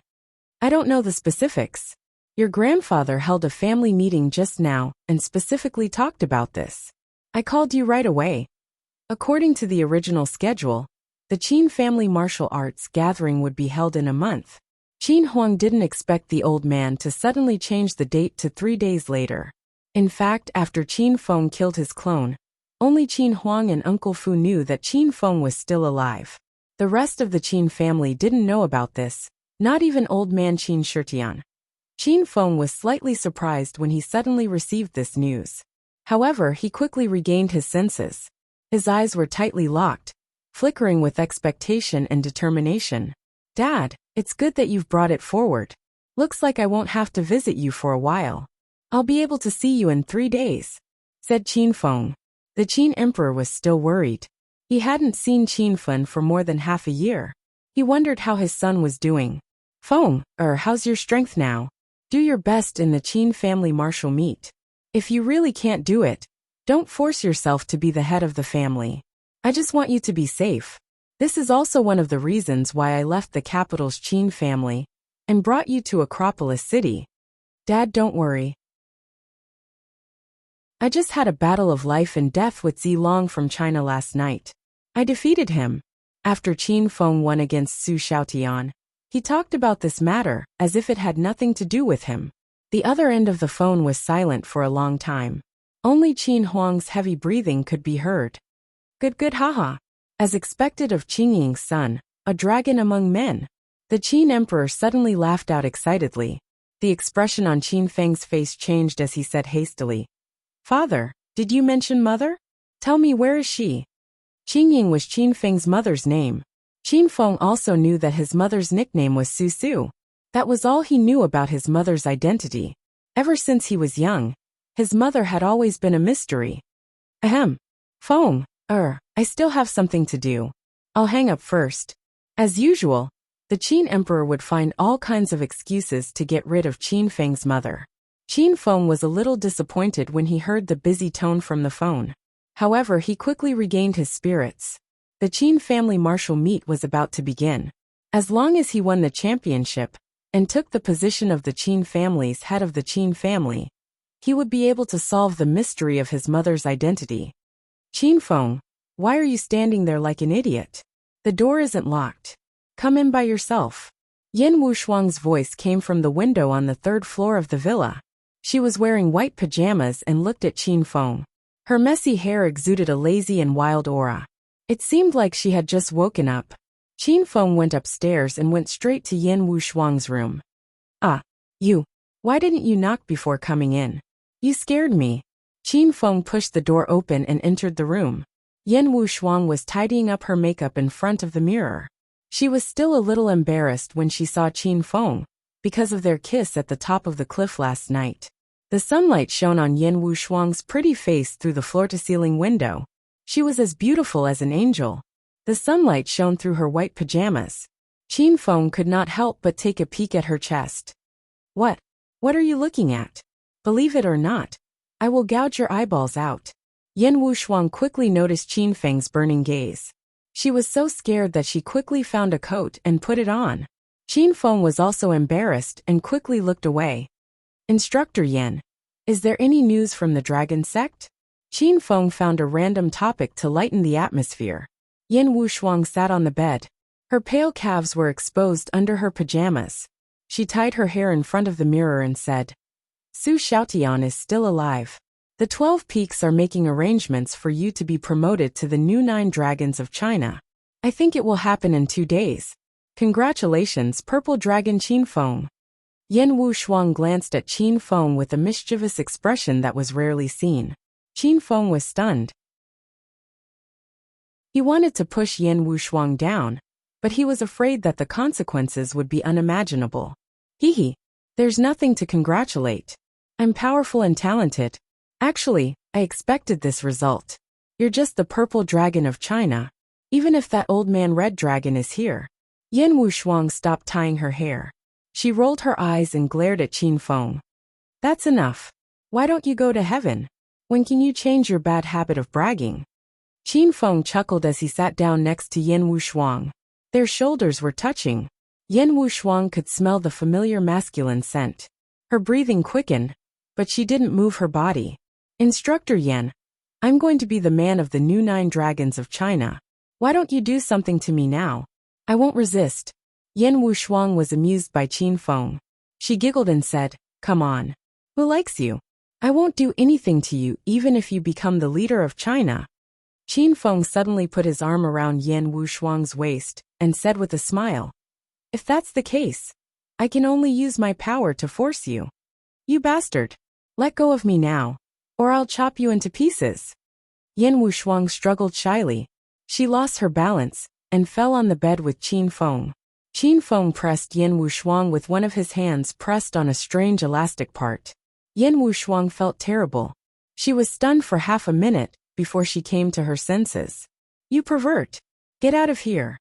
I don't know the specifics. Your grandfather held a family meeting just now and specifically talked about this. I called you right away. According to the original schedule, the Qin family martial arts gathering would be held in a month. Qin Huang didn't expect the old man to suddenly change the date to 3 days later. In fact, after Qin Feng killed his clone, only Qin Huang and Uncle Fu knew that Qin Feng was still alive. The rest of the Qin family didn't know about this, not even old man Qin Shitian. Qin Feng was slightly surprised when he suddenly received this news. However, he quickly regained his senses. His eyes were tightly locked, flickering with expectation and determination. Dad, it's good that you've brought it forward. Looks like I won't have to visit you for a while. I'll be able to see you in 3 days, said Qin Feng. The Qin emperor was still worried. He hadn't seen Qin Feng for more than half a year. He wondered how his son was doing. Feng, how's your strength now? Do your best in the Qin family martial meet. If you really can't do it, don't force yourself to be the head of the family. I just want you to be safe. This is also one of the reasons why I left the capital's Qin family and brought you to Acropolis City. Dad, don't worry. I just had a battle of life and death with Zilong from China last night. I defeated him. After Qin Feng won against Su Xiaotian, he talked about this matter as if it had nothing to do with him. The other end of the phone was silent for a long time. Only Qin Huang's heavy breathing could be heard. Good haha. As expected of Qin Ying's son, a dragon among men. The Qin emperor suddenly laughed out excitedly. The expression on Qin Feng's face changed as he said hastily, Father, did you mention mother? Tell me, where is she? Qin Ying was Qin Feng's mother's name. Qin Feng also knew that his mother's nickname was Su Su. That was all he knew about his mother's identity. Ever since he was young, his mother had always been a mystery. Ahem. Feng, I still have something to do. I'll hang up first. As usual, the Qin emperor would find all kinds of excuses to get rid of Qin Feng's mother. Qin Feng was a little disappointed when he heard the busy tone from the phone. However, he quickly regained his spirits. The Qin family martial meet was about to begin. As long as he won the championship and took the position of the Qin family's head of the Qin family, he would be able to solve the mystery of his mother's identity. Qin Feng, why are you standing there like an idiot? The door isn't locked. Come in by yourself. Yin Wushuang's voice came from the window on the 3rd floor of the villa. She was wearing white pajamas and looked at Qin Feng. Her messy hair exuded a lazy and wild aura. It seemed like she had just woken up. Qin Feng went upstairs and went straight to Yin Wushuang's room. Ah, you. Why didn't you knock before coming in? You scared me. Qin Feng pushed the door open and entered the room. Yan Wushuang was tidying up her makeup in front of the mirror. She was still a little embarrassed when she saw Qin Feng, because of their kiss at the top of the cliff last night. The sunlight shone on Yan Wushuang's pretty face through the floor-to-ceiling window. She was as beautiful as an angel. The sunlight shone through her white pajamas. Qin Feng could not help but take a peek at her chest. What? What are you looking at? Believe it or not, I will gouge your eyeballs out. Yan Wushuang quickly noticed Qin Feng's burning gaze. She was so scared that she quickly found a coat and put it on. Qin Feng was also embarrassed and quickly looked away. Instructor Yan, is there any news from the dragon sect? Qin Feng found a random topic to lighten the atmosphere. Yan Wushuang sat on the bed. Her pale calves were exposed under her pajamas. She tied her hair in front of the mirror and said, Su Xiaotian is still alive. The 12 Peaks are making arrangements for you to be promoted to the new 9 Dragons of China. I think it will happen in 2 days. Congratulations, Purple Dragon Qin Feng. Yan Wushuang glanced at Qin Feng with a mischievous expression that was rarely seen. Qin Feng was stunned. He wanted to push Yan Wushuang down, but he was afraid that the consequences would be unimaginable. Hee, there's nothing to congratulate. I'm powerful and talented. Actually, I expected this result. You're just the Purple Dragon of China. Even if that old man Red Dragon is here. Yan Wushuang stopped tying her hair. She rolled her eyes and glared at Qin Feng. That's enough. Why don't you go to heaven? When can you change your bad habit of bragging? Qin Feng chuckled as he sat down next to Yan Wushuang. Their shoulders were touching. Yan Wushuang could smell the familiar masculine scent. Her breathing quickened, but she didn't move her body. Instructor Yan, I'm going to be the man of the new 9 Dragons of China. Why don't you do something to me now? I won't resist. Yan Wushuang was amused by Qin Feng. She giggled and said, Come on. Who likes you? I won't do anything to you even if you become the leader of China. Qin Feng suddenly put his arm around Yan Wushuang's waist and said with a smile, If that's the case, I can only use my power to force you. You bastard. Let go of me now, or I'll chop you into pieces. Yan Wushuang struggled shyly. She lost her balance and fell on the bed with Qin Feng. Qin Feng pressed Yan Wushuang with one of his hands pressed on a strange elastic part. Yan Wushuang felt terrible. She was stunned for half a minute before she came to her senses. You pervert. Get out of here.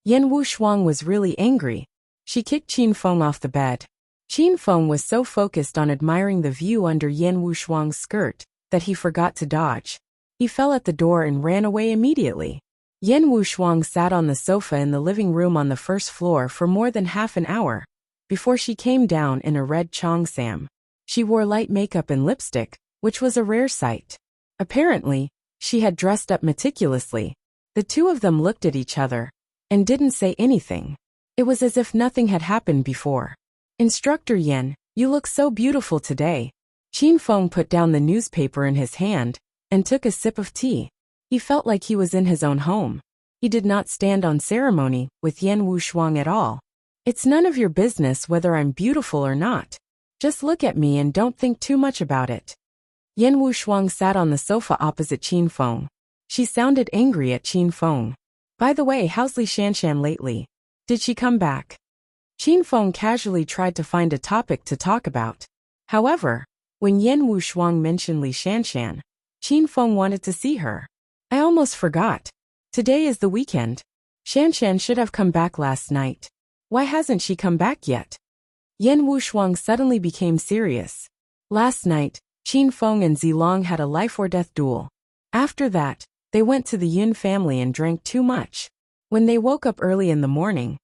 Yan Wushuang was really angry. She kicked Qin Feng off the bed. Qin Feng was so focused on admiring the view under Yan Wushuang's skirt that he forgot to dodge. He fell at the door and ran away immediately. Yan Wushuang sat on the sofa in the living room on the first floor for more than half an hour before she came down in a red cheongsam. She wore light makeup and lipstick, which was a rare sight. Apparently, she had dressed up meticulously. The two of them looked at each other and didn't say anything. It was as if nothing had happened before. Instructor Yan, you look so beautiful today. Qin Feng put down the newspaper in his hand and took a sip of tea. He felt like he was in his own home. He did not stand on ceremony with Yan Wushuang at all. It's none of your business whether I'm beautiful or not. Just look at me and don't think too much about it. Yan Wushuang sat on the sofa opposite Qin Feng. She sounded angry at Qin Feng. By the way, how's Li Shanshan lately? Did she come back? Qin Feng casually tried to find a topic to talk about. However, when Yan Wushuang mentioned Li Shanshan, Qin Feng wanted to see her. I almost forgot. Today is the weekend. Shanshan should have come back last night. Why hasn't she come back yet? Yan Wushuang suddenly became serious. Last night, Qin Feng and Zilong had a life-or-death duel. After that, they went to the Yun family and drank too much. When they woke up early in the morning,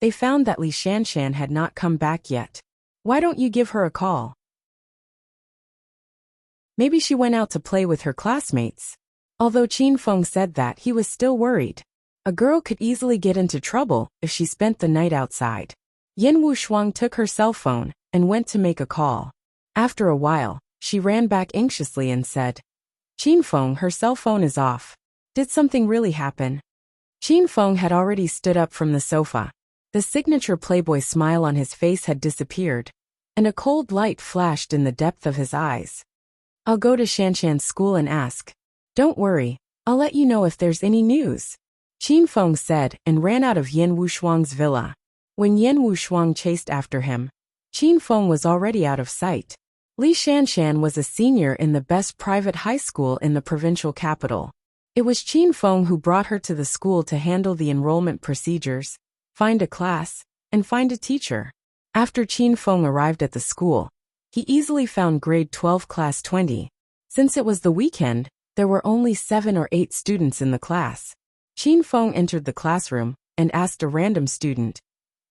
they found that Li Shanshan had not come back yet. Why don't you give her a call? Maybe she went out to play with her classmates. Although Qin Feng said that, he was still worried. A girl could easily get into trouble if she spent the night outside. Yan Wushuang took her cell phone and went to make a call. After a while, she ran back anxiously and said, Qin Feng, her cell phone is off. Did something really happen? Qin Feng had already stood up from the sofa. The signature playboy smile on his face had disappeared, and a cold light flashed in the depth of his eyes. I'll go to Shanshan's school and ask. Don't worry, I'll let you know if there's any news, Qin Feng said and ran out of Yan Wushuang's villa. When Yan Wushuang chased after him, Qin Feng was already out of sight. Li Shanshan was a senior in the best private high school in the provincial capital. It was Qin Feng who brought her to the school to handle the enrollment procedures, find a class, and find a teacher. After Qin Feng arrived at the school, he easily found grade 12 class 20. Since it was the weekend, there were only 7 or 8 students in the class. Qin Feng entered the classroom and asked a random student,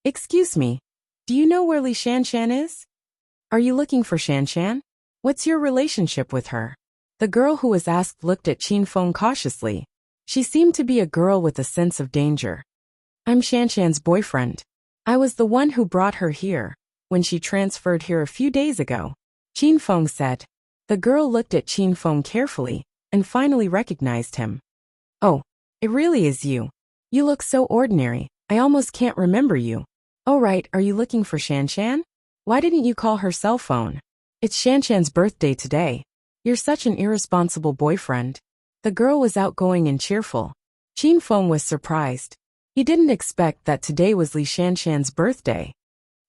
"Excuse me, do you know where Li Shanshan is? Are you looking for Shanshan? What's your relationship with her?" The girl who was asked looked at Qin Feng cautiously. She seemed to be a girl with a sense of danger. "I'm Shanshan's boyfriend. I was the one who brought her here when she transferred here a few days ago," Qin Feng said. The girl looked at Qin Feng carefully and finally recognized him. "Oh, it really is you. You look so ordinary, I almost can't remember you. Oh right, are you looking for Shanshan? Why didn't you call her cell phone? It's Shanshan's birthday today. You're such an irresponsible boyfriend." The girl was outgoing and cheerful. Qin Feng was surprised. He didn't expect that today was Li Shanshan's birthday.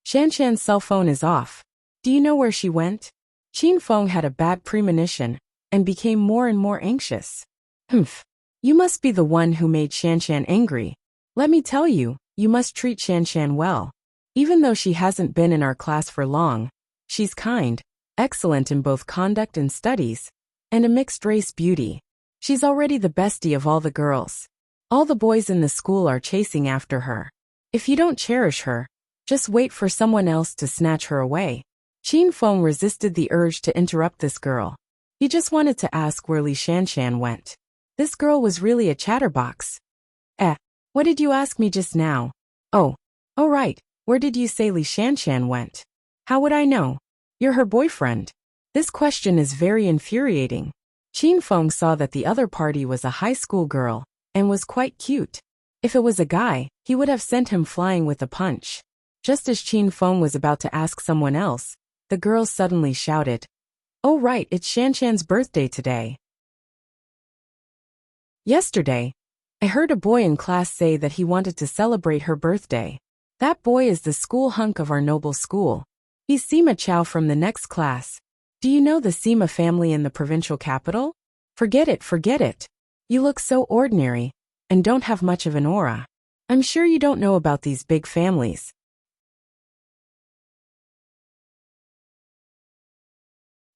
"Shanshan's cell phone is off. Do you know where she went?" Qin Feng had a bad premonition and became more and more anxious. "Humph. You must be the one who made Shanshan angry. Let me tell you, you must treat Shanshan well. Even though she hasn't been in our class for long, she's kind, excellent in both conduct and studies, and a mixed-race beauty. She's already the bestie of all the girls. All the boys in the school are chasing after her. If you don't cherish her, just wait for someone else to snatch her away." Qin Feng resisted the urge to interrupt this girl. He just wanted to ask where Li Shanshan went. This girl was really a chatterbox. What did you ask me just now? Oh right, where did you say Li Shanshan went? How would I know? You're her boyfriend. This question is very infuriating. Qin Feng saw that the other party was a high school girl and was quite cute. If it was a guy, he would have sent him flying with a punch. Just as Qin Feng was about to ask someone else, the girl suddenly shouted, "Oh right, it's Shanshan's birthday today. Yesterday, I heard a boy in class say that he wanted to celebrate her birthday. That boy is the school hunk of our noble school. He's Sima Chao from the next class. Do you know the Sima family in the provincial capital? Forget it. You look so ordinary and don't have much of an aura. I'm sure you don't know about these big families."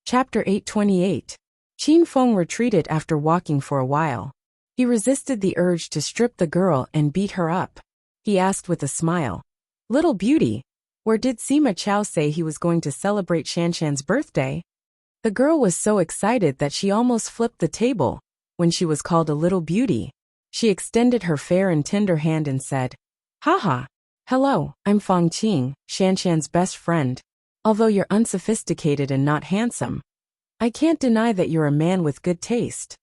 Chapter 828. Qin Feng retreated after walking for a while. He resisted the urge to strip the girl and beat her up. He asked with a smile, "Little beauty, where did Sima Chao say he was going to celebrate Shanshan's birthday?" The girl was so excited that she almost flipped the table when she was called a little beauty. She extended her fair and tender hand and said, "Haha. Hello, I'm Fang Qing, Shanshan's best friend. Although you're unsophisticated and not handsome, I can't deny that you're a man with good taste."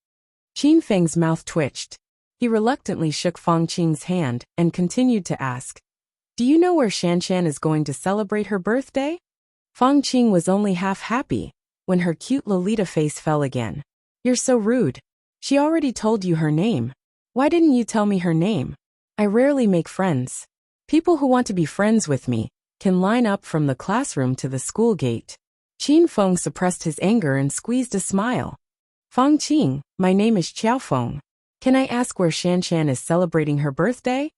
Qin Feng's mouth twitched. He reluctantly shook Fang Qing's hand and continued to ask, "Do you know where Shanshan is going to celebrate her birthday?" Fang Qing was only half happy when her cute Lolita face fell again. "You're so rude. She already told you her name. Why didn't you tell me her name? I rarely make friends. People who want to be friends with me can line up from the classroom to the school gate." Qin Feng suppressed his anger and squeezed a smile. "Fang Qing, my name is Qiao Feng. Can I ask where Shanshan is celebrating her birthday?"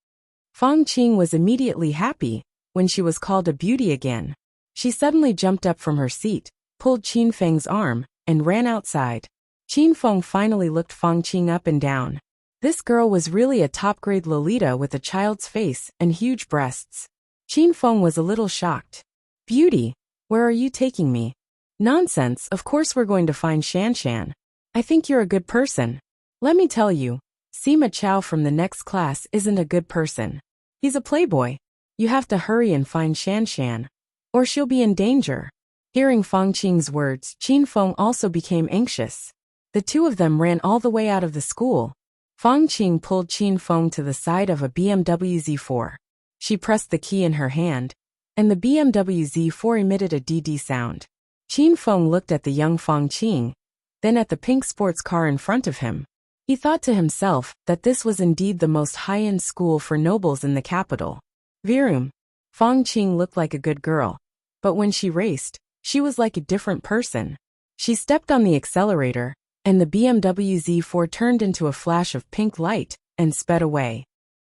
Fang Qing was immediately happy when she was called a beauty again. She suddenly jumped up from her seat, pulled Qin Feng's arm, and ran outside. Qin Feng finally looked Fang Qing up and down. This girl was really a top-grade Lolita with a child's face and huge breasts. Qin Feng was a little shocked. "Beauty, where are you taking me?" "Nonsense, of course we're going to find Shanshan. I think you're a good person. Let me tell you, Sima Chao from the next class isn't a good person. He's a playboy. You have to hurry and find Shanshan, or she'll be in danger." Hearing Fang Qing's words, Qin Feng also became anxious. The two of them ran all the way out of the school. Fang Qing pulled Qin Feng to the side of a BMW Z4. She pressed the key in her hand, and the BMW Z4 emitted a DD sound. Qin Feng looked at the young Fang Qing, then at the pink sports car in front of him. He thought to himself that this was indeed the most high-end school for nobles in the capital. Virum. Fang Qing looked like a good girl, but when she raced, she was like a different person. She stepped on the accelerator, and the BMW Z4 turned into a flash of pink light and sped away.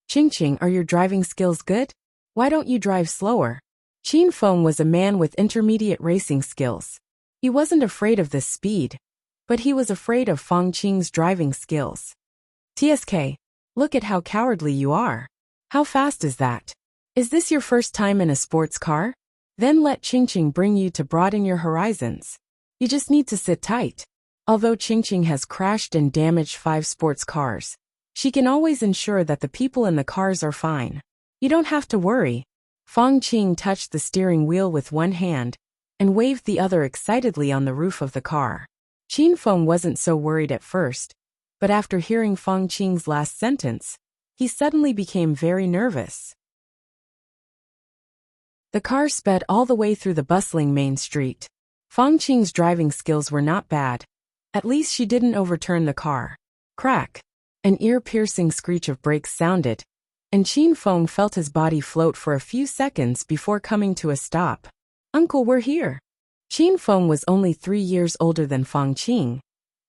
Qing, are your driving skills good? Why don't you drive slower? Qin Feng was a man with intermediate racing skills. He wasn't afraid of this speed, but he was afraid of Fang Qing's driving skills. TSK, look at how cowardly you are. How fast is that? Is this your first time in a sports car? Then let Qing bring you to broaden your horizons. You just need to sit tight. Although Qing has crashed and damaged 5 sports cars, she can always ensure that the people in the cars are fine. You don't have to worry. Fang Qing touched the steering wheel with one hand and waved the other excitedly on the roof of the car. Qin Feng wasn't so worried at first, but after hearing Fang Qing's last sentence, he suddenly became very nervous. The car sped all the way through the bustling main street. Fang Qing's driving skills were not bad. At least she didn't overturn the car. Crack! An ear-piercing screech of brakes sounded, and Qin Feng felt his body float for a few seconds before coming to a stop. Uncle, we're here. Qin Feng was only 3 years older than Fang Qing,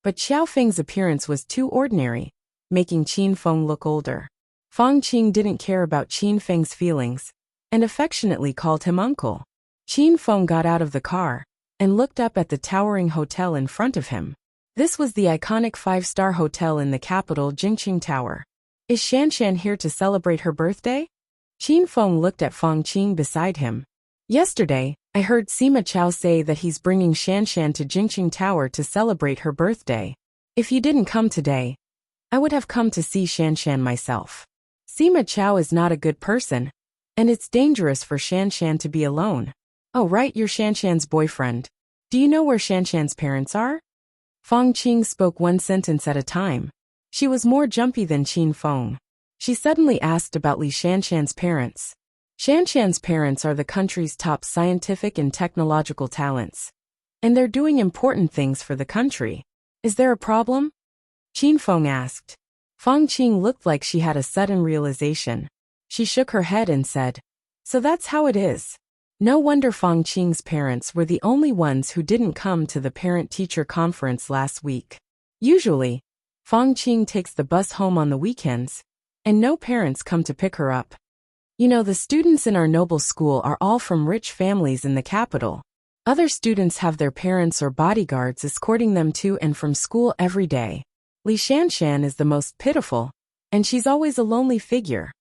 but Xiao Feng's appearance was too ordinary, making Qin Feng look older. Fang Qing didn't care about Qin Feng's feelings, and affectionately called him uncle. Qin Feng got out of the car and looked up at the towering hotel in front of him. This was the iconic 5-star hotel in the capital, Jingqing Tower. Is Shanshan here to celebrate her birthday? Qin Feng looked at Fang Qing beside him. Yesterday, I heard Sima Chao say that he's bringing Shanshan to Jingqing Tower to celebrate her birthday. If you didn't come today, I would have come to see Shanshan myself. Sima Chao is not a good person, and it's dangerous for Shanshan to be alone. Oh right, you're Shanshan's boyfriend. Do you know where Shanshan's parents are? Fang Qing spoke one sentence at a time. She was more jumpy than Qin Feng. She suddenly asked about Li Shanshan's parents. Shanshan's parents are the country's top scientific and technological talents, and they're doing important things for the country. Is there a problem? Qin Feng asked. Fang Qing looked like she had a sudden realization. She shook her head and said, "So that's how it is." No wonder Fang Qing's parents were the only ones who didn't come to the parent-teacher conference last week. Usually, Fang Qing takes the bus home on the weekends, and no parents come to pick her up. You know, the students in our noble school are all from rich families in the capital. Other students have their parents or bodyguards escorting them to and from school every day. Li Shanshan is the most pitiful, and she's always a lonely figure.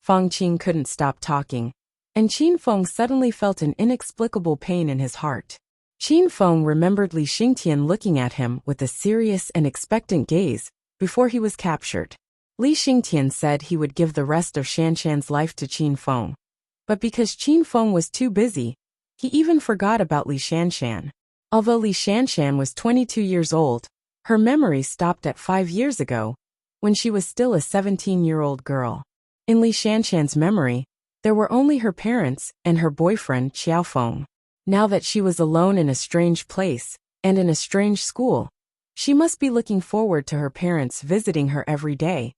Fang Qing couldn't stop talking, and Qin Feng suddenly felt an inexplicable pain in his heart. Qin Feng remembered Li Xingtian looking at him with a serious and expectant gaze before he was captured. Li Xingtian said he would give the rest of Shanshan's life to Qin Feng, but because Qin Feng was too busy, he even forgot about Li Shanshan. Although Li Shanshan was 22 years old, her memory stopped at 5 years ago, when she was still a 17-year-old girl. In Li Shanshan's memory, there were only her parents and her boyfriend Xiao Feng. Now that she was alone in a strange place, and in a strange school, she must be looking forward to her parents visiting her every day.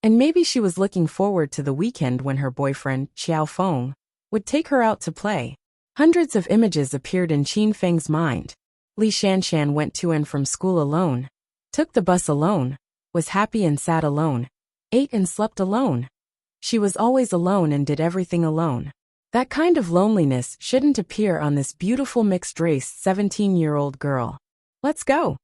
And maybe she was looking forward to the weekend when her boyfriend, Xiao Feng, would take her out to play. Hundreds of images appeared in Qin Feng's mind. Li Shanshan went to and from school alone, took the bus alone, was happy and sad alone, ate and slept alone. She was always alone and did everything alone. That kind of loneliness shouldn't appear on this beautiful mixed-race 17-year-old girl. Let's go.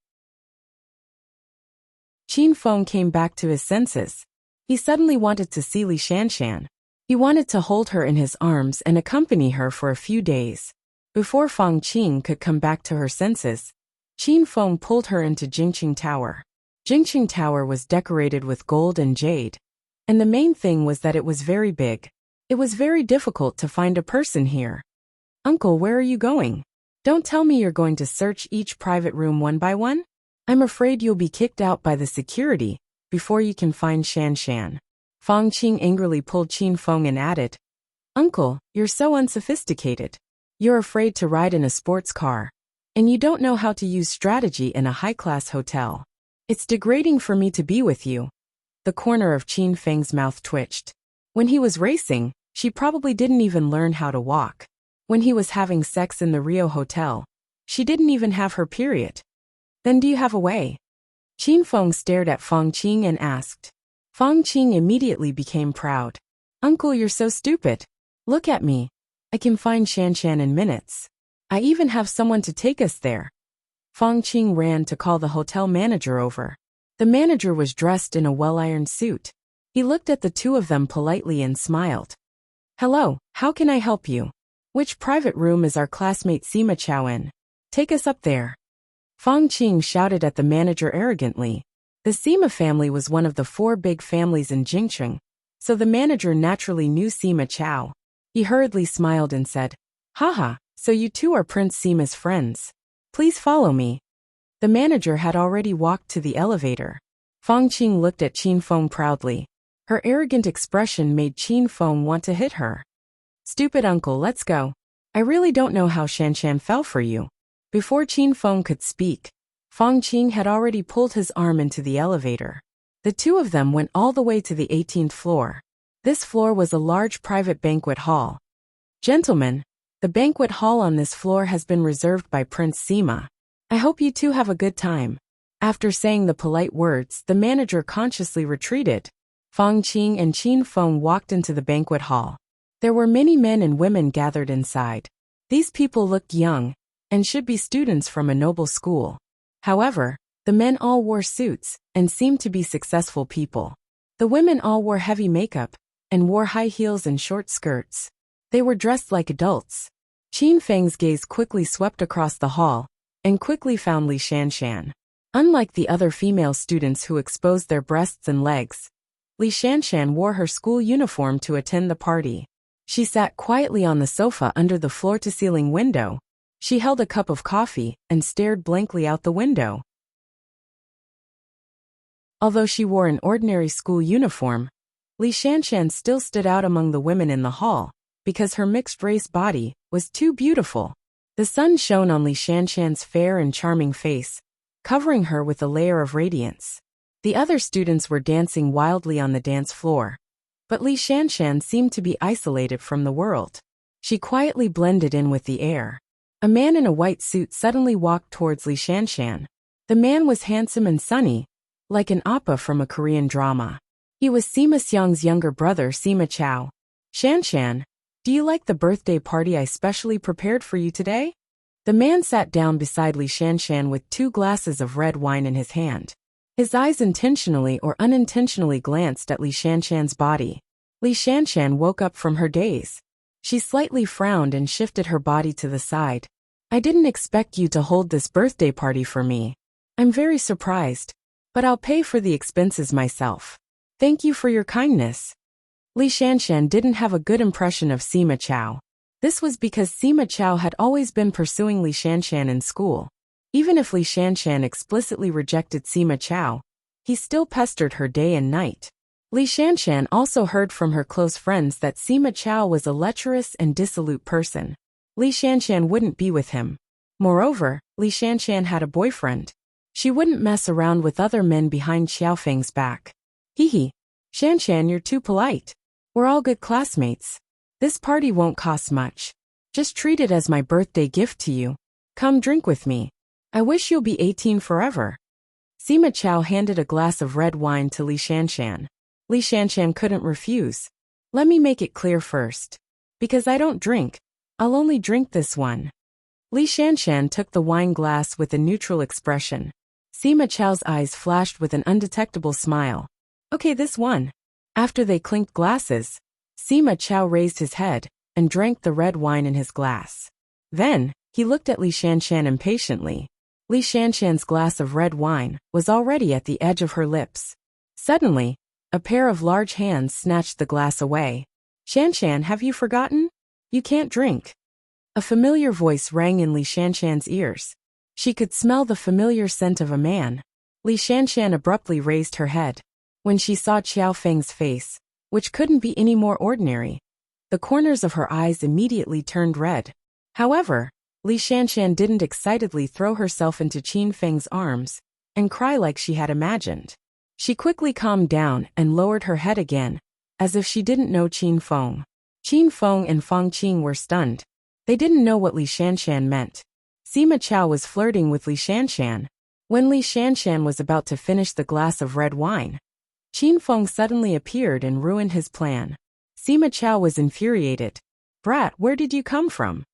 Qin Feng came back to his senses. He suddenly wanted to see Li Shanshan. He wanted to hold her in his arms and accompany her for a few days. Before Fang Qing could come back to her senses, Qin Feng pulled her into Jingqing Tower. Jingqing Tower was decorated with gold and jade, and the main thing was that it was very big. It was very difficult to find a person here. Uncle, where are you going? Don't tell me you're going to search each private room one by one? I'm afraid you'll be kicked out by the security before you can find Shanshan. Fang Qing angrily pulled Qin Feng and added, Uncle, you're so unsophisticated. You're afraid to ride in a sports car. And you don't know how to use strategy in a high-class hotel. It's degrading for me to be with you. The corner of Qin Feng's mouth twitched. When he was racing, she probably didn't even learn how to walk. When he was having sex in the Rio Hotel, she didn't even have her period. Then do you have a way? Qin Feng stared at Fang Qing and asked. Fang Qing immediately became proud. Uncle, you're so stupid. Look at me. I can find Shanshan in minutes. I even have someone to take us there. Fang Qing ran to call the hotel manager over. The manager was dressed in a well-ironed suit. He looked at the two of them politely and smiled. Hello, how can I help you? Which private room is our classmate Sima Chao in? Take us up there. Fang Qing shouted at the manager arrogantly. The Sima family was one of the 4 big families in Jingcheng, so the manager naturally knew Sima Chao. He hurriedly smiled and said, Haha, so you two are Prince Sima's friends. Please follow me. The manager had already walked to the elevator. Fang Qing looked at Qin Feng proudly. Her arrogant expression made Qin Feng want to hit her. Stupid uncle, let's go. I really don't know how Shanshan fell for you. Before Qin Feng could speak, Fang Qing had already pulled his arm into the elevator. The two of them went all the way to the 18th floor. This floor was a large private banquet hall. Gentlemen, the banquet hall on this floor has been reserved by Prince Sima. I hope you two have a good time. After saying the polite words, the manager consciously retreated. Fang Qing and Qin Feng walked into the banquet hall. There were many men and women gathered inside. These people looked young and should be students from a noble school. However, the men all wore suits and seemed to be successful people. The women all wore heavy makeup and wore high heels and short skirts. They were dressed like adults. Qin Feng's gaze quickly swept across the hall and quickly found Li Shanshan. Unlike the other female students who exposed their breasts and legs, Li Shanshan wore her school uniform to attend the party. She sat quietly on the sofa under the floor-to-ceiling window. She held a cup of coffee and stared blankly out the window. Although she wore an ordinary school uniform, Li Shanshan still stood out among the women in the hall, because her mixed-race body was too beautiful. The sun shone on Li Shanshan's fair and charming face, covering her with a layer of radiance. The other students were dancing wildly on the dance floor, but Li Shanshan seemed to be isolated from the world. She quietly blended in with the air. A man in a white suit suddenly walked towards Li Shanshan. The man was handsome and sunny, like an oppa from a Korean drama. He was Sima Xiang's younger brother, Sima Chao. Shanshan, do you like the birthday party I specially prepared for you today? The man sat down beside Li Shanshan with 2 glasses of red wine in his hand. His eyes intentionally or unintentionally glanced at Li Shanshan's body. Li Shanshan woke up from her daze. She slightly frowned and shifted her body to the side. I didn't expect you to hold this birthday party for me. I'm very surprised, but I'll pay for the expenses myself. Thank you for your kindness. Li Shanshan didn't have a good impression of Sima Chao. This was because Sima Chao had always been pursuing Li Shanshan in school. Even if Li Shanshan explicitly rejected Sima Chao, he still pestered her day and night. Li Shanshan also heard from her close friends that Sima Chao was a lecherous and dissolute person. Li Shanshan wouldn't be with him. Moreover, Li Shanshan had a boyfriend. She wouldn't mess around with other men behind Xiaofeng's back. Hee. Shanshan, you're too polite. We're all good classmates. This party won't cost much. Just treat it as my birthday gift to you. Come drink with me. I wish you'll be 18 forever. Sima Chao handed a glass of red wine to Li Shanshan. Li Shanshan couldn't refuse. Let me make it clear first. Because I don't drink, I'll only drink this one. Li Shanshan took the wine glass with a neutral expression. Sima Chao's eyes flashed with an undetectable smile. Okay, this one. After they clinked glasses, Sima Chao raised his head and drank the red wine in his glass. Then, he looked at Li Shanshan impatiently. Li Shanshan's glass of red wine was already at the edge of her lips. Suddenly, a pair of large hands snatched the glass away. Shanshan, have you forgotten? You can't drink. A familiar voice rang in Li Shanshan's ears. She could smell the familiar scent of a man. Li Shanshan abruptly raised her head. When she saw Xiaofeng's face, which couldn't be any more ordinary, The corners of her eyes immediately turned red. However, Li Shanshan didn't excitedly throw herself into Qin Feng's arms and cry like she had imagined. She quickly calmed down and lowered her head again, as if she didn't know Qin Feng. Qin Feng and Fang Qing were stunned. They didn't know what Li Shanshan meant. Sima Chao was flirting with Li Shanshan. When Li Shanshan was about to finish the glass of red wine, Qin Feng suddenly appeared and ruined his plan. Sima Chao was infuriated. "Brat, where did you come from?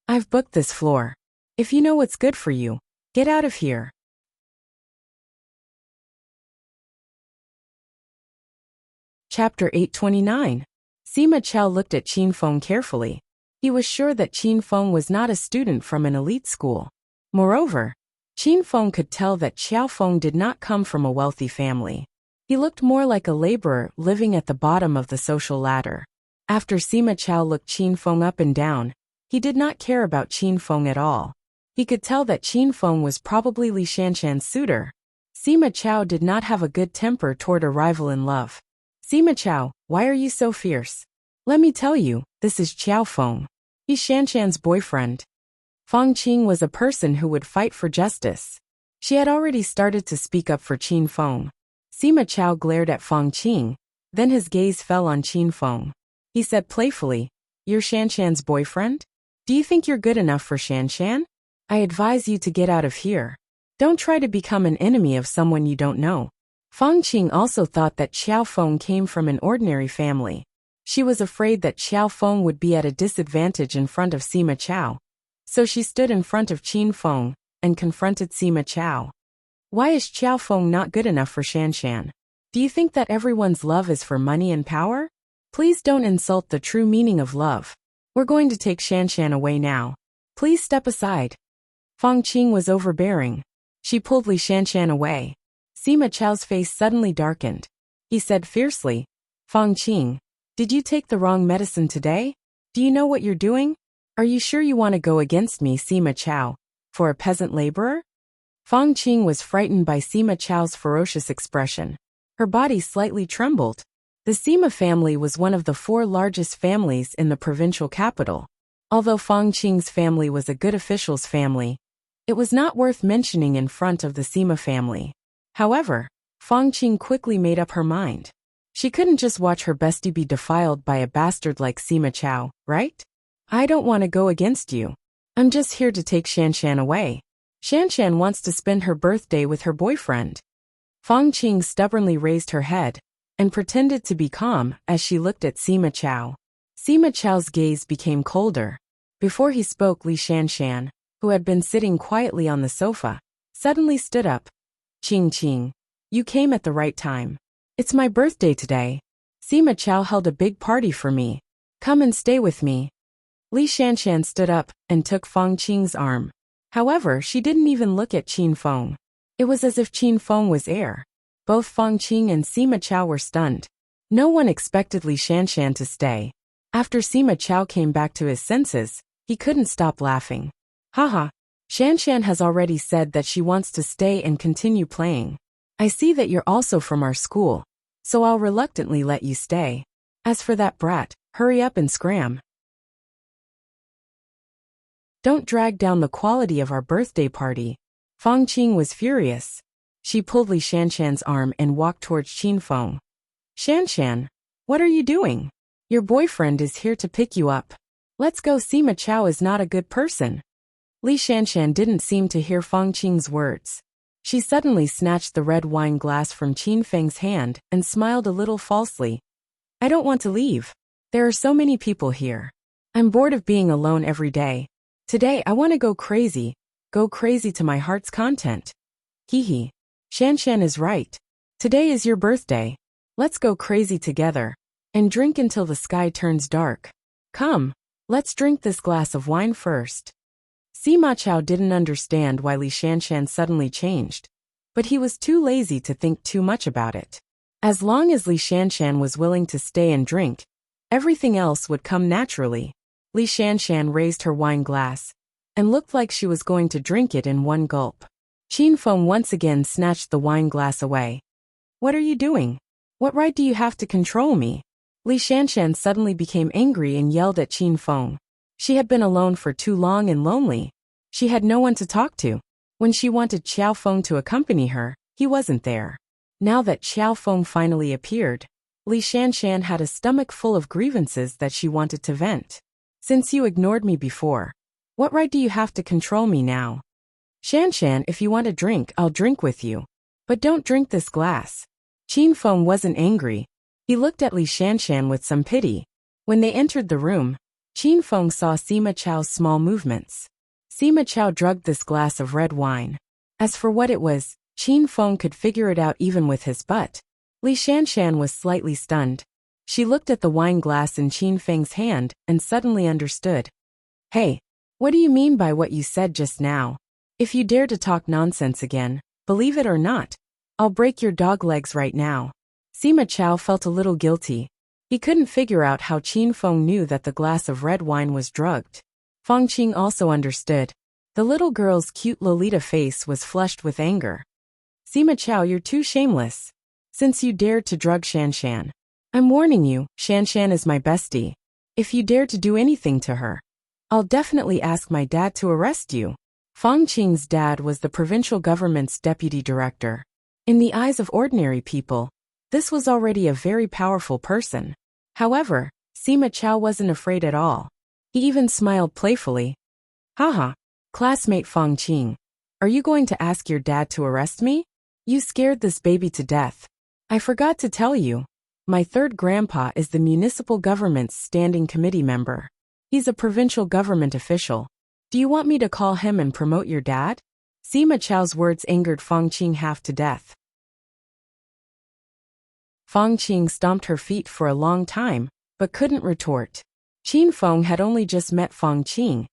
I've booked this floor. If you know what's good for you, get out of here." Chapter 829. Sima Chao looked at Qin Feng carefully. He was sure that Qin Feng was not a student from an elite school. Moreover, Qin Feng could tell that Qiao Feng did not come from a wealthy family. He looked more like a laborer living at the bottom of the social ladder. After Sima Chao looked Qin Feng up and down, he did not care about Qin Feng at all. He could tell that Qin Feng was probably Li Shanshan's suitor. Sima Chao did not have a good temper toward a rival in love. "Sima Chao, why are you so fierce? Let me tell you, this is Qiao Feng. He's Shanshan's boyfriend." Fang Qing was a person who would fight for justice. She had already started to speak up for Qin Feng. Sima Chao glared at Fang Qing, then his gaze fell on Qin Feng. He said playfully, "You're Shanshan's boyfriend? Do you think you're good enough for Shanshan? I advise you to get out of here. Don't try to become an enemy of someone you don't know." Fang Qing also thought that Qiao Feng came from an ordinary family. She was afraid that Qiao Feng would be at a disadvantage in front of Sima Chao. So she stood in front of Qin Feng and confronted Sima Chao. "Why is Qiao Feng not good enough for Shanshan? Do you think that everyone's love is for money and power? Please don't insult the true meaning of love. We're going to take Shanshan away now. Please step aside." Fang Qing was overbearing. She pulled Li Shanshan away. Sima Chao's face suddenly darkened. He said fiercely, "Fang Qing, did you take the wrong medicine today? Do you know what you're doing? Are you sure you want to go against me, Sima Chao, for a peasant laborer?" Fang Qing was frightened by Sima Chao's ferocious expression. Her body slightly trembled. The Sima family was one of the 4 largest families in the provincial capital. Although Fang Qing's family was a good official's family, it was not worth mentioning in front of the Sima family. However, Fang Qing quickly made up her mind. She couldn't just watch her bestie be defiled by a bastard like Sima Chao, right? "I don't want to go against you. I'm just here to take Shanshan away. Shanshan wants to spend her birthday with her boyfriend." Fang Qing stubbornly raised her head and pretended to be calm as she looked at Sima Chao. Sima Chao's gaze became colder. Before he spoke, Li Shanshan, who had been sitting quietly on the sofa, suddenly stood up. Qing, you came at the right time. It's my birthday today. Sima Chao held a big party for me. Come and stay with me." Li Shanshan stood up and took Fang Qing's arm. However, she didn't even look at Qin Feng. It was as if Qin Feng was air. Both Fang Qing and Sima Chao were stunned. No one expected Li Shanshan to stay. After Sima Chao came back to his senses, he couldn't stop laughing. "Haha, Shanshan has already said that she wants to stay and continue playing. I see that you're also from our school, so I'll reluctantly let you stay. As for that brat, hurry up and scram. Don't drag down the quality of our birthday party." Fang Qing was furious. She pulled Li Shanshan's arm and walked towards Qin Feng. "Shanshan, what are you doing? Your boyfriend is here to pick you up. Let's go. Sima Chao is not a good person." Li Shanshan didn't seem to hear Fang Qing's words. She suddenly snatched the red wine glass from Qin Feng's hand and smiled a little falsely. "I don't want to leave. There are so many people here. I'm bored of being alone every day. Today I want to go crazy to my heart's content." "Hee. Shanshan is right. Today is your birthday. Let's go crazy together and drink until the sky turns dark. Come, let's drink this glass of wine first." Sima Chao didn't understand why Li Shanshan suddenly changed, but he was too lazy to think too much about it. As long as Li Shanshan was willing to stay and drink, everything else would come naturally. Li Shanshan raised her wine glass and looked like she was going to drink it in one gulp. Qin Feng once again snatched the wine glass away. "What are you doing? What right do you have to control me? Li Shanshan suddenly became angry and yelled at Qin Feng. She had been alone for too long and lonely. She had no one to talk to. When she wanted Xiao Feng to accompany her, he wasn't there. Now that Xiao Feng finally appeared, Li Shanshan had a stomach full of grievances that she wanted to vent. Since you ignored me before, what right do you have to control me now? Shanshan, if you want a drink, I'll drink with you. But don't drink this glass. Qin Feng wasn't angry. He looked at Li Shanshan with some pity. When they entered the room, Qin Feng saw Sima Chao's small movements. Sima Chao drugged this glass of red wine. As for what it was, Qin Feng could figure it out even with his butt. Li Shanshan was slightly stunned. She looked at the wine glass in Qin Feng's hand and suddenly understood. Hey, what do you mean by what you said just now? If you dare to talk nonsense again, believe it or not, I'll break your dog legs right now. Sima Chao felt a little guilty. He couldn't figure out how Qin Feng knew that the glass of red wine was drugged. Feng Qing also understood. The little girl's cute Lolita face was flushed with anger. Sima Chao, you're too shameless. Since you dared to drug Shanshan. I'm warning you, Shanshan is my bestie. If you dare to do anything to her, I'll definitely ask my dad to arrest you. Feng Qing's dad was the provincial government's deputy director. In the eyes of ordinary people, this was already a very powerful person. However, Sima Chao wasn't afraid at all. He even smiled playfully. Haha, classmate Feng Qing. Are you going to ask your dad to arrest me? You scared this baby to death. I forgot to tell you. My third grandpa is the municipal government's standing committee member. He's a provincial government official. Do you want me to call him and promote your dad? Sima Chao's words angered Feng Qing half to death. Feng Qing stomped her feet for a long time, but couldn't retort. Qin Feng had only just met Feng Qing,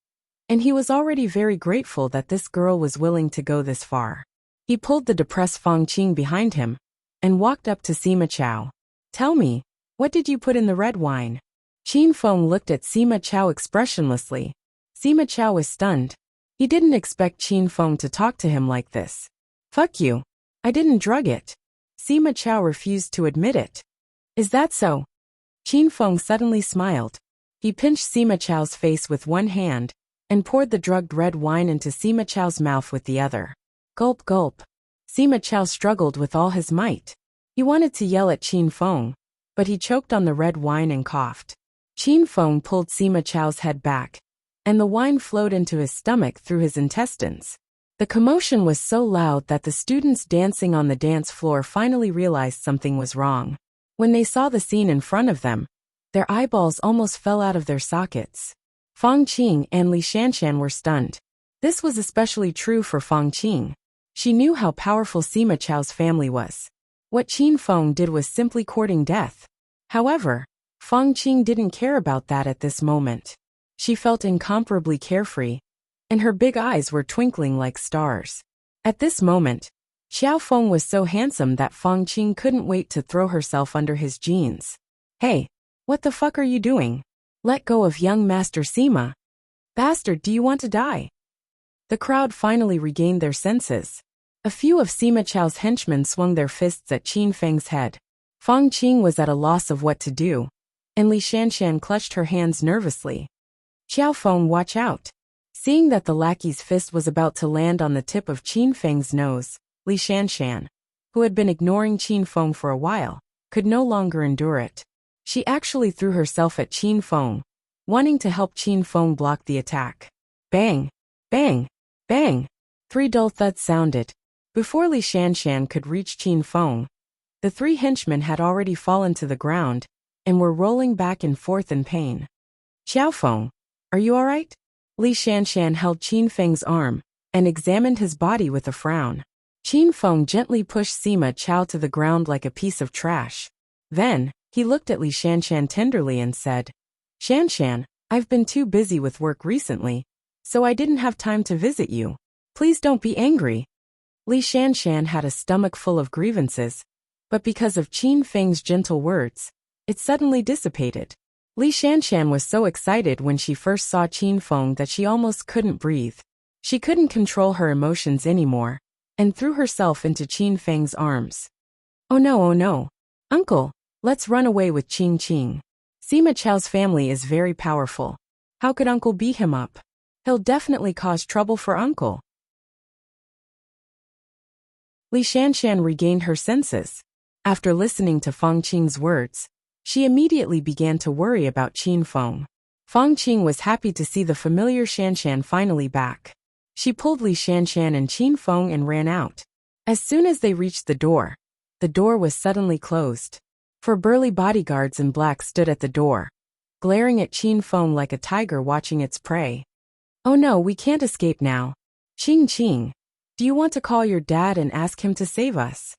and he was already very grateful that this girl was willing to go this far. He pulled the depressed Feng Qing behind him and walked up to Sima Chao. Tell me, what did you put in the red wine? Qin Feng looked at Sima Chao expressionlessly. Sima Chao was stunned. He didn't expect Qin Feng to talk to him like this. Fuck you. I didn't drug it. Sima Chao refused to admit it. Is that so? Qin Feng suddenly smiled. He pinched Sima Chao's face with one hand and poured the drugged red wine into Sima Chao's mouth with the other. Gulp gulp. Sima Chao struggled with all his might. He wanted to yell at Qin Feng, but he choked on the red wine and coughed. Qin Feng pulled Sima Chao's head back, and the wine flowed into his stomach through his intestines. The commotion was so loud that the students dancing on the dance floor finally realized something was wrong. When they saw the scene in front of them, their eyeballs almost fell out of their sockets. Feng Qing and Li Shanshan were stunned. This was especially true for Feng Qing. She knew how powerful Sima Chao's family was. What Qin Feng did was simply courting death. However, Feng Qing didn't care about that at this moment. She felt incomparably carefree, and her big eyes were twinkling like stars. At this moment, Xiao Feng was so handsome that Feng Qing couldn't wait to throw herself under his jeans. Hey, what the fuck are you doing? Let go of young Master Sima. Bastard, do you want to die? The crowd finally regained their senses. A few of Sima Chao's henchmen swung their fists at Qin Feng's head. Feng Qing was at a loss of what to do, and Li Shanshan clutched her hands nervously. Xiao Feng, watch out. Seeing that the lackey's fist was about to land on the tip of Qin Feng's nose, Li Shanshan, who had been ignoring Qin Feng for a while, could no longer endure it. She actually threw herself at Qin Feng, wanting to help Qin Feng block the attack. Bang! Bang! Bang! 3 dull thuds sounded. Before Li Shanshan could reach Qin Feng, the 3 henchmen had already fallen to the ground and were rolling back and forth in pain. Xiao Feng, are you alright? Li Shanshan held Qin Feng's arm and examined his body with a frown. Qin Feng gently pushed Sima Chao to the ground like a piece of trash. Then, he looked at Li Shanshan tenderly and said, Shanshan, I've been too busy with work recently, so I didn't have time to visit you. Please don't be angry. Li Shanshan had a stomach full of grievances, but because of Qin Feng's gentle words, it suddenly dissipated. Li Shanshan was so excited when she first saw Qin Feng that she almost couldn't breathe. She couldn't control her emotions anymore, and threw herself into Qin Feng's arms. Oh no, uncle, Let's run away with Qing Qing. Sima Chao's family is very powerful. How could Uncle beat him up? He'll definitely cause trouble for Uncle. Li Shanshan regained her senses. After listening to Fang Qing's words, she immediately began to worry about Qin Feng. Fang Qing was happy to see the familiar Shanshan finally back. She pulled Li Shanshan and Qin Feng and ran out. As soon as they reached the door was suddenly closed. Four burly bodyguards in black stood at the door, glaring at Qin Feng like a tiger watching its prey. Oh no, we can't escape now. Qing Qing, do you want to call your dad and ask him to save us?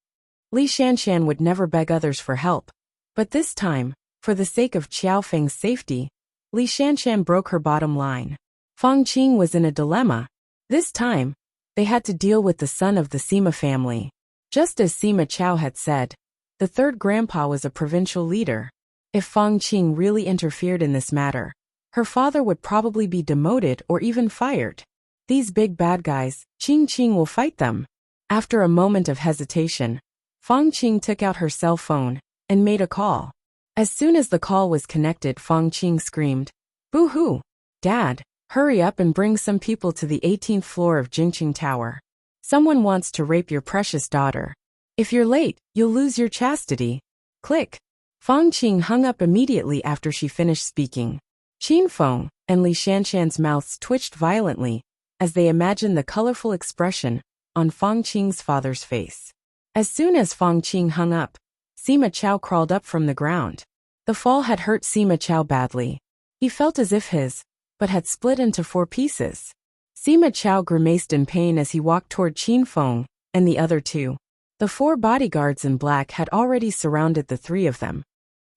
Li Shanshan would never beg others for help, but this time, for the sake of Qiao Feng's safety, Li Shanshan broke her bottom line. Fang Qing was in a dilemma. This time, they had to deal with the son of the Sima family. Just as Sima Chao had said, the third grandpa was a provincial leader. If Fang Qing really interfered in this matter, her father would probably be demoted or even fired. These big bad guys, Qing Qing will fight them. After a moment of hesitation, Fang Qing took out her cell phone and made a call. As soon as the call was connected, Fang Qing screamed, "Boo-hoo! Dad, hurry up and bring some people to the 18th floor of Jingqing Tower. Someone wants to rape your precious daughter. If you're late, you'll lose your chastity." Click. Fang Qing hung up immediately after she finished speaking. Qin Feng and Li Shanshan's mouths twitched violently as they imagined the colorful expression on Fang Qing's father's face. As soon as Fang Qing hung up, Sima Chao crawled up from the ground. The fall had hurt Sima Chao badly. He felt as if his butt had split into 4 pieces. Sima Chao grimaced in pain as he walked toward Qin Feng and the other 2. The 4 bodyguards in black had already surrounded the 3 of them.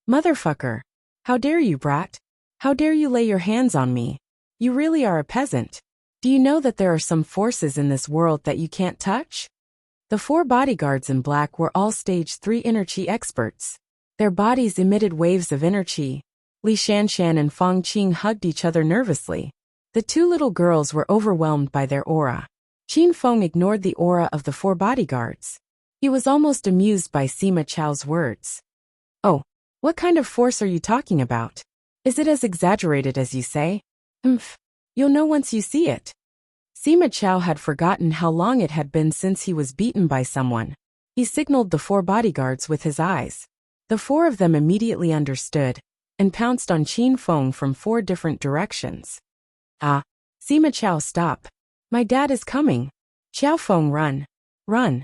"Motherfucker! How dare you, brat? How dare you lay your hands on me? You really are a peasant. Do you know that there are some forces in this world that you can't touch?" The 4 bodyguards in black were all stage 3 inner chi experts. Their bodies emitted waves of inner chi. Li Shanshan and Fang Qing hugged each other nervously. The 2 little girls were overwhelmed by their aura. Qin Feng ignored the aura of the 4 bodyguards. He was almost amused by Sima Chao's words. "Oh, what kind of force are you talking about? Is it as exaggerated as you say?" You'll know once you see it." Sima Chao had forgotten how long it had been since he was beaten by someone. He signaled the 4 bodyguards with his eyes. The 4 of them immediately understood and pounced on Qin Feng from 4 different directions. "Ah, Sima Chao, stop. My dad is coming. Qiao Feng, run. Run."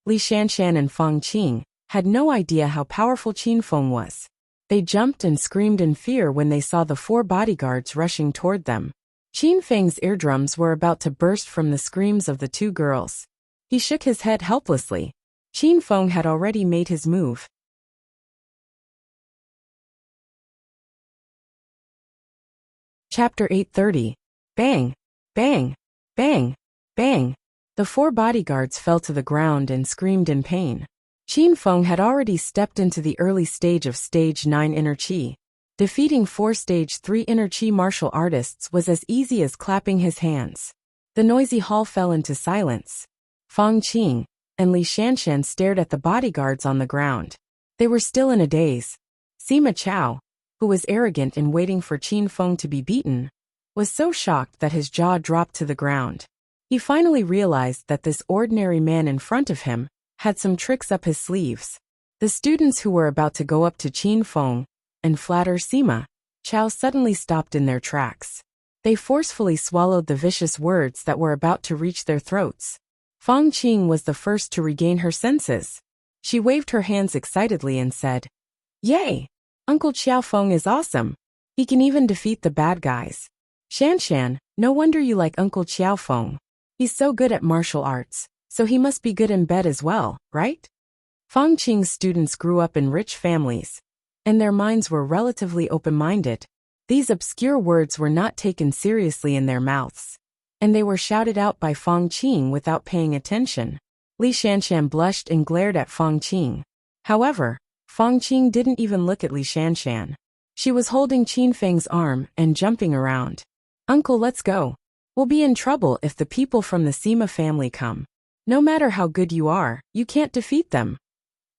Li Shanshan and Fang Qing had no idea how powerful Qin Feng was. They jumped and screamed in fear when they saw the 4 bodyguards rushing toward them. Qin Feng's eardrums were about to burst from the screams of the 2 girls. He shook his head helplessly. Qin Feng had already made his move. Chapter 830. Bang! Bang! Bang! Bang! The 4 bodyguards fell to the ground and screamed in pain. Qin Feng had already stepped into the early stage of Stage 9 Inner Qi. Defeating 4 Stage 3 Inner Qi martial artists was as easy as clapping his hands. The noisy hall fell into silence. Fang Qing and Li Shanshan stared at the bodyguards on the ground. They were still in a daze. Sima Chao, who was arrogant in waiting for Qin Feng to be beaten, was so shocked that his jaw dropped to the ground. He finally realized that this ordinary man in front of him had some tricks up his sleeves. The students who were about to go up to Qin Feng and flatter Sima Chao suddenly stopped in their tracks. They forcefully swallowed the vicious words that were about to reach their throats. Fang Qing was the first to regain her senses. She waved her hands excitedly and said, "Yay! Uncle Qiao Feng is awesome. He can even defeat the bad guys. Shanshan, no wonder you like Uncle Qiao Feng. He's so good at martial arts, so he must be good in bed as well, right?" Fang Qing's students grew up in rich families, and their minds were relatively open-minded. These obscure words were not taken seriously in their mouths, and they were shouted out by Fang Qing without paying attention. Li Shanshan blushed and glared at Fang Qing. However, Fang Qing didn't even look at Li Shanshan. She was holding Qin Feng's arm and jumping around. "Uncle, let's go. We'll be in trouble if the people from the Sima family come. No matter how good you are, you can't defeat them."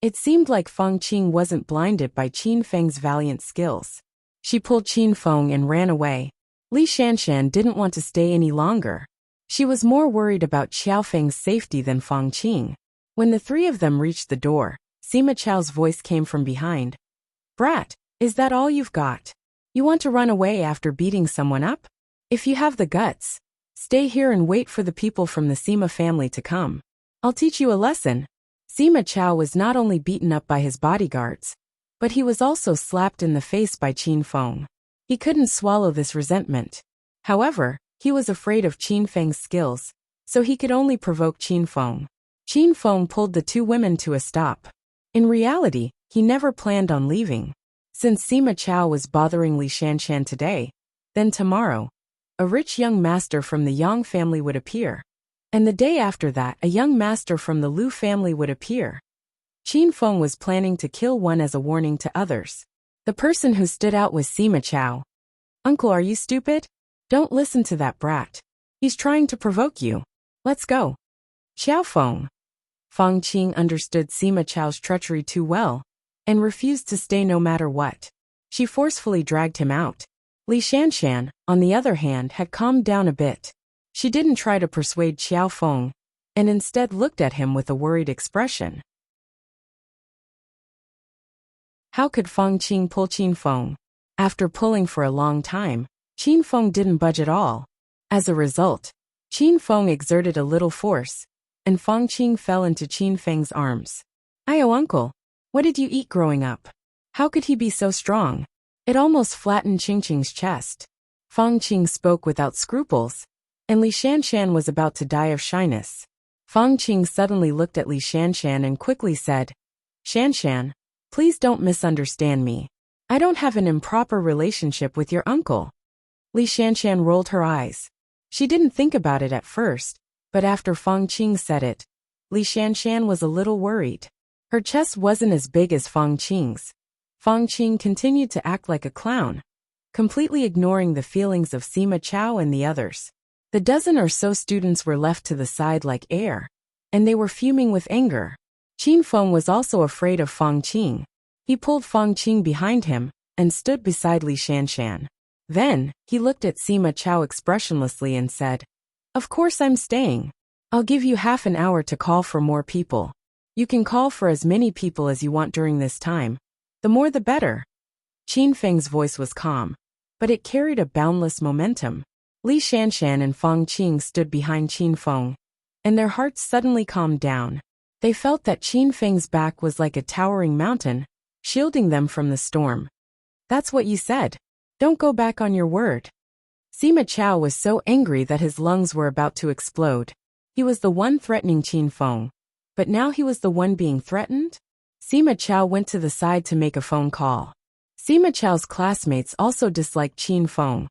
It seemed like Feng Qing wasn't blinded by Qin Feng's valiant skills. She pulled Qin Feng and ran away. Li Shanshan didn't want to stay any longer. She was more worried about Xiao Feng's safety than Feng Qing. When the three of them reached the door, Sima Chao's voice came from behind. "Brat, is that all you've got? You want to run away after beating someone up? If you have the guts, stay here and wait for the people from the Sima family to come. I'll teach you a lesson." Sima Chao was not only beaten up by his bodyguards, but he was also slapped in the face by Qin Feng. He couldn't swallow this resentment. However, he was afraid of Qin Feng's skills, so he could only provoke Qin Feng. Qin Feng pulled the two women to a stop. In reality, he never planned on leaving. Since Sima Chao was bothering Li Shanshan today, then tomorrow, a rich young master from the Yang family would appear. And the day after that, a young master from the Lu family would appear. Qin Feng was planning to kill one as a warning to others. The person who stood out was Sima Chao. "Uncle, are you stupid? Don't listen to that brat. He's trying to provoke you. Let's go." Xiao Feng. Feng Qing understood Sima Chao's treachery too well, and refused to stay no matter what. She forcefully dragged him out. Li Shanshan, on the other hand, had calmed down a bit. She didn't try to persuade Xiao Feng, and instead looked at him with a worried expression. How could Feng Qing pull Qin Feng? After pulling for a long time, Qin Feng didn't budge at all. As a result, Qin Feng exerted a little force, and Feng Qing fell into Qin Feng's arms. "Ayo, uncle. What did you eat growing up? How could he be so strong?" It almost flattened Qing's chest. Feng Qing spoke without scruples, and Li Shanshan was about to die of shyness. Feng Qing suddenly looked at Li Shanshan and quickly said, "Shanshan, please don't misunderstand me. I don't have an improper relationship with your uncle." Li Shanshan rolled her eyes. She didn't think about it at first, but after Feng Qing said it, Li Shanshan was a little worried. Her chest wasn't as big as Feng Qing's. Feng Qing continued to act like a clown, completely ignoring the feelings of Sima Chao and the others. The dozen or so students were left to the side like air, and they were fuming with anger. Qin Feng was also afraid of Feng Qing. He pulled Feng Qing behind him and stood beside Li Shanshan. Then, he looked at Sima Chao expressionlessly and said, "Of course I'm staying. I'll give you half an hour to call for more people. You can call for as many people as you want during this time. The more the better." Qin Feng's voice was calm, but it carried a boundless momentum. Li Shanshan and Feng Qing stood behind Qin Feng, and their hearts suddenly calmed down. They felt that Qin Feng's back was like a towering mountain, shielding them from the storm. "That's what you said. Don't go back on your word." Sima Chao was so angry that his lungs were about to explode. He was the one threatening Qin Feng, but now he was the one being threatened? Sima Chao went to the side to make a phone call. Sima Chao's classmates also disliked Qin Feng,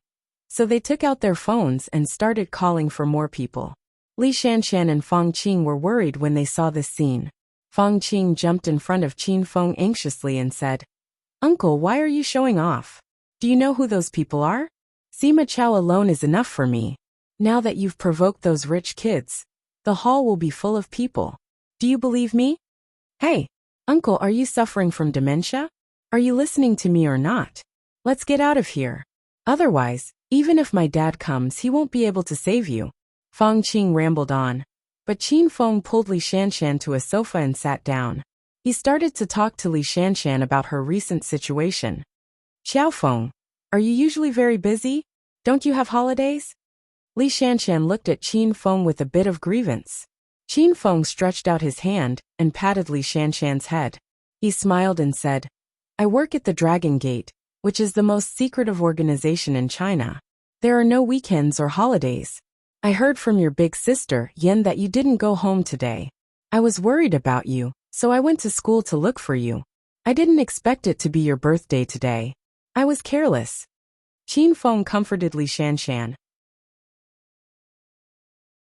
so they took out their phones and started calling for more people. Li Shanshan and Feng Qing were worried when they saw this scene. Feng Qing jumped in front of Qin Feng anxiously and said, "Uncle, why are you showing off? Do you know who those people are? Sima Chao alone is enough for me. Now that you've provoked those rich kids, the hall will be full of people. Do you believe me? Hey, uncle, are you suffering from dementia? Are you listening to me or not? Let's get out of here. Otherwise, even if my dad comes, he won't be able to save you." Feng Qing rambled on, but Qin Feng pulled Li Shanshan to a sofa and sat down. He started to talk to Li Shanshan about her recent situation. "Xiao Feng, are you usually very busy? Don't you have holidays?" Li Shanshan looked at Qin Feng with a bit of grievance. Qin Feng stretched out his hand and patted Li Shanshan's head. He smiled and said, "I work at the Dragon Gate, which is the most secretive organization in China. There are no weekends or holidays. I heard from your big sister, Yen, that you didn't go home today. I was worried about you, so I went to school to look for you. I didn't expect it to be your birthday today. I was careless." Qin Feng comforted Li Shanshan.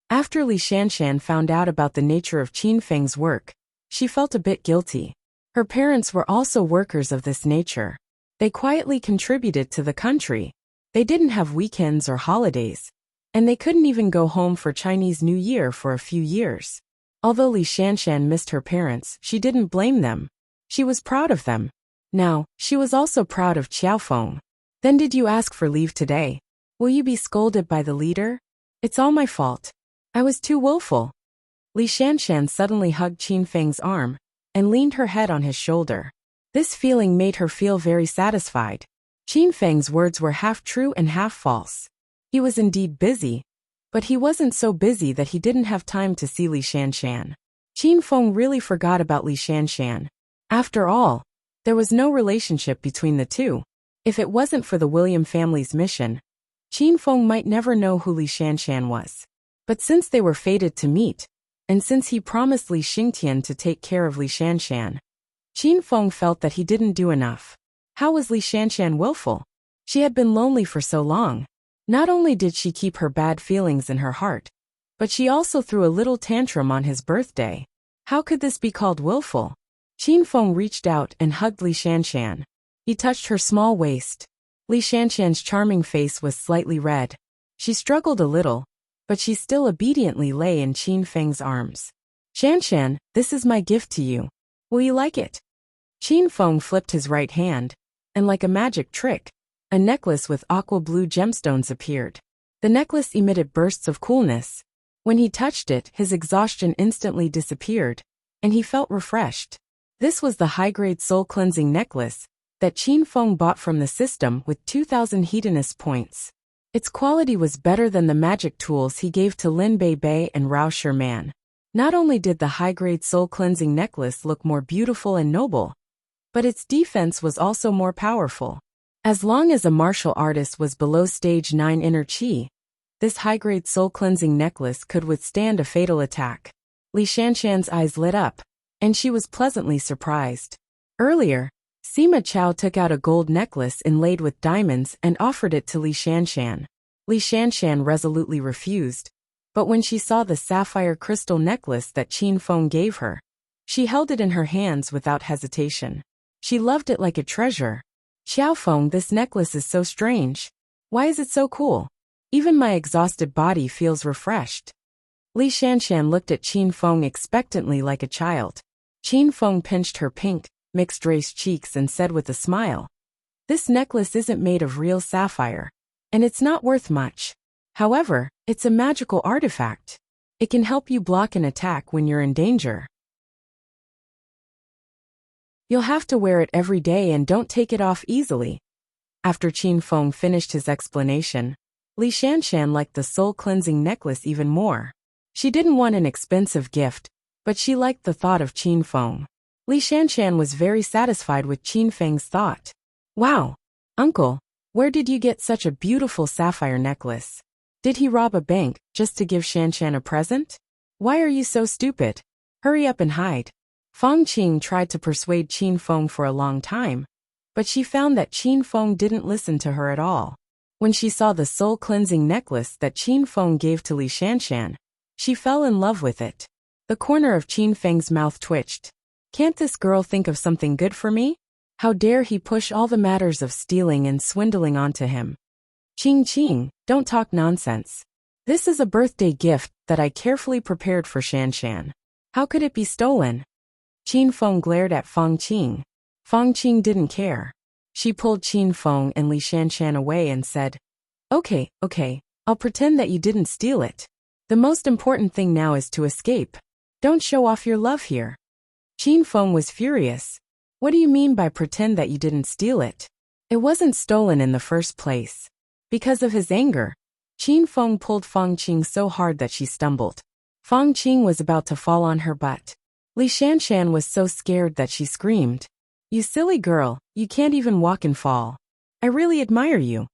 After Li Shanshan found out about the nature of Qin Feng's work, she felt a bit guilty. Her parents were also workers of this nature. They quietly contributed to the country. They didn't have weekends or holidays, and they couldn't even go home for Chinese New Year for a few years. Although Li Shanshan missed her parents, she didn't blame them. She was proud of them. Now, she was also proud of Qiaofeng. Then did you ask for leave today? Will you be scolded by the leader? It's all my fault. I was too willful. Li Shanshan suddenly hugged Qin Feng's arm and leaned her head on his shoulder. This feeling made her feel very satisfied. Qin Feng's words were half true and half false. He was indeed busy, but he wasn't so busy that he didn't have time to see Li Shanshan. Qin Feng really forgot about Li Shanshan. After all, there was no relationship between the two. If it wasn't for the William family's mission, Qin Feng might never know who Li Shanshan was. But since they were fated to meet, and since he promised Li Xingtian to take care of Li Shanshan, Qin Feng felt that he didn't do enough. How was Li Shanshan willful? She had been lonely for so long. Not only did she keep her bad feelings in her heart, but she also threw a little tantrum on his birthday. How could this be called willful? Qin Feng reached out and hugged Li Shanshan. He touched her small waist. Li Shanshan's charming face was slightly red. She struggled a little, but she still obediently lay in Qin Feng's arms. Shanshan, this is my gift to you. Will you like it? Qin Feng flipped his right hand, and like a magic trick, a necklace with aqua blue gemstones appeared. The necklace emitted bursts of coolness. When he touched it, his exhaustion instantly disappeared, and he felt refreshed. This was the high-grade soul-cleansing necklace that Qin Feng bought from the system with 2,000 hedonist points. Its quality was better than the magic tools he gave to Lin Bei Bei and Rao Sherman. Not only did the high-grade soul-cleansing necklace look more beautiful and noble, but its defense was also more powerful. As long as a martial artist was below stage 9 inner qi, this high-grade soul-cleansing necklace could withstand a fatal attack. Li Shanshan's eyes lit up, and she was pleasantly surprised. Earlier, Sima Chao took out a gold necklace inlaid with diamonds and offered it to Li Shanshan. Li Shanshan resolutely refused, but when she saw the sapphire crystal necklace that Qin Feng gave her, she held it in her hands without hesitation. She loved it like a treasure. Qiaofeng, this necklace is so strange. Why is it so cool? Even my exhausted body feels refreshed. Li Shanshan looked at Qin Feng expectantly like a child. Qin Feng pinched her pink, mixed-race cheeks and said with a smile, "This necklace isn't made of real sapphire, and it's not worth much. However, it's a magical artifact. It can help you block an attack when you're in danger. You'll have to wear it every day and don't take it off easily." After Qin Feng finished his explanation, Li Shanshan liked the soul-cleansing necklace even more. She didn't want an expensive gift, but she liked the thought of Qin Feng. Li Shanshan was very satisfied with Qin Feng's thought. "Wow, uncle, where did you get such a beautiful sapphire necklace? Did he rob a bank just to give Shanshan a present? Why are you so stupid? Hurry up and hide." Fang Qing tried to persuade Qin Feng for a long time, but she found that Qin Feng didn't listen to her at all. When she saw the soul-cleansing necklace that Qin Feng gave to Li Shanshan, she fell in love with it. The corner of Qin Feng's mouth twitched. Can't this girl think of something good for me? How dare he push all the matters of stealing and swindling onto him? Qing, don't talk nonsense. This is a birthday gift that I carefully prepared for Shanshan. How could it be stolen? Qin Feng glared at Fang Qing. Fang Qing didn't care. She pulled Qin Feng and Li Shanshan away and said, Okay, I'll pretend that you didn't steal it. The most important thing now is to escape. Don't show off your love here. Qin Feng was furious. What do you mean by pretend that you didn't steal it? It wasn't stolen in the first place. Because of his anger, Qin Feng pulled Fang Qing so hard that she stumbled. Fang Qing was about to fall on her butt. Li Shanshan was so scared that she screamed, "You silly girl, you can't even walk and fall. I really admire you."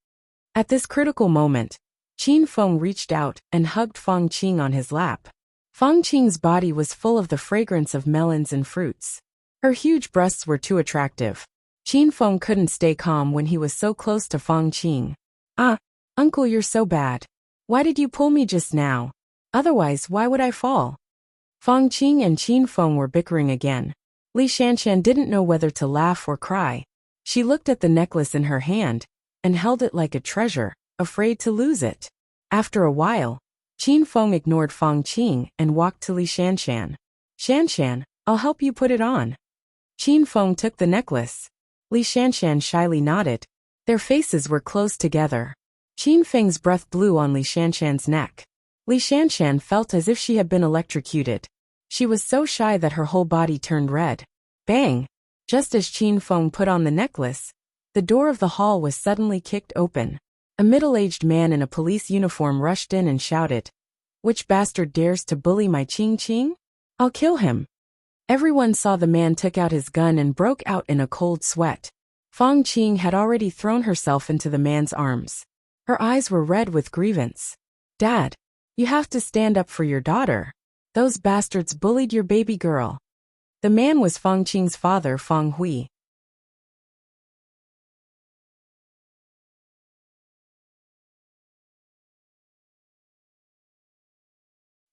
At this critical moment, Qin Feng reached out and hugged Fang Qing on his lap. Fang Qing's body was full of the fragrance of melons and fruits. Her huge breasts were too attractive. Qin Feng couldn't stay calm when he was so close to Fang Qing. "Ah, uncle, you're so bad. Why did you pull me just now? Otherwise, why would I fall?" Fang Qing and Qin Feng were bickering again. Li Shanshan didn't know whether to laugh or cry. She looked at the necklace in her hand and held it like a treasure, afraid to lose it. After a while, Qin Feng ignored Fang Qing and walked to Li Shanshan. Shanshan, I'll help you put it on. Qin Feng took the necklace. Li Shanshan shyly nodded. Their faces were close together. Qin Feng's breath blew on Li Shanshan's neck. Li Shanshan felt as if she had been electrocuted. She was so shy that her whole body turned red. Bang! Just as Qin Feng put on the necklace, the door of the hall was suddenly kicked open. A middle-aged man in a police uniform rushed in and shouted, "Which bastard dares to bully my Qing Qing? I'll kill him." Everyone saw the man took out his gun and broke out in a cold sweat. Fang Qing had already thrown herself into the man's arms. Her eyes were red with grievance. "Dad, you have to stand up for your daughter. Those bastards bullied your baby girl." The man was Fang Qing's father, Fang Hui.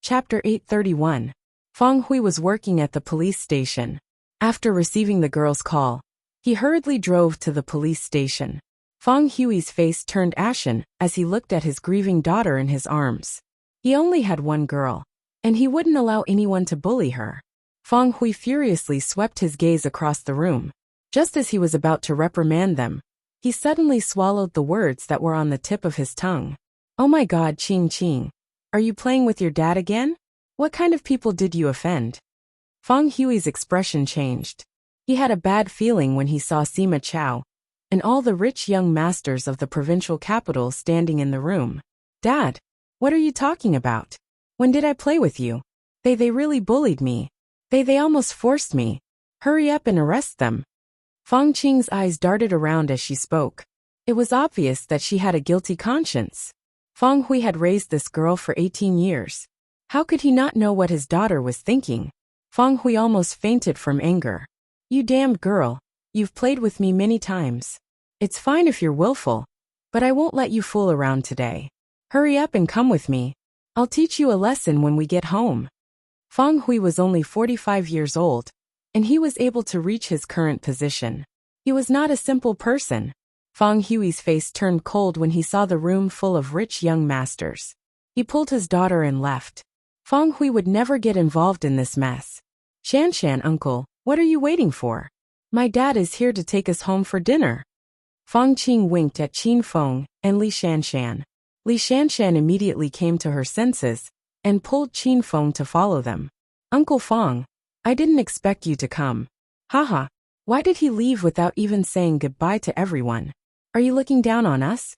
Chapter 831. Fang Hui was working at the police station. After receiving the girl's call, he hurriedly drove to the police station. Fang Hui's face turned ashen as he looked at his grieving daughter in his arms. He only had one girl, and he wouldn't allow anyone to bully her. Fang Hui furiously swept his gaze across the room. Just as he was about to reprimand them, he suddenly swallowed the words that were on the tip of his tongue. "Oh my God, Qing Qing. Are you playing with your dad again? What kind of people did you offend?" Fang Hui's expression changed. He had a bad feeling when he saw Sima Chao and all the rich young masters of the provincial capital standing in the room. "Dad, what are you talking about? When did I play with you? They really bullied me. They almost forced me. Hurry up and arrest them." Fang Qing's eyes darted around as she spoke. It was obvious that she had a guilty conscience. Fang Hui had raised this girl for 18 years. How could he not know what his daughter was thinking? Fang Hui almost fainted from anger. "You damned girl, you've played with me many times. It's fine if you're willful, but I won't let you fool around today. Hurry up and come with me. I'll teach you a lesson when we get home." Fang Hui was only 45 years old, and he was able to reach his current position. He was not a simple person. Fang Hui's face turned cold when he saw the room full of rich young masters. He pulled his daughter and left. Fang Hui would never get involved in this mess. "Shanshan, uncle, what are you waiting for? My dad is here to take us home for dinner." Fang Qing winked at Qin Feng and Li Shanshan. Li Shanshan immediately came to her senses and pulled Qin Feng to follow them. "Uncle Fang, I didn't expect you to come." "Haha, why did he leave without even saying goodbye to everyone? Are you looking down on us?"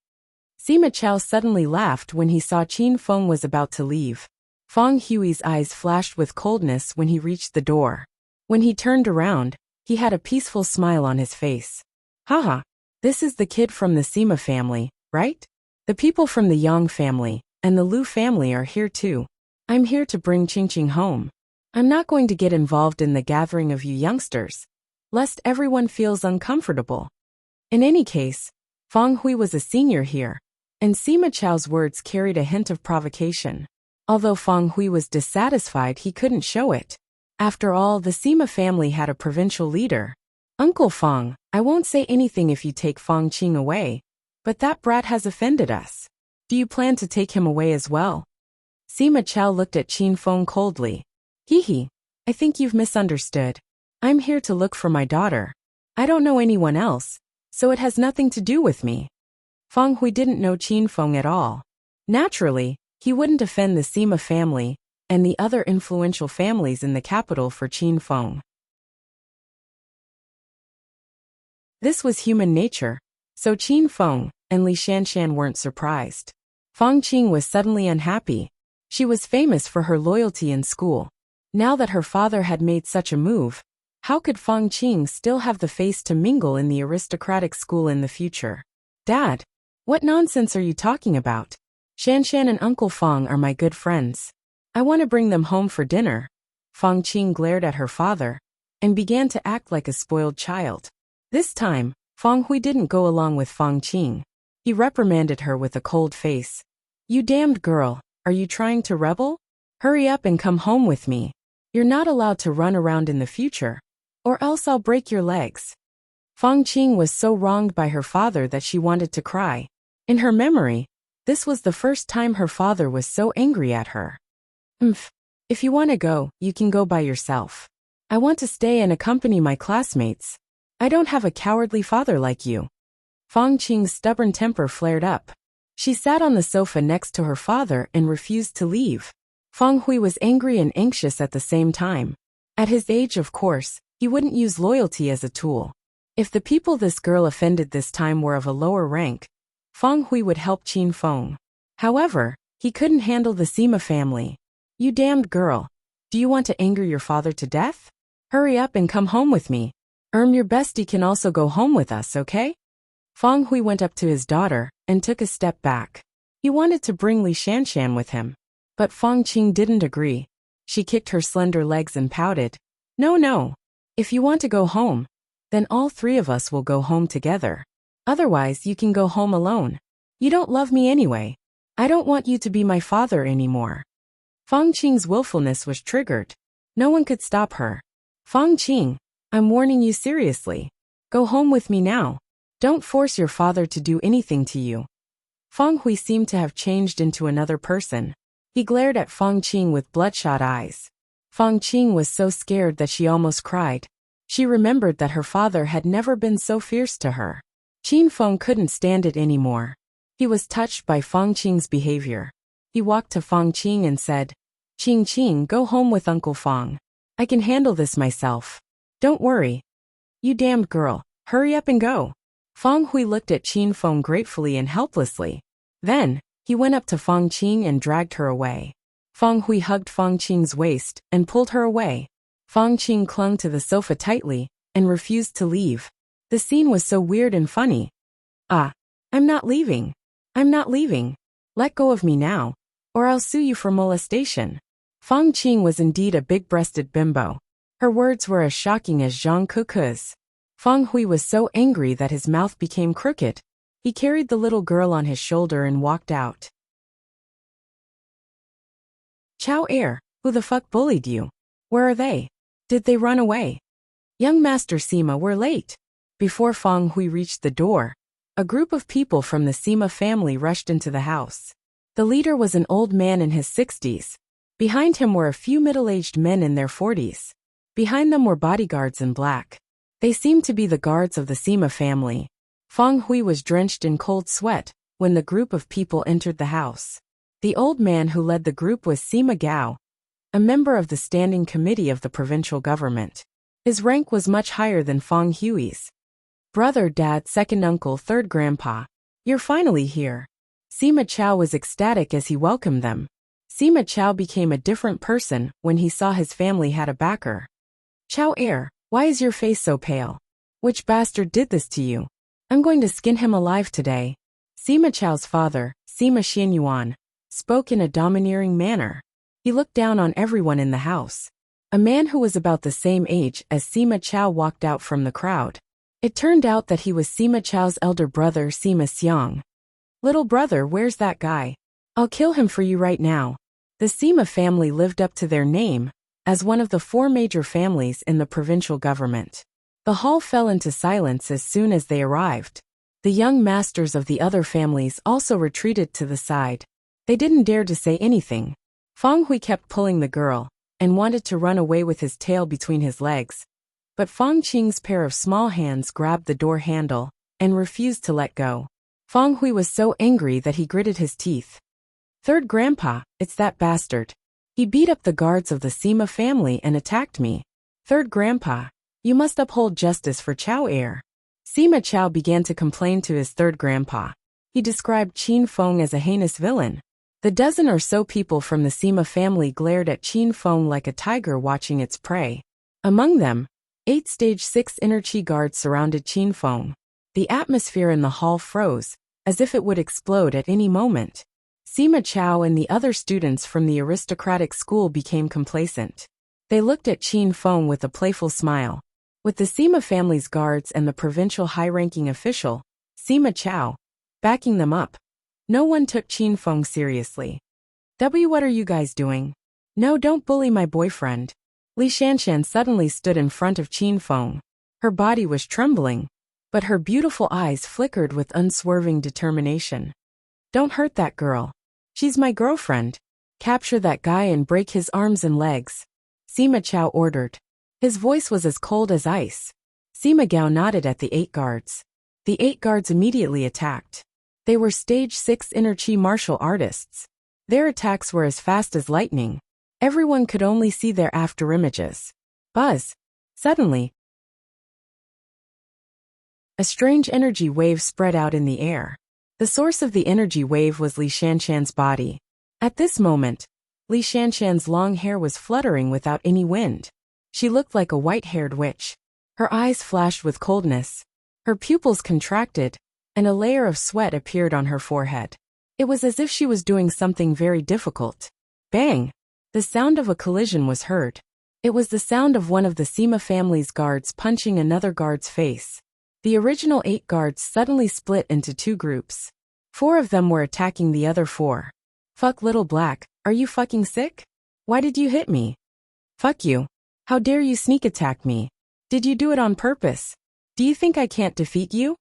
Sima Chao suddenly laughed when he saw Qin Feng was about to leave. Fang Hui's eyes flashed with coldness when he reached the door. When he turned around, he had a peaceful smile on his face. "Haha, this is the kid from the Sima family, right? The people from the Yang family and the Lu family are here too. I'm here to bring Qingqing home. I'm not going to get involved in the gathering of you youngsters, lest everyone feels uncomfortable." In any case, Fang Hui was a senior here, and Sima Chao's words carried a hint of provocation. Although Fang Hui was dissatisfied, he couldn't show it. After all, the Sima family had a provincial leader. "Uncle Fang, I won't say anything if you take Fang Qing away, but that brat has offended us. Do you plan to take him away as well?" Sima Chao looked at Qin Feng coldly. "Hee, I think you've misunderstood. I'm here to look for my daughter. I don't know anyone else, so it has nothing to do with me." Fang Hui didn't know Qin Feng at all. Naturally, he wouldn't offend the Sima family and the other influential families in the capital for Qin Feng. This was human nature, so Qin Feng and Li Shanshan weren't surprised. Fang Qing was suddenly unhappy. She was famous for her loyalty in school. Now that her father had made such a move, how could Fang Qing still have the face to mingle in the aristocratic school in the future? "Dad, what nonsense are you talking about? Shanshan and Uncle Fang are my good friends. I want to bring them home for dinner." Fang Qing glared at her father and began to act like a spoiled child. This time, Fang Hui didn't go along with Fang Qing. He reprimanded her with a cold face. "You damned girl, are you trying to rebel? Hurry up and come home with me. You're not allowed to run around in the future, or else I'll break your legs." Fang Qing was so wronged by her father that she wanted to cry. In her memory, This was the first time her father was so angry at her. If you want to go, you can go by yourself. I want to stay and accompany my classmates. I don't have a cowardly father like you. Fang Qing's stubborn temper flared up. She sat on the sofa next to her father and refused to leave. Fang Hui was angry and anxious at the same time. At his age, of course, he wouldn't use loyalty as a tool. If the people this girl offended this time were of a lower rank, Fang Hui would help Qin Feng. However, he couldn't handle the Sima family. You damned girl. Do you want to anger your father to death? Hurry up and come home with me. Your bestie can also go home with us, okay? Fang Hui went up to his daughter and took a step back. He wanted to bring Li Shanshan with him. But Fang Qing didn't agree. She kicked her slender legs and pouted. No. If you want to go home, then all three of us will go home together. Otherwise, you can go home alone. You don't love me anyway. I don't want you to be my father anymore. Fang Qing's willfulness was triggered. No one could stop her. Fang Qing, I'm warning you seriously. Go home with me now. Don't force your father to do anything to you. Fang Hui seemed to have changed into another person. He glared at Fang Qing with bloodshot eyes. Fang Qing was so scared that she almost cried. She remembered that her father had never been so fierce to her. Qin Feng couldn't stand it anymore. He was touched by Fang Qing's behavior. He walked to Fang Qing and said, Qing, go home with Uncle Fang. I can handle this myself. Don't worry. You damned girl, hurry up and go. Fang Hui looked at Qin Feng gratefully and helplessly. Then, he went up to Fang Qing and dragged her away. Fang Hui hugged Fang Qing's waist and pulled her away. Fang Qing clung to the sofa tightly and refused to leave. The scene was so weird and funny. I'm not leaving. I'm not leaving. Let go of me now, or I'll sue you for molestation. Fang Qing was indeed a big-breasted bimbo. Her words were as shocking as Zhang Kuku's. Fang Hui was so angry that his mouth became crooked. He carried the little girl on his shoulder and walked out. Chao Air, who the fuck bullied you? Where are they? Did they run away? Young Master Sima, we're late. Before Fang Hui reached the door, a group of people from the Sima family rushed into the house. The leader was an old man in his 60s. Behind him were a few middle-aged men in their 40s. Behind them were bodyguards in black. They seemed to be the guards of the Sima family. Fang Hui was drenched in cold sweat when the group of people entered the house. The old man who led the group was Sima Gao, a member of the standing committee of the provincial government. His rank was much higher than Fang Hui's. Brother, dad, second uncle, third grandpa. You're finally here. Sima Chao was ecstatic as he welcomed them. Sima Chao became a different person when he saw his family had a backer. Chao Air, why is your face so pale? Which bastard did this to you? I'm going to skin him alive today. Sima Chao's father, Sima Xianyuan, spoke in a domineering manner. He looked down on everyone in the house. A man who was about the same age as Sima Chao walked out from the crowd. It turned out that he was Sima Chao's elder brother, Sima Xiang. Little brother, where's that guy? I'll kill him for you right now. The Sima family lived up to their name as one of the 4 major families in the provincial government. The hall fell into silence as soon as they arrived. The young masters of the other families also retreated to the side. They didn't dare to say anything. Fang Hui kept pulling the girl and wanted to run away with his tail between his legs. But Fang Qing's pair of small hands grabbed the door handle and refused to let go. Fang Hui was so angry that he gritted his teeth. Third grandpa, it's that bastard. He beat up the guards of the Sima family and attacked me. Third grandpa, you must uphold justice for Chao Air. Sima Chao began to complain to his third grandpa. He described Qin Feng as a heinous villain. The dozen or so people from the Sima family glared at Qin Feng like a tiger watching its prey. Among them, 8 Stage 6 inner Qi guards surrounded Qin Feng. The atmosphere in the hall froze, as if it would explode at any moment. Sima Chao and the other students from the aristocratic school became complacent. They looked at Qin Feng with a playful smile. With the Sima family's guards and the provincial high-ranking official, Sima Chao, backing them up, no one took Qin Feng seriously. What are you guys doing? No, don't bully my boyfriend. Li Shanshan suddenly stood in front of Qin Feng. Her body was trembling, but her beautiful eyes flickered with unswerving determination. Don't hurt that girl. She's my girlfriend. Capture that guy and break his arms and legs, Sima Chao ordered. His voice was as cold as ice. Sima Gao nodded at the 8 guards. The 8 guards immediately attacked. They were stage 6 inner chi martial artists. Their attacks were as fast as lightning. Everyone could only see their afterimages. Buzz. Suddenly, a strange energy wave spread out in the air. The source of the energy wave was Li Shanshan's body. At this moment, Li Shanshan's long hair was fluttering without any wind. She looked like a white-haired witch. Her eyes flashed with coldness. Her pupils contracted, and a layer of sweat appeared on her forehead. It was as if she was doing something very difficult. Bang! The sound of a collision was heard. It was the sound of one of the Sima family's guards punching another guard's face. The original 8 guards suddenly split into 2 groups. 4 of them were attacking the other 4. Fuck little black, are you fucking sick? Why did you hit me? Fuck you. How dare you sneak attack me? Did you do it on purpose? Do you think I can't defeat you?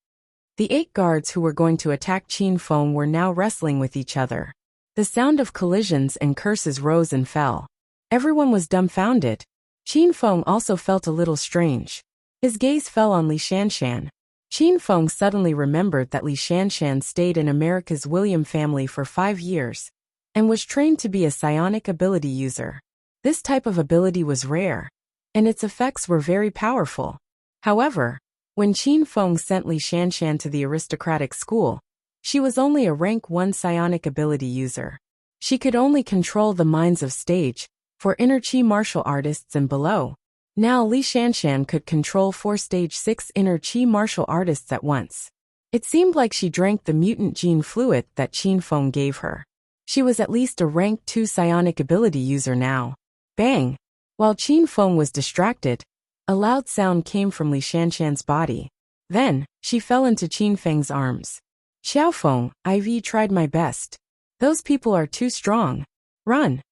The 8 guards who were going to attack Qin Feng were now wrestling with each other. The sound of collisions and curses rose and fell. Everyone was dumbfounded. Qin Feng also felt a little strange. His gaze fell on Li Shanshan. Qin Feng suddenly remembered that Li Shanshan stayed in America's William family for 5 years and was trained to be a psionic ability user. This type of ability was rare, and its effects were very powerful. However, when Qin Feng sent Li Shanshan to the aristocratic school, she was only a rank 1 psionic ability user. She could only control the minds of stage 4 inner chi martial artists and below. Now Li Shanshan could control 4 stage 6 inner chi martial artists at once. It seemed like she drank the mutant gene fluid that Qin Feng gave her. She was at least a rank 2 psionic ability user now. Bang! While Qin Feng was distracted, a loud sound came from Li Shanshan's body. Then, she fell into Qin Feng's arms. Xiao Feng, I've tried my best. Those people are too strong. Run!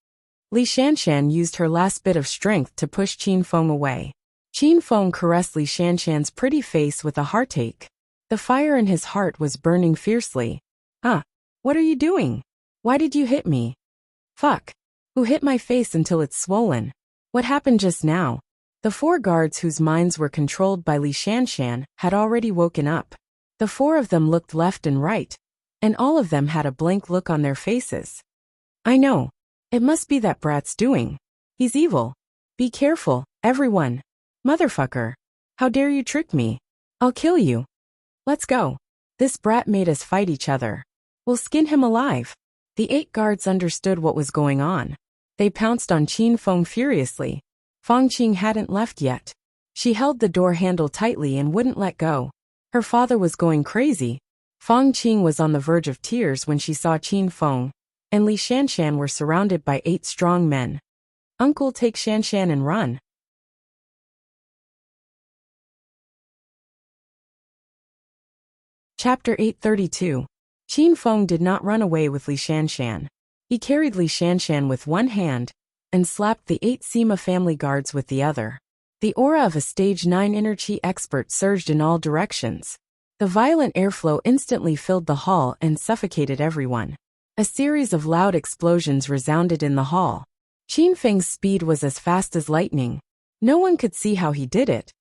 Li Shanshan used her last bit of strength to push Qin Feng away. Qin Feng caressed Li Shanshan's pretty face with a heartache. The fire in his heart was burning fiercely. What are you doing? Why did you hit me? Fuck. Who hit my face until it's swollen? What happened just now? The 4 guards whose minds were controlled by Li Shanshan had already woken up. The 4 of them looked left and right, and all of them had a blank look on their faces. I know. It must be that brat's doing. He's evil. Be careful, everyone. Motherfucker. How dare you trick me? I'll kill you. Let's go. This brat made us fight each other. We'll skin him alive. The 8 guards understood what was going on. They pounced on Qin Feng furiously. Fang Qing hadn't left yet. She held the door handle tightly and wouldn't let go. Her father was going crazy. Fang Qing was on the verge of tears when she saw Qin Feng, and Li Shanshan were surrounded by 8 strong men. Uncle, take Shanshan and run. Chapter 832. Qin Feng did not run away with Li Shanshan. He carried Li Shanshan with one hand and slapped the 8 Sima family guards with the other. The aura of a stage 9 inner chi expert surged in all directions. The violent airflow instantly filled the hall and suffocated everyone. A series of loud explosions resounded in the hall. Qin Feng's speed was as fast as lightning. No one could see how he did it,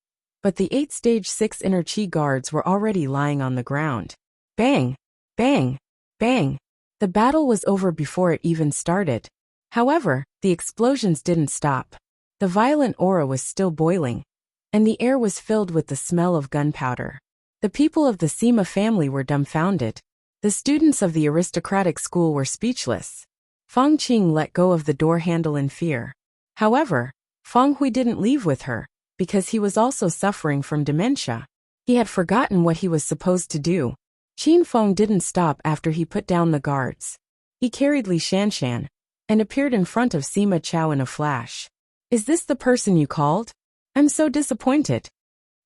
but the 8 stage 6 inner chi guards were already lying on the ground. Bang! Bang! Bang! The battle was over before it even started. However, the explosions didn't stop. The violent aura was still boiling, and the air was filled with the smell of gunpowder. The people of the Sima family were dumbfounded. The students of the aristocratic school were speechless. Fang Qing let go of the door handle in fear. However, Fang Hui didn't leave with her, because he was also suffering from dementia. He had forgotten what he was supposed to do. Qin Feng didn't stop after he put down the guards. He carried Li Shanshan and appeared in front of Sima Chao in a flash. Is this the person you called? I'm so disappointed.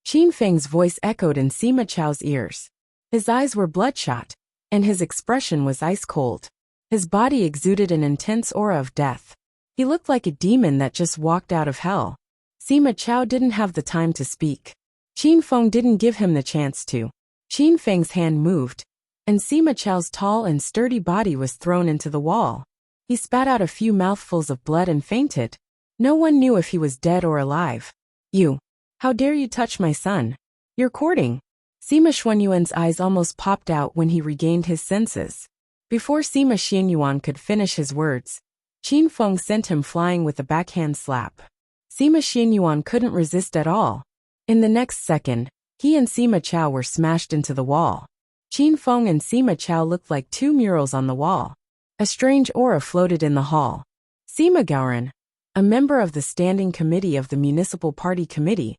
Qin Feng's voice echoed in Sima Chao's ears. His eyes were bloodshot, and his expression was ice cold. His body exuded an intense aura of death. He looked like a demon that just walked out of hell. Sima Chao didn't have the time to speak. Qin Feng didn't give him the chance to. Qin Feng's hand moved, and Sima Chao's tall and sturdy body was thrown into the wall. He spat out a few mouthfuls of blood and fainted. No one knew if he was dead or alive. You! How dare you touch my son? You're courting! Sima Xuanyuan's eyes almost popped out when he regained his senses. Before Sima Xianyuan could finish his words, Qin Feng sent him flying with a backhand slap. Sima Xianyuan couldn't resist at all. In the next second, he and Sima Chao were smashed into the wall. Qin Feng and Sima Chao looked like two murals on the wall. A strange aura floated in the hall. Sima Gaoran, a member of the Standing Committee of the Municipal Party Committee,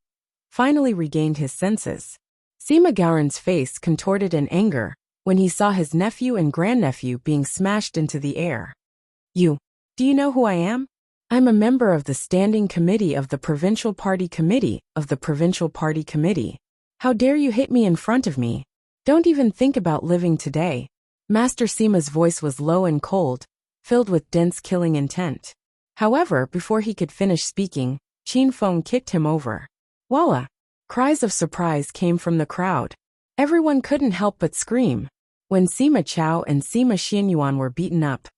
finally regained his senses. Sima Gaoran's face contorted in anger when he saw his nephew and grandnephew being smashed into the air. Do you know who I am? I'm a member of the Standing Committee of the Provincial Party Committee of the Provincial Party Committee. How dare you hit me in front of me? Don't even think about living today. Master Sima's voice was low and cold, filled with dense killing intent. However, before he could finish speaking, Qin Feng kicked him over. Walla! Cries of surprise came from the crowd. Everyone couldn't help but scream. When Sima Chao and Sima Xianyuan were beaten up,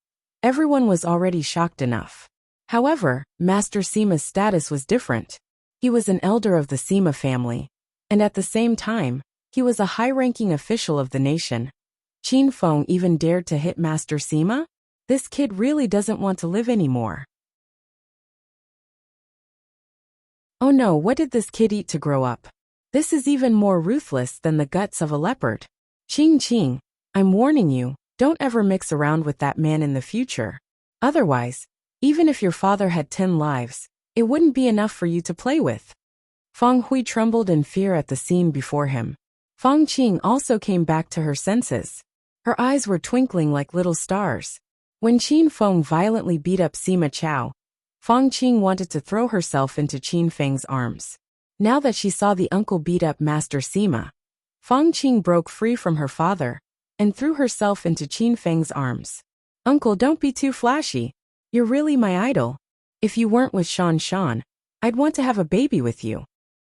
everyone was already shocked enough. However, Master Sima's status was different. He was an elder of the Sima family, and at the same time, he was a high-ranking official of the nation. Qin Feng even dared to hit Master Sima? This kid really doesn't want to live anymore. Oh no, what did this kid eat to grow up? This is even more ruthless than the guts of a leopard. Qing, I'm warning you, don't ever mix around with that man in the future. Otherwise, even if your father had 10 lives, it wouldn't be enough for you to play with. Fang Hui trembled in fear at the scene before him. Fang Qing also came back to her senses. Her eyes were twinkling like little stars. When Qin Feng violently beat up Sima Chao, Fang Qing wanted to throw herself into Qin Feng's arms. Now that she saw the uncle beat up Master Sima, Fang Qing broke free from her father and threw herself into Qin Feng's arms. Uncle, don't be too flashy. You're really my idol. If you weren't with Shan, I'd want to have a baby with you.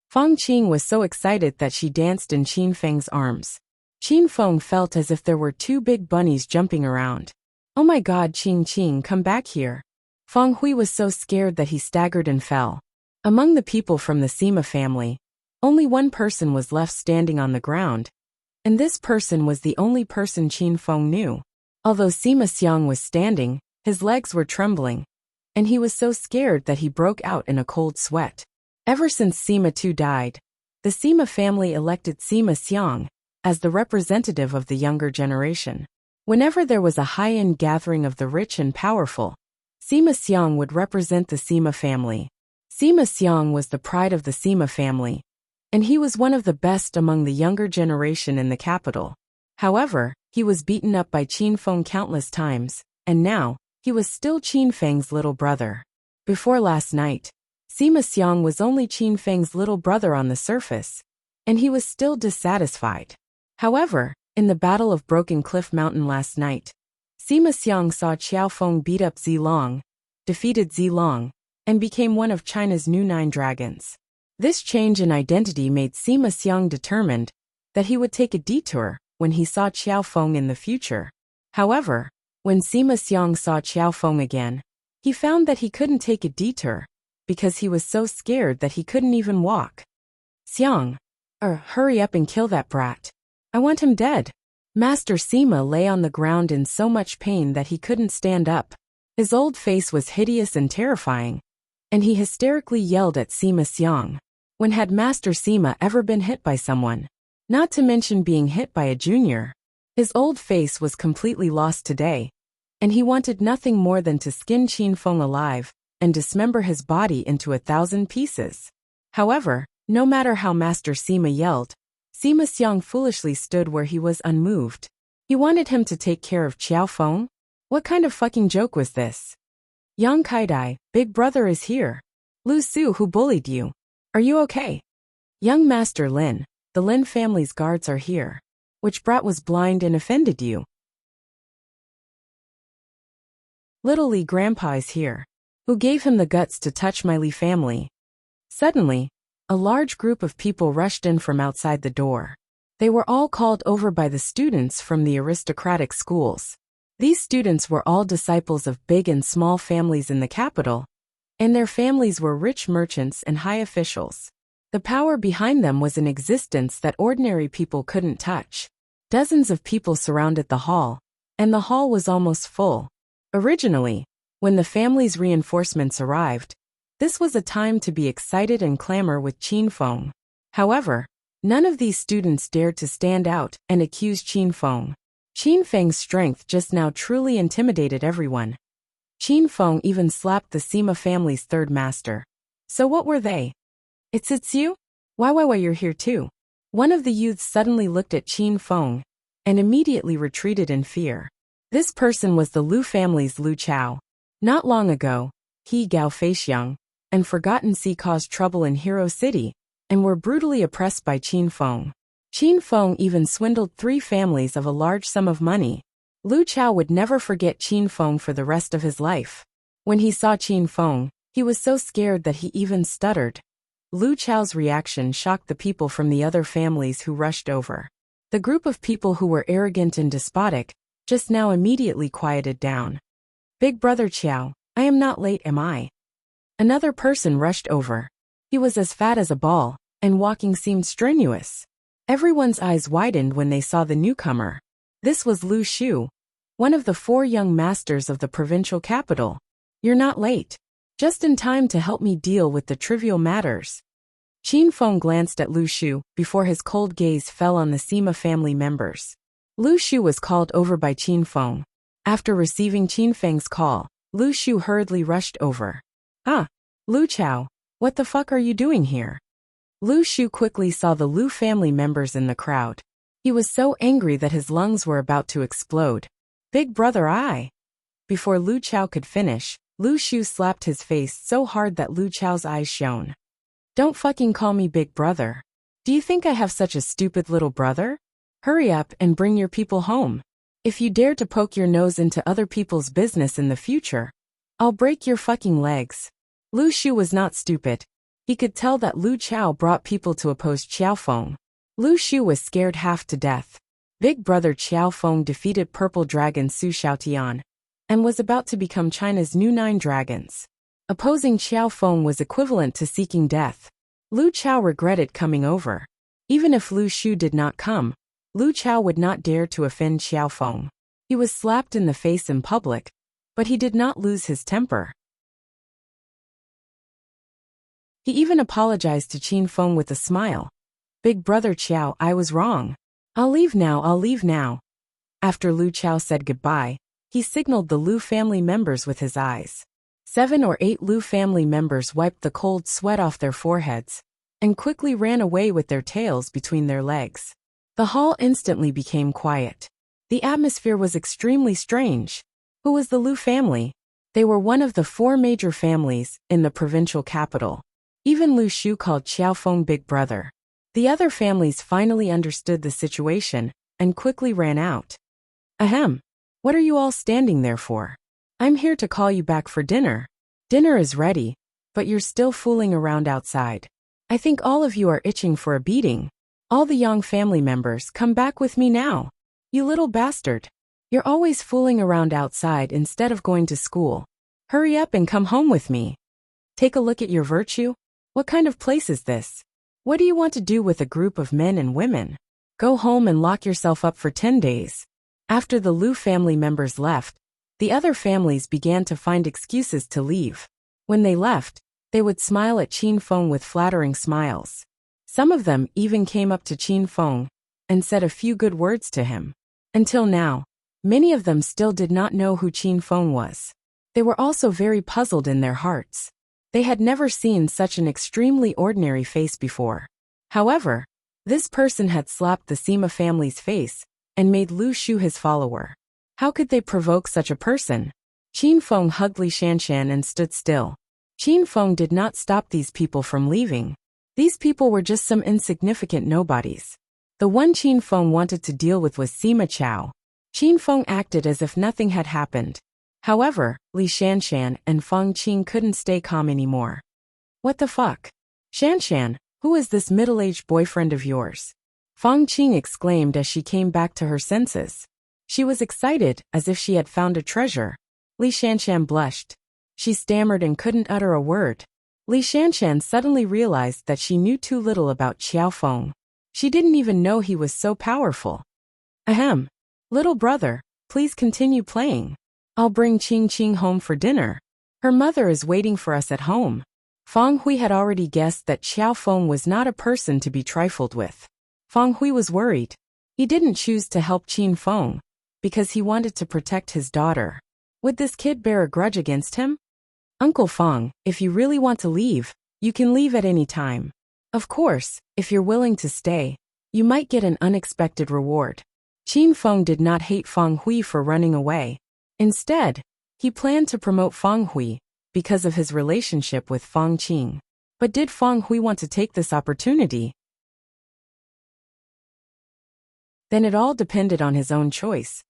Fang Qing was so excited that she danced in Qin Feng's arms. Qin Feng felt as if there were two big bunnies jumping around. Oh my god, Qing, come back here. Fang Hui was so scared that he staggered and fell. Among the people from the Sima family, only one person was left standing on the ground, and this person was the only person Qin Feng knew. Although Sima Xiang was standing, his legs were trembling, and he was so scared that he broke out in a cold sweat. Ever since Sima Tu died, the Sima family elected Sima Xiang as the representative of the younger generation. Whenever there was a high-end gathering of the rich and powerful, Sima Xiang would represent the Sima family. Sima Xiang was the pride of the Sima family, and he was one of the best among the younger generation in the capital. However, he was beaten up by Qin Feng countless times, and now, he was still Qin Feng's little brother. Before last night, Sima Xiang was only Qin Feng's little brother on the surface, and he was still dissatisfied. However, in the Battle of Broken Cliff Mountain last night, Sima Xiang saw Qiao Feng beat up Zilong, defeated Zilong, and became one of China's new 9 dragons. This change in identity made Sima Xiang determined that he would take a detour when he saw Qiao Feng in the future. However, when Sima Xiang saw Qiao Feng again, he found that he couldn't take a detour because he was so scared that he couldn't even walk. Xiang, hurry up and kill that brat. I want him dead. Master Sima lay on the ground in so much pain that he couldn't stand up. His old face was hideous and terrifying, and he hysterically yelled at Sima Xiang. When had Master Sima ever been hit by someone? Not to mention being hit by a junior. His old face was completely lost today, and he wanted nothing more than to skin Qin Feng alive and dismember his body into 1,000 pieces. However, no matter how Master Sima yelled, Sima Xiang foolishly stood where he was unmoved. He wanted him to take care of Qiao Feng? What kind of fucking joke was this? Yang Kaidai, big brother is here. Lu Su, who bullied you. Are you okay? Young Master Lin, the Lin family's guards are here. Which brat was blind and offended you? Little Li Grandpa is here. Who gave him the guts to touch my Li family? Suddenly, a large group of people rushed in from outside the door. They were all called over by the students from the aristocratic schools. These students were all disciples of big and small families in the capital, and their families were rich merchants and high officials. The power behind them was in existence that ordinary people couldn't touch. Dozens of people surrounded the hall, and the hall was almost full. Originally, when the family's reinforcements arrived, this was a time to be excited and clamor with Qin Feng. However, none of these students dared to stand out and accuse Qin Feng. Qin Feng's strength just now truly intimidated everyone. Qin Feng even slapped the Sima family's third master. So what were they? It's you? Why you're here too? One of the youths suddenly looked at Qin Feng and immediately retreated in fear. This person was the Lu family's Lu Chao. Not long ago, he Gao Feixiang and Forgotten Sea caused trouble in Hero City and were brutally oppressed by Qin Feng. Qin Feng even swindled 3 families of a large sum of money. Lu Chao would never forget Qin Feng for the rest of his life. When he saw Qin Feng, he was so scared that he even stuttered. Lu Chao's reaction shocked the people from the other families who rushed over. The group of people who were arrogant and despotic just now immediately quieted down. Big brother Qiao, I am not late, am I? Another person rushed over. He was as fat as a ball, and walking seemed strenuous. Everyone's eyes widened when they saw the newcomer. This was Lu Shu, one of the 4 young masters of the provincial capital. You're not late. Just in time to help me deal with the trivial matters. Qin Feng glanced at Lu Shu before his cold gaze fell on the Sima family members. Lu Shu was called over by Qin Feng. After receiving Qin Feng's call, Lu Shu hurriedly rushed over. Ah, Lu Chao, what the fuck are you doing here? Lu Shu quickly saw the Lu family members in the crowd. He was so angry that his lungs were about to explode. Big brother I. Before Lu Chao could finish, Lu Shu slapped his face so hard that Lu Chao's eyes shone. Don't fucking call me big brother. Do you think I have such a stupid little brother? Hurry up and bring your people home. If you dare to poke your nose into other people's business in the future, I'll break your fucking legs. Lu Shu was not stupid. He could tell that Lu Chao brought people to oppose Qiao Feng. Lu Shu was scared half to death. Big brother Qiao Feng defeated Purple Dragon Su Xiaotian and was about to become China's new 9 dragons. Opposing Qiao Feng was equivalent to seeking death. Lu Chao regretted coming over. Even if Lu Shu did not come, Lu Chao would not dare to offend Qiao Feng. He was slapped in the face in public, but he did not lose his temper. He even apologized to Qin Feng with a smile. Big brother Qiao, I was wrong. I'll leave now. After Lu Chao said goodbye, he signaled the Lu family members with his eyes. 7 or 8 Lu family members wiped the cold sweat off their foreheads and quickly ran away with their tails between their legs. The hall instantly became quiet. The atmosphere was extremely strange. Who was the Lu family? They were one of the 4 major families in the provincial capital. Even Lu Shu called Qiao Feng big brother. The other families finally understood the situation and quickly ran out. Ahem. What are you all standing there for? I'm here to call you back for dinner. Dinner is ready, but you're still fooling around outside. I think all of you are itching for a beating. All the Yang family members, come back with me now. You little bastard. You're always fooling around outside instead of going to school. Hurry up and come home with me. Take a look at your virtue. What kind of place is this? What do you want to do with a group of men and women? Go home and lock yourself up for 10 days. After the Lu family members left, the other families began to find excuses to leave. When they left, they would smile at Qin Feng with flattering smiles. Some of them even came up to Qin Feng and said a few good words to him. Until now, many of them still did not know who Qin Feng was. They were also very puzzled in their hearts. They had never seen such an extremely ordinary face before. However, this person had slapped the Sima family's face and made Lu Shu his follower. How could they provoke such a person? Qin Feng hugged Li Shanshan and stood still. Qin Feng did not stop these people from leaving. These people were just some insignificant nobodies. The one Qin Feng wanted to deal with was Sima Chao. Qin Feng acted as if nothing had happened. However, Li Shanshan and Feng Qing couldn't stay calm anymore. What the fuck? Shanshan, who is this middle-aged boyfriend of yours? Fang Qing exclaimed as she came back to her senses. She was excited, as if she had found a treasure. Li Shanshan blushed. She stammered and couldn't utter a word. Li Shanshan suddenly realized that she knew too little about Qiao Feng. She didn't even know he was so powerful. Ahem. Little brother, please continue playing. I'll bring Qing Qing home for dinner. Her mother is waiting for us at home. Fang Hui had already guessed that Qiao Feng was not a person to be trifled with. Fang Hui was worried. He didn't choose to help Qin Feng because he wanted to protect his daughter. Would this kid bear a grudge against him? Uncle Fang, if you really want to leave, you can leave at any time. Of course, if you're willing to stay, you might get an unexpected reward. Qin Feng did not hate Fang Hui for running away. Instead, he planned to promote Fang Hui because of his relationship with Fang Qing. But did Fang Hui want to take this opportunity? Then it all depended on his own choice.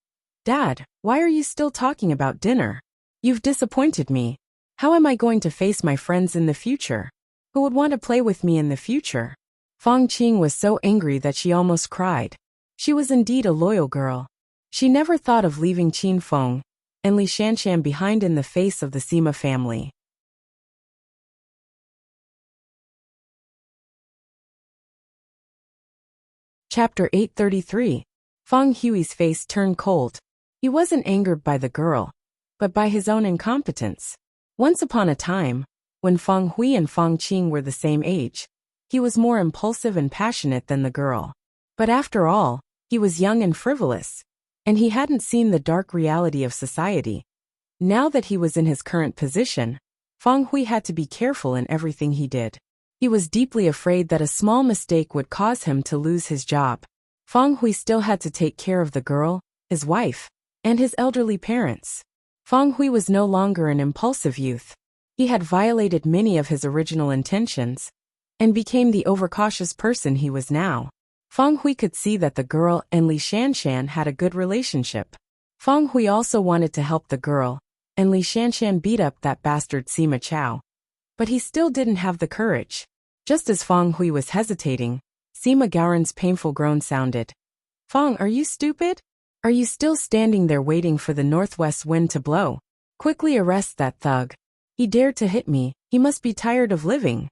Dad, why are you still talking about dinner? You've disappointed me. How am I going to face my friends in the future? Who would want to play with me in the future? Fang Qing was so angry that she almost cried. She was indeed a loyal girl. She never thought of leaving Qin Feng and Li Shanshan behind in the face of the Sima family. Chapter 833. Fang Hui's face turned cold. He wasn't angered by the girl, but by his own incompetence. Once upon a time, when Fang Hui and Fang Qing were the same age, he was more impulsive and passionate than the girl. But after all, he was young and frivolous, and he hadn't seen the dark reality of society. Now that he was in his current position, Fang Hui had to be careful in everything he did. He was deeply afraid that a small mistake would cause him to lose his job. Fang Hui still had to take care of the girl, his wife, and his elderly parents. Fang Hui was no longer an impulsive youth. He had violated many of his original intentions and became the overcautious person he was now. Fang Hui could see that the girl and Li Shanshan had a good relationship. Fang Hui also wanted to help the girl and Li Shanshan beat up that bastard Sima Chao. But he still didn't have the courage. Just as Fang Hui was hesitating, Sima Gaoren's painful groan sounded. Fang, are you stupid? Are you still standing there waiting for the northwest wind to blow? Quickly arrest that thug. He dared to hit me, he must be tired of living.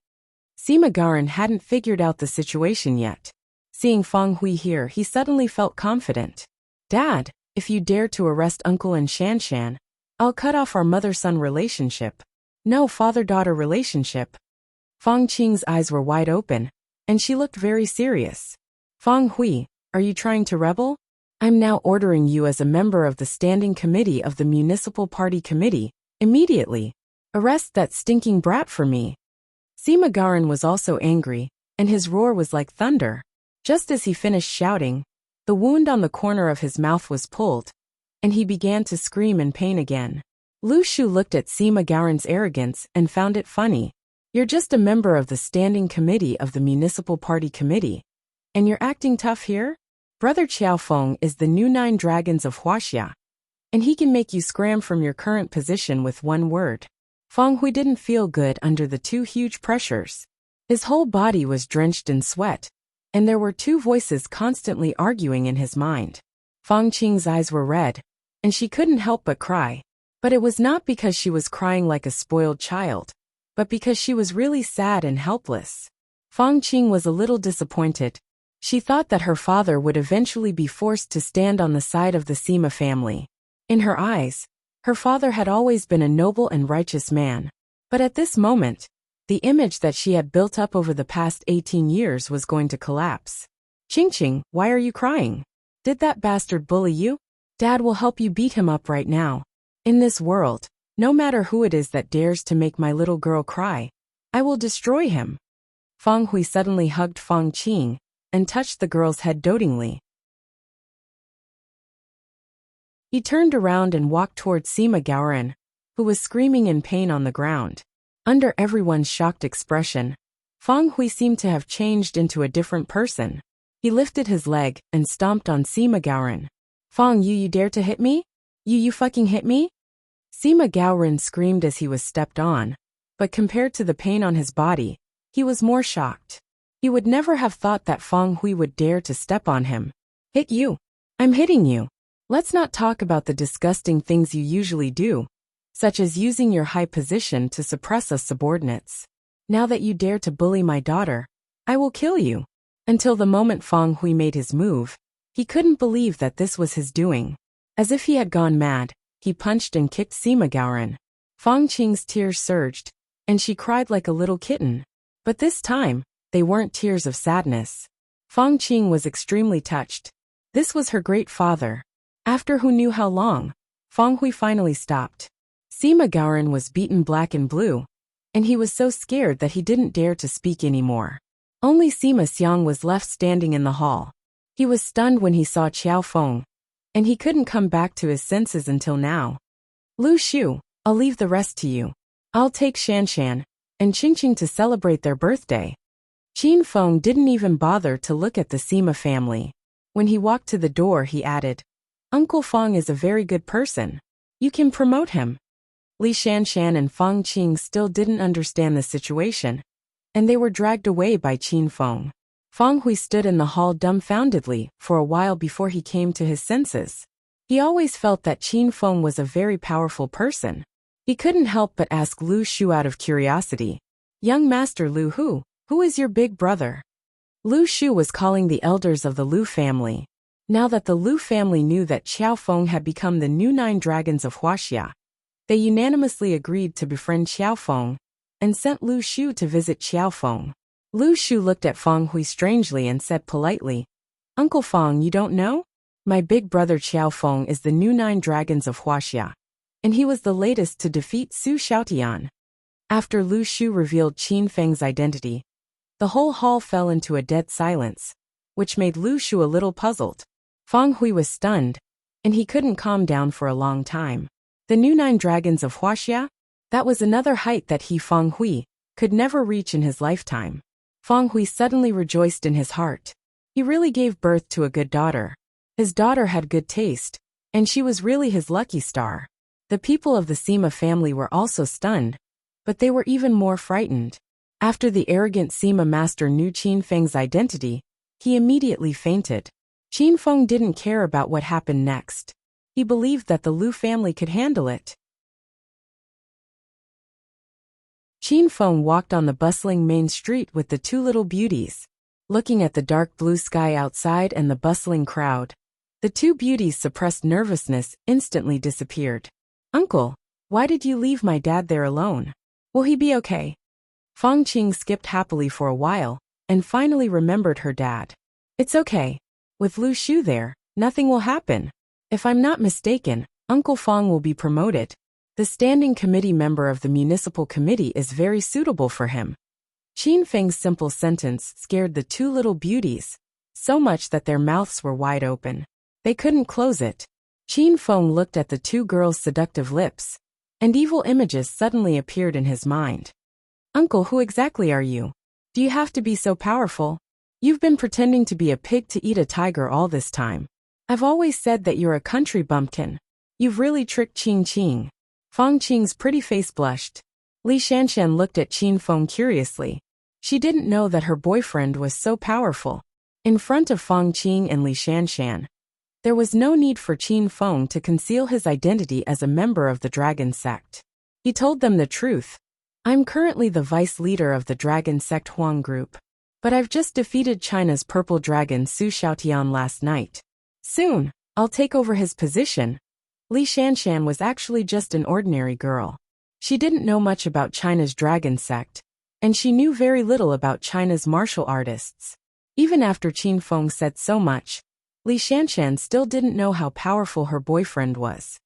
Sima Gaoren hadn't figured out the situation yet. Seeing Fang Hui here, he suddenly felt confident. Dad, if you dare to arrest Uncle and Shanshan, I'll cut off our mother-son relationship. No father-daughter relationship. Fang Qing's eyes were wide open, and she looked very serious. Fang Hui, are you trying to rebel? I'm now ordering you as a member of the Standing Committee of the Municipal Party Committee, immediately. Arrest that stinking brat for me. Sima Gaoren was also angry, and his roar was like thunder. Just as he finished shouting, the wound on the corner of his mouth was pulled, and he began to scream in pain again. Lu Shu looked at Sima Gaoren's arrogance and found it funny. You're just a member of the Standing Committee of the Municipal Party Committee, and you're acting tough here? Brother Qiao Feng is the new 9 dragons of Wuxia, and he can make you scram from your current position with one word. Fang Hui didn't feel good under the 2 huge pressures. His whole body was drenched in sweat, and there were 2 voices constantly arguing in his mind. Fang Qing's eyes were red, and she couldn't help but cry. But it was not because she was crying like a spoiled child, but because she was really sad and helpless. Fang Qing was a little disappointed. She thought that her father would eventually be forced to stand on the side of the Sima family. In her eyes, her father had always been a noble and righteous man. But at this moment, the image that she had built up over the past 18 years was going to collapse. Qing, why are you crying? Did that bastard bully you? Dad will help you beat him up right now. In this world, no matter who it is that dares to make my little girl cry, I will destroy him. Fang Hui suddenly hugged Fang Qing and touched the girl's head dotingly. He turned around and walked toward Sima Gaoren, who was screaming in pain on the ground. Under everyone's shocked expression, Fang Hui seemed to have changed into a different person. He lifted his leg and stomped on Sima Gaoren. Fang, you dare to hit me? You fucking hit me? Sima Gaoren screamed as he was stepped on, but compared to the pain on his body, he was more shocked. He would never have thought that Feng Hui would dare to step on him. Hit you? I'm hitting you. Let's not talk about the disgusting things you usually do, such as using your high position to suppress us subordinates. Now that you dare to bully my daughter, I will kill you. Until the moment Feng Hui made his move, he couldn't believe that this was his doing. As if he had gone mad, he punched and kicked Sima Gaoren. Feng Qing's tears surged, and she cried like a little kitten. But this time, they weren't tears of sadness. Feng Qing was extremely touched. This was her great father. After who knew how long, Feng Hui finally stopped. Sima Gaoren was beaten black and blue, and he was so scared that he didn't dare to speak anymore. Only Sima Xiang was left standing in the hall. He was stunned when he saw Qiao Feng, and he couldn't come back to his senses until now. Lu Shu, I'll leave the rest to you. I'll take Shanshan and Qingqing to celebrate their birthday. Qin Feng didn't even bother to look at the Sima family. When he walked to the door, he added, Uncle Feng is a very good person. You can promote him. Li Shanshan and Feng Qing still didn't understand the situation, and they were dragged away by Qin Feng. Feng Hui stood in the hall dumbfoundedly for a while before he came to his senses. He always felt that Qin Feng was a very powerful person. He couldn't help but ask Lu Shu out of curiosity, Young Master Lu who is your big brother? Lu Shu was calling the elders of the Lu family. Now that the Lu family knew that Qiao Feng had become the new 9 dragons of Wuxia, they unanimously agreed to befriend Qiao Feng and sent Lu Shu to visit Qiao Feng. Lu Shu looked at Feng Hui strangely and said politely, Uncle Feng, you don't know? My big brother Qiao Feng is the new 9 dragons of Wuxia, and he was the latest to defeat Su Xiaotian. After Lu Shu revealed Qin Feng's identity, the whole hall fell into a dead silence, which made Lu Shu a little puzzled. Feng Hui was stunned, and he couldn't calm down for a long time. The new 9 dragons of Wuxia? That was another height that he, Feng Hui, could never reach in his lifetime. Feng Hui suddenly rejoiced in his heart. He really gave birth to a good daughter. His daughter had good taste, and she was really his lucky star. The people of the Sima family were also stunned, but they were even more frightened. After the arrogant Sima master knew Qin Feng's identity, he immediately fainted. Qin Feng didn't care about what happened next. He believed that the Lu family could handle it. Qin Feng walked on the bustling main street with the 2 little beauties. Looking at the dark blue sky outside and the bustling crowd, the 2 beauties' suppressed nervousness instantly disappeared. Uncle, why did you leave my dad there alone? Will he be okay? Feng Qing skipped happily for a while, and finally remembered her dad. It's okay. With Lu Shu there, nothing will happen. If I'm not mistaken, Uncle Feng will be promoted. The standing committee member of the municipal committee is very suitable for him. Qin Feng's simple sentence scared the 2 little beauties, so much that their mouths were wide open. They couldn't close it. Qin Feng looked at the 2 girls' seductive lips, and evil images suddenly appeared in his mind. Uncle, who exactly are you? Do you have to be so powerful? You've been pretending to be a pig to eat a tiger all this time. I've always said that you're a country bumpkin. You've really tricked Qing. Feng Qing's pretty face blushed. Li Shanshan looked at Qin Feng curiously. She didn't know that her boyfriend was so powerful. In front of Feng Qing and Li Shanshan, there was no need for Qin Feng to conceal his identity as a member of the dragon sect. He told them the truth. I'm currently the vice leader of the dragon sect Huang group, but I've just defeated China's purple dragon Su Xiaotian last night. Soon, I'll take over his position. Li Shanshan was actually just an ordinary girl. She didn't know much about China's dragon sect, and she knew very little about China's martial artists. Even after Qin Feng said so much, Li Shanshan still didn't know how powerful her boyfriend was.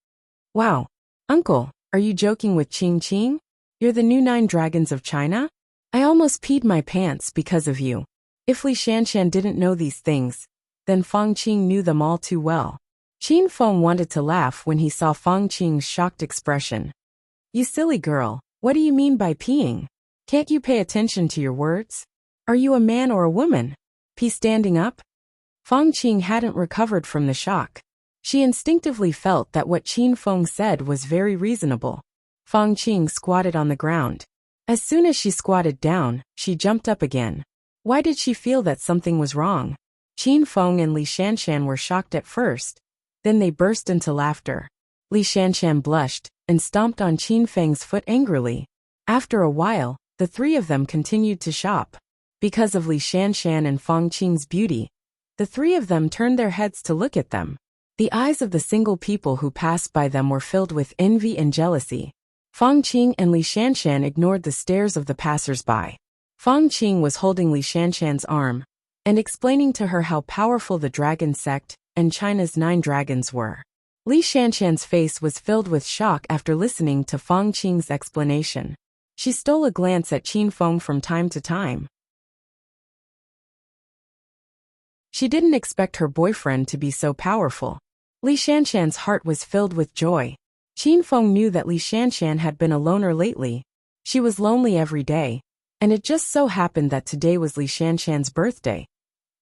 Wow, Uncle, are you joking with Qing? You're the new 9 dragons of China? I almost peed my pants because of you. If Li Shanshan didn't know these things, then Feng Qing knew them all too well. Qin Feng wanted to laugh when he saw Feng Qing's shocked expression. You silly girl, what do you mean by peeing? Can't you pay attention to your words? Are you a man or a woman? Pee standing up? Feng Qing hadn't recovered from the shock. She instinctively felt that what Qin Feng said was very reasonable. Feng Qing squatted on the ground. As soon as she squatted down, she jumped up again. Why did she feel that something was wrong? Qin Feng and Li Shanshan were shocked at first. Then they burst into laughter. Li Shanshan blushed and stomped on Qin Feng's foot angrily. After a while, the three of them continued to shop. Because of Li Shanshan and Feng Qing's beauty, the three of them turned their heads to look at them. The eyes of the single people who passed by them were filled with envy and jealousy. Feng Qing and Li Shanshan ignored the stares of the passers-by. Feng Qing was holding Li Shanshan's arm and explaining to her how powerful the dragon sect and China's 9 dragons were. Li Shanshan's face was filled with shock after listening to Feng Qing's explanation. She stole a glance at Qin Feng from time to time. She didn't expect her boyfriend to be so powerful. Li Shanshan's heart was filled with joy. Qin Feng knew that Li Shanshan had been a loner lately. She was lonely every day, and it just so happened that today was Li Shanshan's birthday.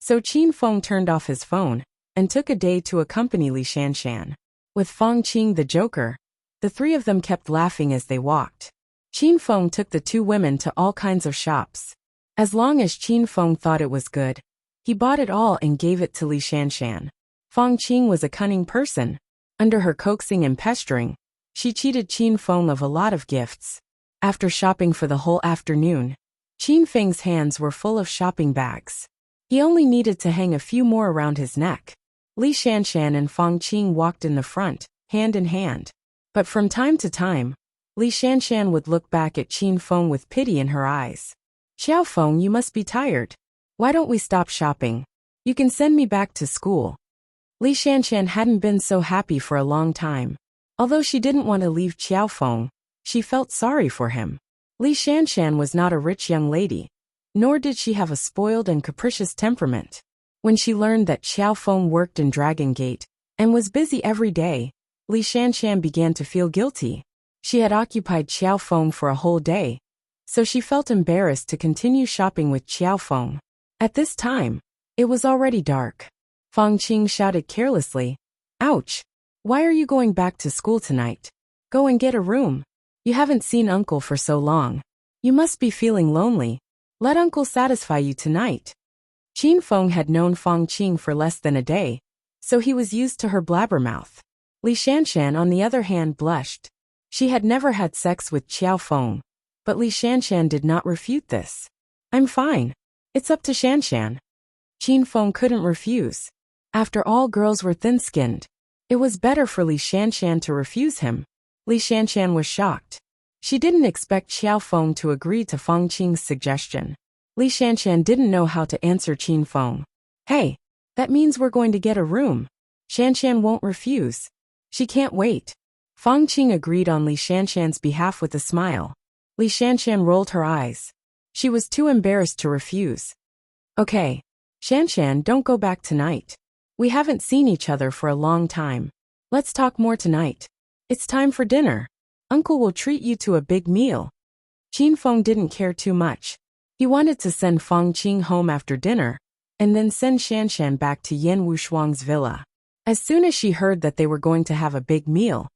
So Qin Feng turned off his phone and took a day to accompany Li Shanshan. With Feng Qing the joker, the three of them kept laughing as they walked. Qin Feng took the two women to all kinds of shops. As long as Qin Feng thought it was good, he bought it all and gave it to Li Shanshan. Feng Qing was a cunning person. Under her coaxing and pestering, she cheated Qin Feng of a lot of gifts. After shopping for the whole afternoon, Qin Feng's hands were full of shopping bags. He only needed to hang a few more around his neck. Li Shanshan and Feng Qing walked in the front, hand in hand. But from time to time, Li Shanshan would look back at Qin Feng with pity in her eyes. "Xiao Feng, you must be tired. Why don't we stop shopping? You can send me back to school." Li Shanshan hadn't been so happy for a long time. Although she didn't want to leave Xiao Feng, she felt sorry for him. Li Shanshan was not a rich young lady, nor did she have a spoiled and capricious temperament. When she learned that Xiao Feng worked in Dragon Gate and was busy every day, Li Shanshan began to feel guilty. She had occupied Xiao Feng for a whole day, so she felt embarrassed to continue shopping with Xiao Feng. At this time, it was already dark. Feng Qing shouted carelessly, "Ouch! Why are you going back to school tonight? Go and get a room. You haven't seen Uncle for so long. You must be feeling lonely. Let Uncle satisfy you tonight." Qin Feng had known Feng Qing for less than a day, so he was used to her blabbermouth. Li Shanshan, on the other hand, blushed. She had never had sex with Xiao Feng, but Li Shanshan did not refute this. "I'm fine. It's up to Shanshan." Qin Feng couldn't refuse. After all, girls were thin-skinned. It was better for Li Shanshan to refuse him. Li Shanshan was shocked. She didn't expect Xiao Feng to agree to Feng Qing's suggestion. Li Shanshan didn't know how to answer Qin Feng. "Hey, that means we're going to get a room. Shanshan won't refuse. She can't wait." Feng Qing agreed on Li Shanshan's behalf with a smile. Li Shanshan rolled her eyes. She was too embarrassed to refuse. "Okay. Shanshan, don't go back tonight. We haven't seen each other for a long time. Let's talk more tonight. It's time for dinner. Uncle will treat you to a big meal." Qin Feng didn't care too much. He wanted to send Feng Qing home after dinner, and then send Shanshan back to Yan Wushuang's villa. As soon as she heard that they were going to have a big meal,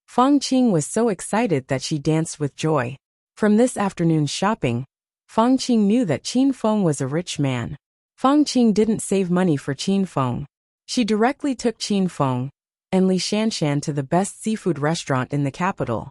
Feng Qing was so excited that she danced with joy. From this afternoon's shopping, Feng Qing knew that Qin Feng was a rich man. Feng Qing didn't save money for Qin Feng. She directly took Qin Feng and Li Shanshan to the best seafood restaurant in the capital.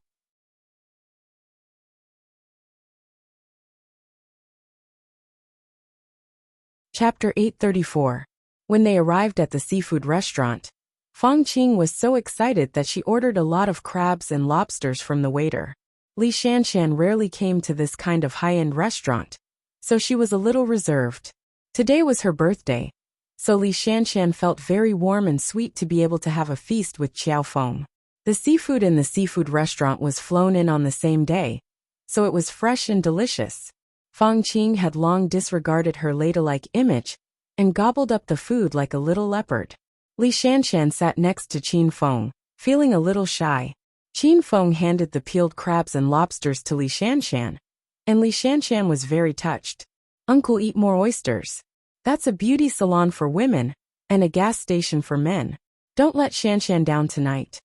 Chapter 834. When they arrived at the seafood restaurant, Feng Qing was so excited that she ordered a lot of crabs and lobsters from the waiter. Li Shanshan rarely came to this kind of high-end restaurant, so she was a little reserved. Today was her birthday, so Li Shanshan felt very warm and sweet to be able to have a feast with Xiao Feng. The seafood in the seafood restaurant was flown in on the same day, so it was fresh and delicious. Feng Qing had long disregarded her ladylike image and gobbled up the food like a little leopard. Li Shanshan sat next to Qin Feng, feeling a little shy. Qin Feng handed the peeled crabs and lobsters to Li Shanshan, and Li Shanshan was very touched. "Uncle, eat more oysters. That's a beauty salon for women and a gas station for men. Don't let Shanshan down tonight."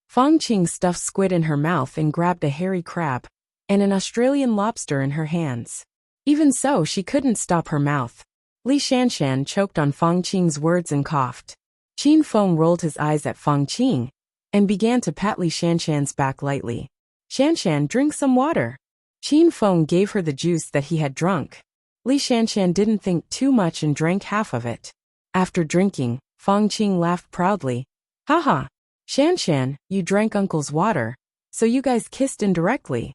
Feng Qing stuffed squid in her mouth and grabbed a hairy crab and an Australian lobster in her hands. Even so, she couldn't stop her mouth. Li Shanshan choked on Fang Qing's words and coughed. Qin Feng rolled his eyes at Fang Qing and began to pat Li Shanshan's back lightly. Shanshan, drink some water. Qin Feng gave her the juice that he had drunk. Li Shanshan didn't think too much and drank half of it. After drinking, Fang Qing laughed proudly. Haha, Shanshan, you drank uncle's water, so you guys kissed indirectly.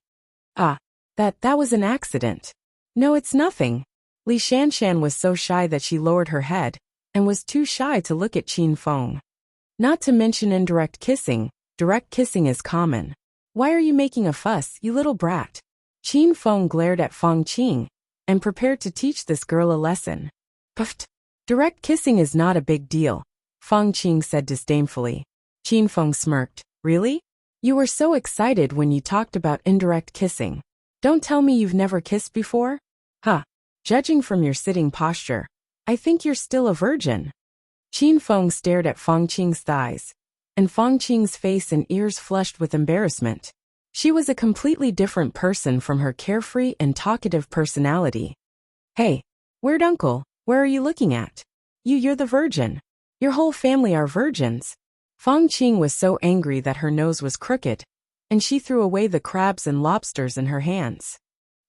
Ah, that was an accident. No, it's nothing. Li Shanshan was so shy that she lowered her head and was too shy to look at Qin Feng. Not to mention indirect kissing, direct kissing is common. Why are you making a fuss, you little brat? Qin Feng glared at Fang Qing and prepared to teach this girl a lesson. Puffed. Direct kissing is not a big deal, Fang Qing said disdainfully. Qin Feng smirked. Really? You were so excited when you talked about indirect kissing. Don't tell me you've never kissed before? Huh. Judging from your sitting posture, I think you're still a virgin. Qin Feng stared at Fang Qing's thighs, and Fang Qing's face and ears flushed with embarrassment. She was a completely different person from her carefree and talkative personality. Hey, weird uncle, where are you looking at? You're the virgin. Your whole family are virgins. Fang Qing was so angry that her nose was crooked, and she threw away the crabs and lobsters in her hands.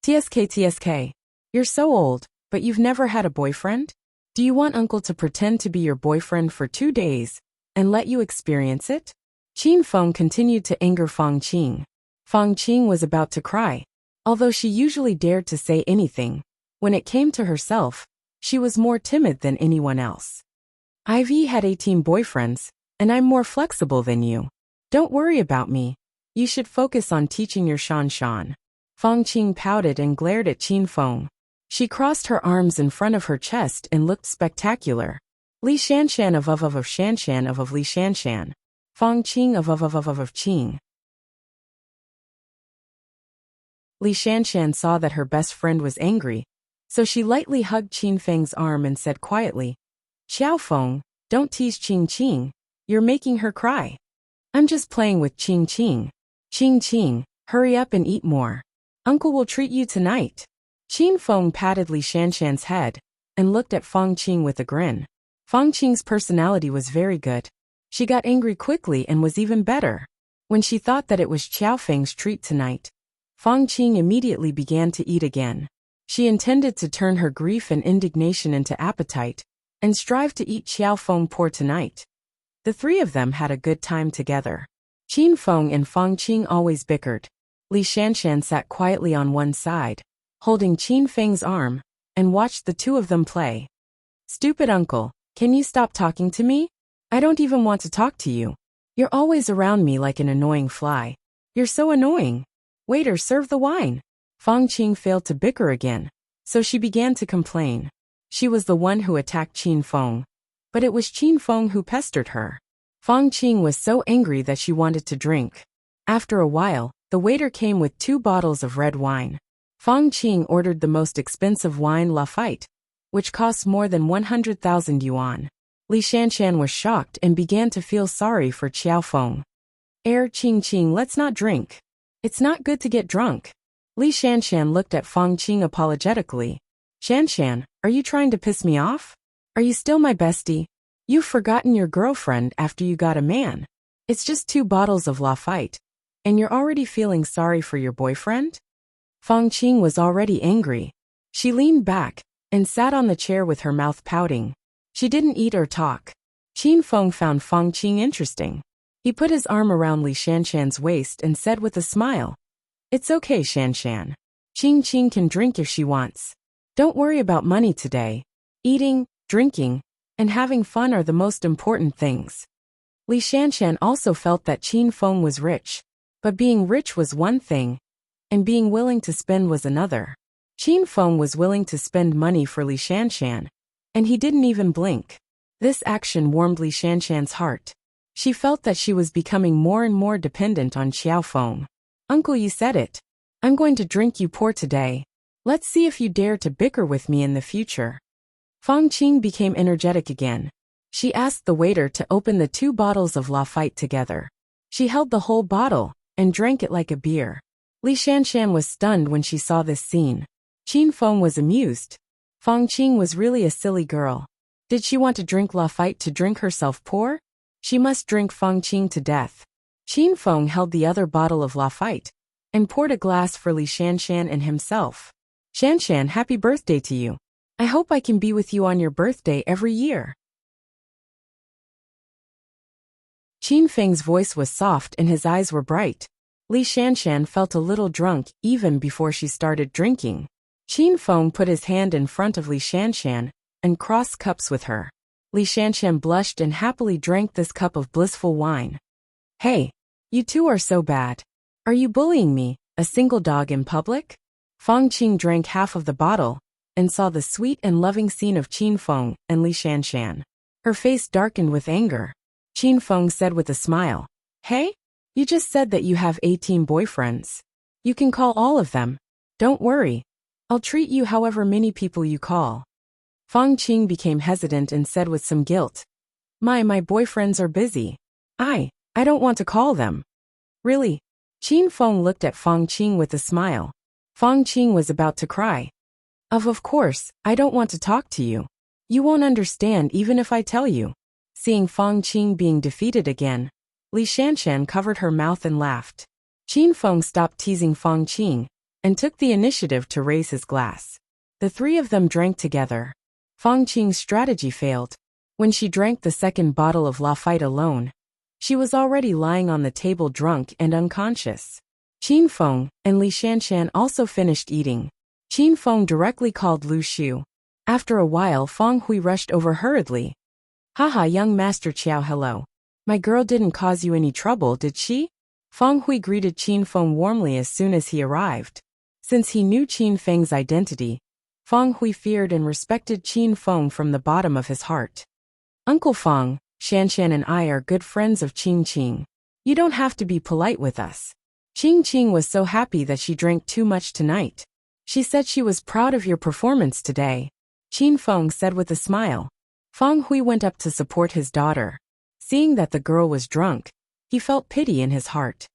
TSK, you're so old, but you've never had a boyfriend? Do you want uncle to pretend to be your boyfriend for 2 days and let you experience it? Qin Feng continued to anger Fang Qing. Fang Qing was about to cry. Although she usually dared to say anything, when it came to herself, she was more timid than anyone else. I've had 18 boyfriends, and I'm more flexible than you. Don't worry about me. You should focus on teaching your Shanshan. Fang Qing pouted and glared at Qin Feng. She crossed her arms in front of her chest and looked spectacular. Li Shanshan of Shanshan of Li Shanshan. Fang Qing of Qing. Li Shanshan saw that her best friend was angry, so she lightly hugged Qin Feng's arm and said quietly, Xiao Feng, don't tease Qing Qing, you're making her cry. I'm just playing with Qing Qing. Qing Qing, hurry up and eat more. Uncle will treat you tonight. Qin Feng patted Li Shanshan's head and looked at Fang Qing with a grin. Fang Qing's personality was very good. She got angry quickly and was even better. When she thought that it was Xiao Feng's treat tonight, Fang Qing immediately began to eat again. She intended to turn her grief and indignation into appetite and strive to eat Xiao Feng pour tonight. The three of them had a good time together. Qin Feng and Fang Qing always bickered. Li Shanshan sat quietly on one side, holding Qin Feng's arm, and watched the two of them play. Stupid uncle, can you stop talking to me? I don't even want to talk to you. You're always around me like an annoying fly. You're so annoying. Waiter, serve the wine. Fang Qing failed to bicker again, so she began to complain. She was the one who attacked Qin Feng, but it was Qin Feng who pestered her. Fang Qing was so angry that she wanted to drink. After a while, the waiter came with 2 bottles of red wine. Fang Qing ordered the most expensive wine, Lafite, which cost more than 100,000 yuan. Li Shanshan was shocked and began to feel sorry for Xiao Feng. Qing Qing, let's not drink. It's not good to get drunk. Li Shanshan looked at Fang Qing apologetically. Shanshan, are you trying to piss me off? Are you still my bestie? You've forgotten your girlfriend after you got a man. It's just 2 bottles of Lafite, and you're already feeling sorry for your boyfriend? Fang Qing was already angry. She leaned back and sat on the chair with her mouth pouting. She didn't eat or talk. Qin Feng found Fang Qing interesting. He put his arm around Li Shanshan's waist and said with a smile, It's okay, Shanshan. Qing Qing can drink if she wants. Don't worry about money today. Eating, drinking, and having fun are the most important things. Li Shanshan also felt that Qin Feng was rich, but being rich was one thing, and being willing to spend was another. Qin Feng was willing to spend money for Li Shanshan, and he didn't even blink. This action warmed Li Shanshan's heart. She felt that she was becoming more and more dependent on Xiao Feng. Uncle, you said it. I'm going to drink you pour today. Let's see if you dare to bicker with me in the future. Fang Qing became energetic again. She asked the waiter to open the 2 bottles of Lafite together. She held the whole bottle and drank it like a beer. Li Shanshan was stunned when she saw this scene. Qin Feng was amused. Fang Qing was really a silly girl. Did she want to drink Lafite to drink herself poor? She must drink Fang Qing to death. Qin Feng held the other bottle of Lafite and poured a glass for Li Shanshan and himself. Shanshan, happy birthday to you. I hope I can be with you on your birthday every year. Qin Feng's voice was soft and his eyes were bright. Li Shanshan felt a little drunk even before she started drinking. Qin Feng put his hand in front of Li Shanshan and crossed cups with her. Li Shanshan blushed and happily drank this cup of blissful wine. Hey, you two are so bad. Are you bullying me, a single dog in public? Fang Qing drank half of the bottle and saw the sweet and loving scene of Qin Feng and Li Shanshan. Her face darkened with anger. Qin Feng said with a smile, Hey, you just said that you have 18 boyfriends. You can call all of them. Don't worry. I'll treat you however many people you call. Fang Qing became hesitant and said with some guilt, My boyfriends are busy. I don't want to call them. Really? Qin Feng looked at Fang Qing with a smile. Fang Qing was about to cry. Of course, I don't want to talk to you. You won't understand even if I tell you. Seeing Fang Qing being defeated again, Li Shanshan covered her mouth and laughed. Qin Feng stopped teasing Fang Qing and took the initiative to raise his glass. The three of them drank together. Fang Qing's strategy failed. When she drank the second bottle of Lafite alone, she was already lying on the table drunk and unconscious. Qin Feng and Li Shanshan also finished eating. Qin Feng directly called Lu Shu. After a while Fang Hui rushed over hurriedly. Haha, young Master Qiao, hello. My girl didn't cause you any trouble, did she? Fang Hui greeted Qin Feng warmly as soon as he arrived. Since he knew Qin Feng's identity, Fang Hui feared and respected Qin Feng from the bottom of his heart. Uncle Fang, Shanshan and I are good friends of Qing Qing. You don't have to be polite with us. Qing Qing was so happy that she drank too much tonight. She said she was proud of your performance today. Qin Feng said with a smile. Fang Hui went up to support his daughter. Seeing that the girl was drunk, he felt pity in his heart.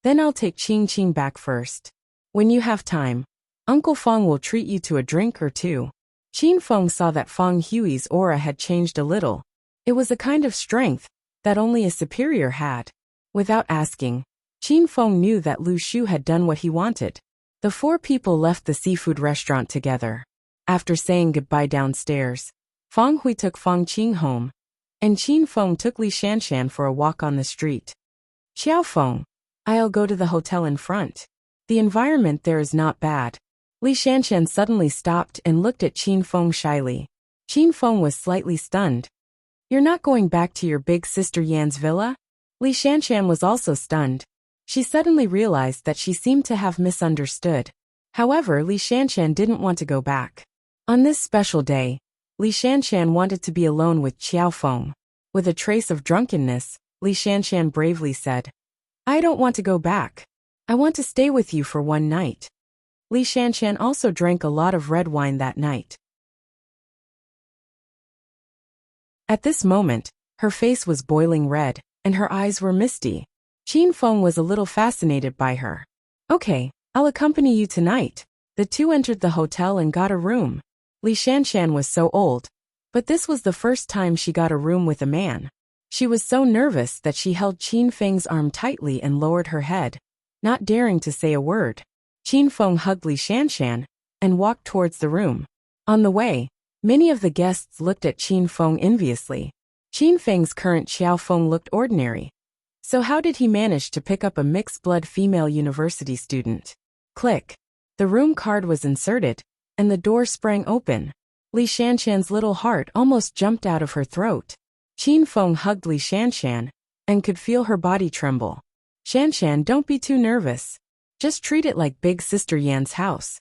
Then I'll take Qing Qing back first. When you have time, Uncle Fang will treat you to a drink or two. Qin Feng saw that Fang Hui's aura had changed a little. It was a kind of strength that only a superior had. Without asking, Qin Feng knew that Lu Shu had done what he wanted. The four people left the seafood restaurant together. After saying goodbye downstairs, Fang Hui took Fang Qing home, and Qin Feng took Li Shanshan for a walk on the street. Qiao Feng, I'll go to the hotel in front. The environment there is not bad. Li Shanshan suddenly stopped and looked at Qin Feng shyly. Qin Feng was slightly stunned. You're not going back to your big sister Yan's villa? Li Shanshan was also stunned. She suddenly realized that she seemed to have misunderstood. However, Li Shanshan didn't want to go back. On this special day, Li Shanshan wanted to be alone with Qiao Feng. With a trace of drunkenness, Li Shanshan bravely said, I don't want to go back. I want to stay with you for one night. Li Shanshan also drank a lot of red wine that night. At this moment, her face was boiling red, and her eyes were misty. Qin Feng was a little fascinated by her. Okay, I'll accompany you tonight. The two entered the hotel and got a room. Li Shanshan was so old, but this was the first time she got a room with a man. She was so nervous that she held Qin Feng's arm tightly and lowered her head, not daring to say a word. Qin Feng hugged Li Shanshan and walked towards the room. On the way, many of the guests looked at Qin Feng enviously. Qin Feng's current Qiao Feng looked ordinary. So how did he manage to pick up a mixed-blood female university student? Click. The room card was inserted, and the door sprang open. Li Shanshan's little heart almost jumped out of her throat. Qin Feng hugged Li Shanshan and could feel her body tremble. Shanshan, don't be too nervous. Just treat it like Big Sister Yan's house.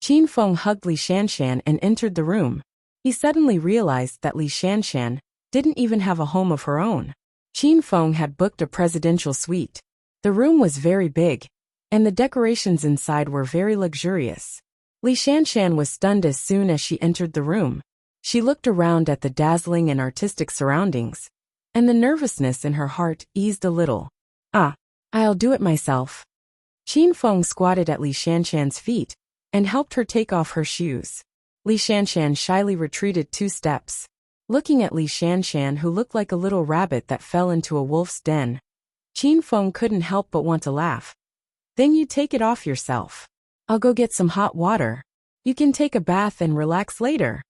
Qin Feng hugged Li Shanshan and entered the room. He suddenly realized that Li Shanshan didn't even have a home of her own. Qin Feng had booked a presidential suite. The room was very big, and the decorations inside were very luxurious. Li Shanshan was stunned as soon as she entered the room. She looked around at the dazzling and artistic surroundings, and the nervousness in her heart eased a little. I'll do it myself. Qin Feng squatted at Li Shanshan's feet and helped her take off her shoes. Li Shanshan shyly retreated 2 steps. Looking at Li Shanshan, who looked like a little rabbit that fell into a wolf's den, Qin Feng couldn't help but want to laugh. Then you take it off yourself. I'll go get some hot water. You can take a bath and relax later.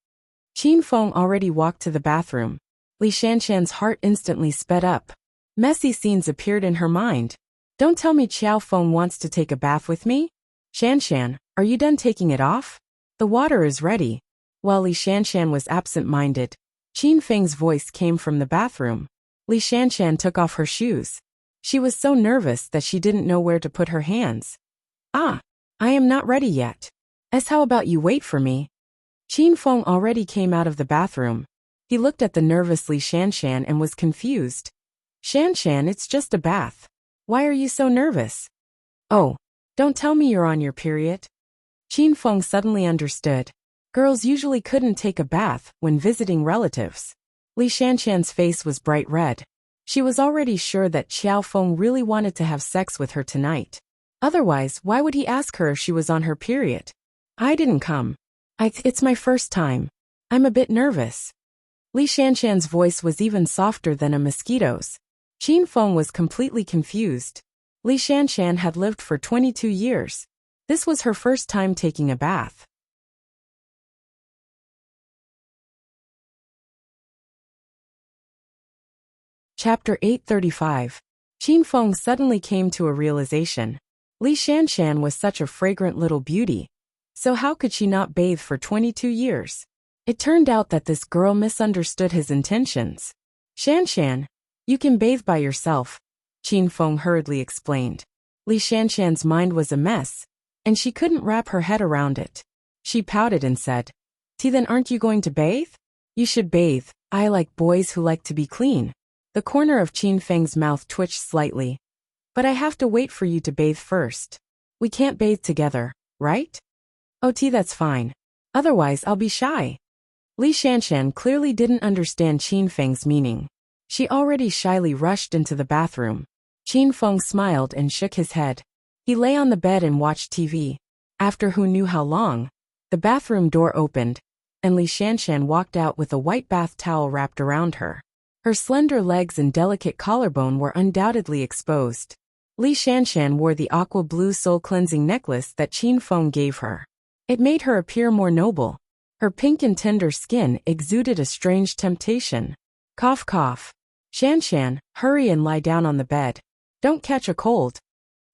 Qin Feng already walked to the bathroom. Li Shanshan's heart instantly sped up. Messy scenes appeared in her mind. Don't tell me Qiao Feng wants to take a bath with me? Shanshan, are you done taking it off? The water is ready. While Li Shanshan was absent-minded, Qin Feng's voice came from the bathroom. Li Shanshan took off her shoes. She was so nervous that she didn't know where to put her hands. I am not ready yet. How about you wait for me? Qin Feng already came out of the bathroom. He looked at the nervous Li Shanshan and was confused. Shanshan, it's just a bath. Why are you so nervous? Oh, don't tell me you're on your period. Qin Feng suddenly understood. Girls usually couldn't take a bath when visiting relatives. Li Shanshan's face was bright red. She was already sure that Qiao Feng really wanted to have sex with her tonight. Otherwise, why would he ask her if she was on her period? I didn't come. It's my first time. I'm a bit nervous. Li Shanshan's voice was even softer than a mosquito's. Qin Feng was completely confused. Li Shanshan had lived for 22 years. This was her first time taking a bath. Chapter 835. Qin Feng suddenly came to a realization. Li Shanshan was such a fragrant little beauty. So how could she not bathe for 22 years? It turned out that this girl misunderstood his intentions. Shanshan, you can bathe by yourself, Qin Feng hurriedly explained. Li Shanshan's mind was a mess, and she couldn't wrap her head around it. She pouted and said, Then aren't you going to bathe? You should bathe. I like boys who like to be clean. The corner of Qin Feng's mouth twitched slightly. But I have to wait for you to bathe first. We can't bathe together, right? Oh, that's fine. Otherwise I'll be shy. Li Shanshan clearly didn't understand Qin Feng's meaning. She already shyly rushed into the bathroom. Qin Feng smiled and shook his head. He lay on the bed and watched TV. After who knew how long, the bathroom door opened, and Li Shanshan walked out with a white bath towel wrapped around her. Her slender legs and delicate collarbone were undoubtedly exposed. Li Shanshan wore the aqua blue soul-cleansing necklace that Qin Feng gave her. It made her appear more noble. Her pink and tender skin exuded a strange temptation. Cough cough. Shanshan, hurry and lie down on the bed. Don't catch a cold.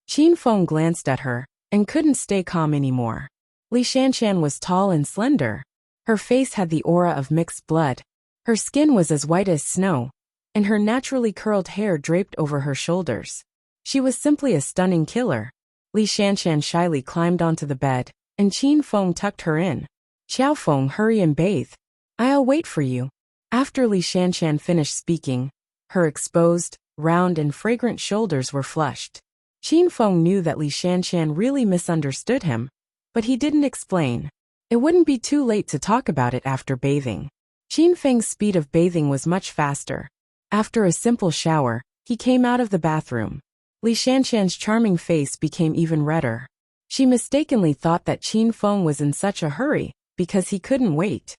Qin Feng glanced at her, and couldn't stay calm anymore. Li Shanshan was tall and slender. Her face had the aura of mixed blood. Her skin was as white as snow, and her naturally curled hair draped over her shoulders. She was simply a stunning killer. Li Shanshan shyly climbed onto the bed, and Qin Feng tucked her in. Qiao Feng, hurry and bathe. I'll wait for you. After Li Shanshan finished speaking, her exposed, round and fragrant shoulders were flushed. Qin Feng knew that Li Shanshan really misunderstood him, but he didn't explain. It wouldn't be too late to talk about it after bathing. Qin Feng's speed of bathing was much faster. After a simple shower, he came out of the bathroom. Li Shanshan's charming face became even redder. She mistakenly thought that Qin Feng was in such a hurry, because he couldn't wait.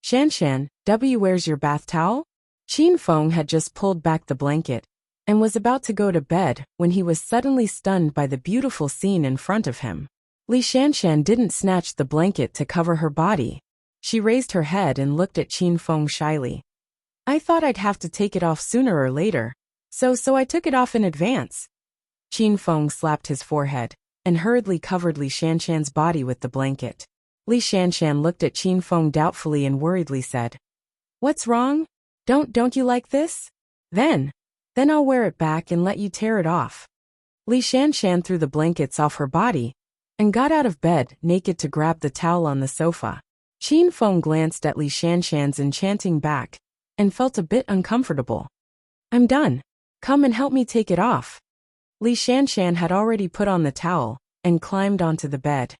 Shanshan, where's your bath towel? Qin Feng had just pulled back the blanket, and was about to go to bed when he was suddenly stunned by the beautiful scene in front of him. Li Shanshan didn't snatch the blanket to cover her body. She raised her head and looked at Qin Feng shyly. I thought I'd have to take it off sooner or later, so I took it off in advance. Qin Feng slapped his forehead, and hurriedly covered Li Shanshan's body with the blanket. Li Shanshan looked at Qin Feng doubtfully and worriedly said, What's wrong? Don't you like this? Then I'll wear it back and let you tear it off. Li Shanshan threw the blankets off her body, and got out of bed naked to grab the towel on the sofa. Qin Feng glanced at Li Shanshan's enchanting back, and felt a bit uncomfortable. I'm done. Come and help me take it off. Li Shanshan had already put on the towel, and climbed onto the bed.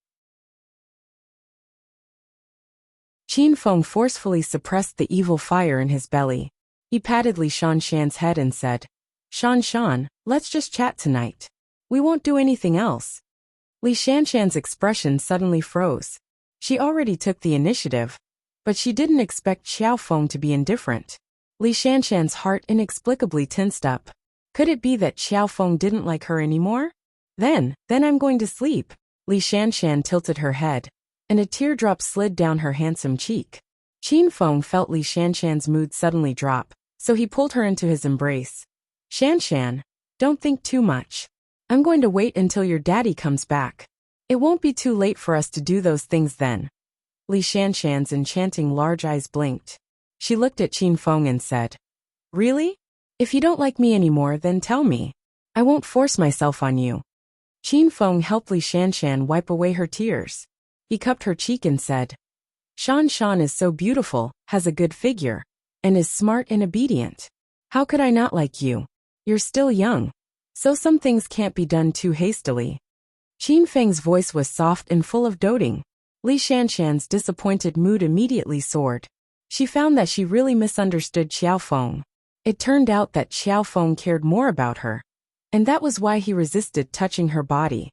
Qin Feng forcefully suppressed the evil fire in his belly. He patted Li Shanshan's head and said, Shanshan, let's just chat tonight. We won't do anything else. Li Shanshan's expression suddenly froze. She already took the initiative, but she didn't expect Xiao Feng to be indifferent. Li Shanshan's heart inexplicably tensed up. Could it be that Xiao Feng didn't like her anymore? Then I'm going to sleep. Li Shanshan tilted her head, and a teardrop slid down her handsome cheek. Qin Feng felt Li Shanshan's mood suddenly drop, so he pulled her into his embrace. Shanshan, don't think too much. I'm going to wait until your daddy comes back. It won't be too late for us to do those things then. Li Shanshan's enchanting large eyes blinked. She looked at Qin Feng and said, Really? If you don't like me anymore, then tell me. I won't force myself on you. Qin Feng helped Li Shanshan wipe away her tears. He cupped her cheek and said, Shan is so beautiful, has a good figure, and is smart and obedient. How could I not like you? You're still young, so some things can't be done too hastily. Qin Feng's voice was soft and full of doting. Li Shanshan's disappointed mood immediately soared. She found that she really misunderstood Xiao Feng. It turned out that Xiao Feng cared more about her, and that was why he resisted touching her body.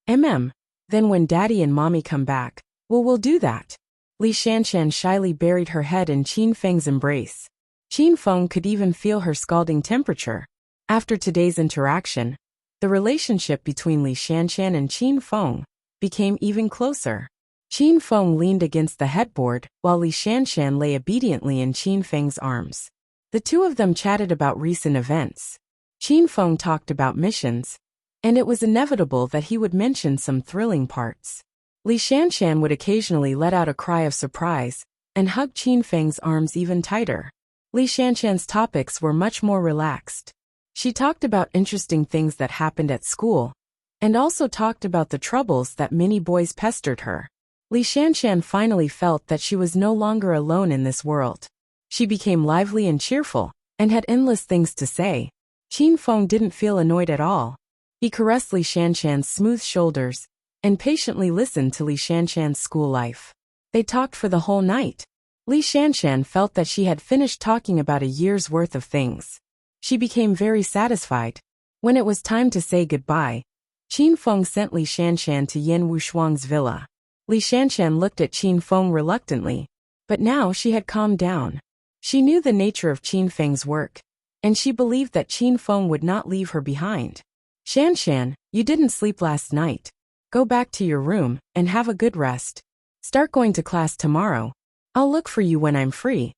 Then when Daddy and Mommy come back, we'll do that. Li Shanshan shyly buried her head in Qin Feng's embrace. Qin Feng could even feel her scalding temperature. After today's interaction, the relationship between Li Shanshan and Qin Feng became even closer. Qin Feng leaned against the headboard, while Li Shanshan lay obediently in Qin Feng's arms. The two of them chatted about recent events. Qin Feng talked about missions, and it was inevitable that he would mention some thrilling parts. Li Shanshan would occasionally let out a cry of surprise and hug Qin Feng's arms even tighter. Li Shanshan's topics were much more relaxed. She talked about interesting things that happened at school, and also talked about the troubles that many boys pestered her. Li Shanshan finally felt that she was no longer alone in this world. She became lively and cheerful, and had endless things to say. Qin Feng didn't feel annoyed at all. He caressed Li Shanshan's smooth shoulders, and patiently listened to Li Shanshan's school life. They talked for the whole night. Li Shanshan felt that she had finished talking about a year's worth of things. She became very satisfied. When it was time to say goodbye, Qin Feng sent Li Shanshan to Yan Wushuang's villa. Li Shanshan looked at Qin Feng reluctantly, but now she had calmed down. She knew the nature of Qin Feng's work, and she believed that Qin Feng would not leave her behind. Shanshan, you didn't sleep last night. Go back to your room and have a good rest. Start going to class tomorrow. I'll look for you when I'm free.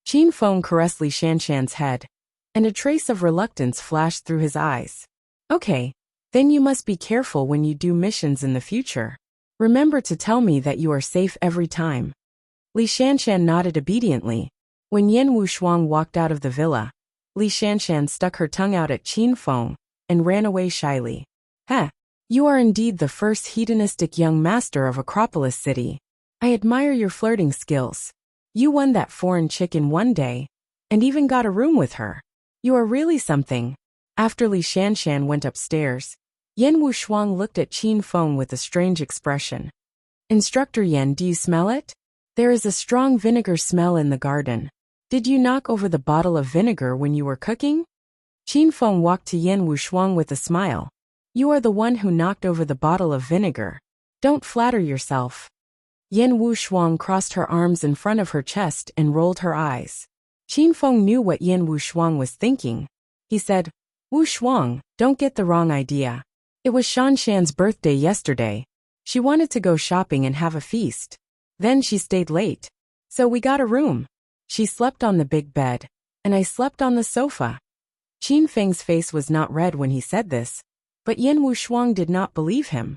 Qin Feng caressed Li Shanshan's head, and a trace of reluctance flashed through his eyes. Okay, then you must be careful when you do missions in the future. Remember to tell me that you are safe every time. Li Shanshan nodded obediently. When Yan Wushuang walked out of the villa, Li Shanshan stuck her tongue out at Qin Feng and ran away shyly. You are indeed the first hedonistic young master of Acropolis City. I admire your flirting skills. You won that foreign chick in one day, and even got a room with her. You are really something. After Li Shanshan went upstairs, Yan Wushuang looked at Qin Feng with a strange expression. Instructor Yan, do you smell it? There is a strong vinegar smell in the garden. Did you knock over the bottle of vinegar when you were cooking? Qin Feng walked to Yan Wushuang with a smile. You are the one who knocked over the bottle of vinegar. Don't flatter yourself. Yan Wushuang crossed her arms in front of her chest and rolled her eyes. Qin Feng knew what Yan Wushuang was thinking. He said, Wushuang, don't get the wrong idea. It was Shanshan's birthday yesterday. She wanted to go shopping and have a feast. Then she stayed late. So we got a room. She slept on the big bed, and I slept on the sofa. Qin Feng's face was not red when he said this, but Yan Wushuang did not believe him.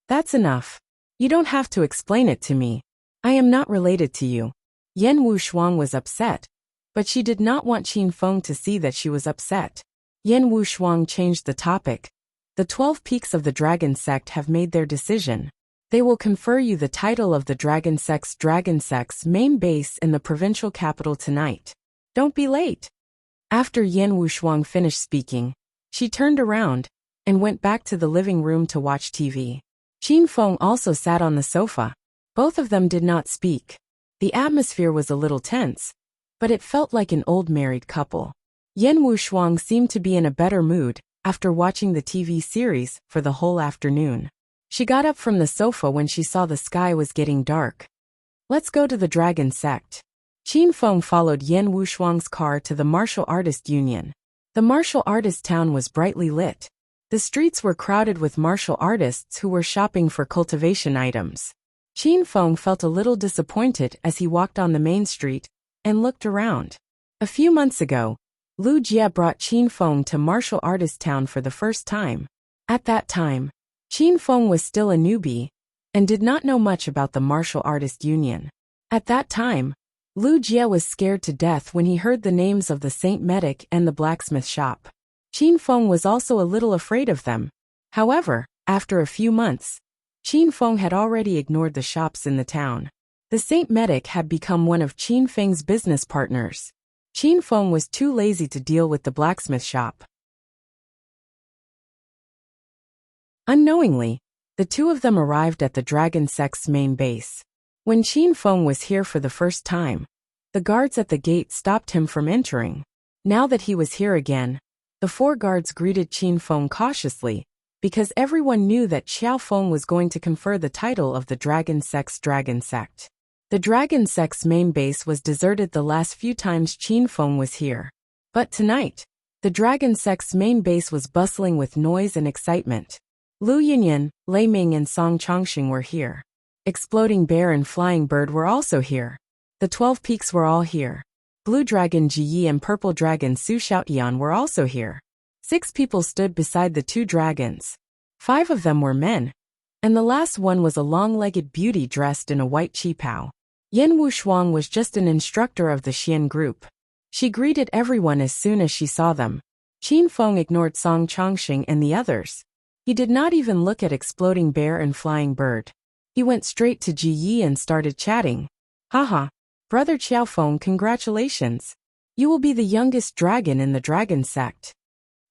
That's enough. You don't have to explain it to me. I am not related to you. Yan Wushuang was upset, but she did not want Qin Feng to see that she was upset. Yan Wushuang changed the topic. The 12 peaks of the Dragon Sect have made their decision. They will confer you the title of the Dragon Sect's main base in the provincial capital tonight. Don't be late. After Yan Wushuang finished speaking, she turned around and went back to the living room to watch TV. Qin Feng also sat on the sofa. Both of them did not speak. The atmosphere was a little tense, but it felt like an old married couple. Yan Wushuang seemed to be in a better mood after watching the TV series for the whole afternoon. She got up from the sofa when she saw the sky was getting dark. Let's go to the dragon sect. Qin Feng followed Yan Wushuang's car to the martial artist union. The martial artist town was brightly lit. The streets were crowded with martial artists who were shopping for cultivation items. Qin Feng felt a little disappointed as he walked on the main street and looked around. A few months ago, Lu Jie brought Qin Feng to martial artist town for the first time. At that time, Qin Feng was still a newbie and did not know much about the martial artist union. At that time, Lu Jie was scared to death when he heard the names of the Saint Medic and the blacksmith shop. Qin Feng was also a little afraid of them. However, after a few months, Qin Feng had already ignored the shops in the town. The Saint Medic had become one of Qin Feng's business partners. Qin Feng was too lazy to deal with the blacksmith shop. Unknowingly, the two of them arrived at the Dragon Sect's main base. When Qin Feng was here for the first time, the guards at the gate stopped him from entering. Now that he was here again, the four guards greeted Qin Feng cautiously, because everyone knew that Xiao Feng was going to confer the title of the Dragon Sect's Dragon Sect. The Dragon Sect's main base was deserted the last few times Qin Feng was here. But tonight, the Dragon Sect's main base was bustling with noise and excitement. Lu Yinyan, Lei Ming and Song Chongxing were here. Exploding Bear and Flying Bird were also here. The 12 Peaks were all here. Blue Dragon Ji Yi and Purple Dragon Su Xiaotian were also here. 6 people stood beside the 2 dragons. 5 of them were men, and the last one was a long-legged beauty dressed in a white qipao. Yan Wushuang was just an instructor of the Xian group. She greeted everyone as soon as she saw them. Qin Feng ignored Song Chongxing and the others. He did not even look at Exploding Bear and Flying Bird. He went straight to Ji Yi and started chatting. Haha, Brother Xiao Feng, congratulations. You will be the youngest dragon in the Dragon Sect.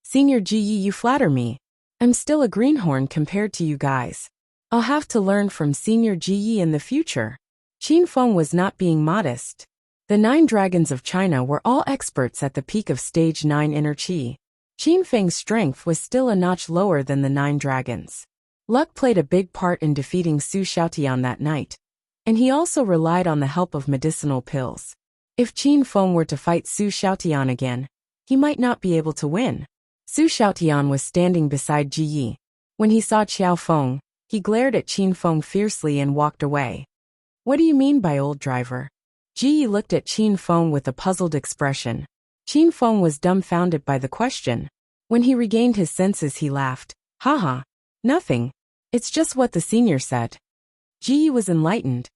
Senior Ji Yi, you flatter me. I'm still a greenhorn compared to you guys. I'll have to learn from Senior Ji Yi in the future. Qin Feng was not being modest. The 9 dragons of China were all experts at the peak of Stage 9 Inner Qi. Qin Feng's strength was still a notch lower than the 9 dragons. Luck played a big part in defeating Su Xiaotian that night, and he also relied on the help of medicinal pills. If Qin Feng were to fight Su Xiaotian again, he might not be able to win. Su Xiaotian was standing beside Ji Yi. When he saw Xiao Feng, he glared at Qin Feng fiercely and walked away. What do you mean by old driver? Ji Yi looked at Qin Feng with a puzzled expression. Qin Feng was dumbfounded by the question. When he regained his senses, he laughed. Haha, nothing. It's just what the senior said. Ji Yi was enlightened.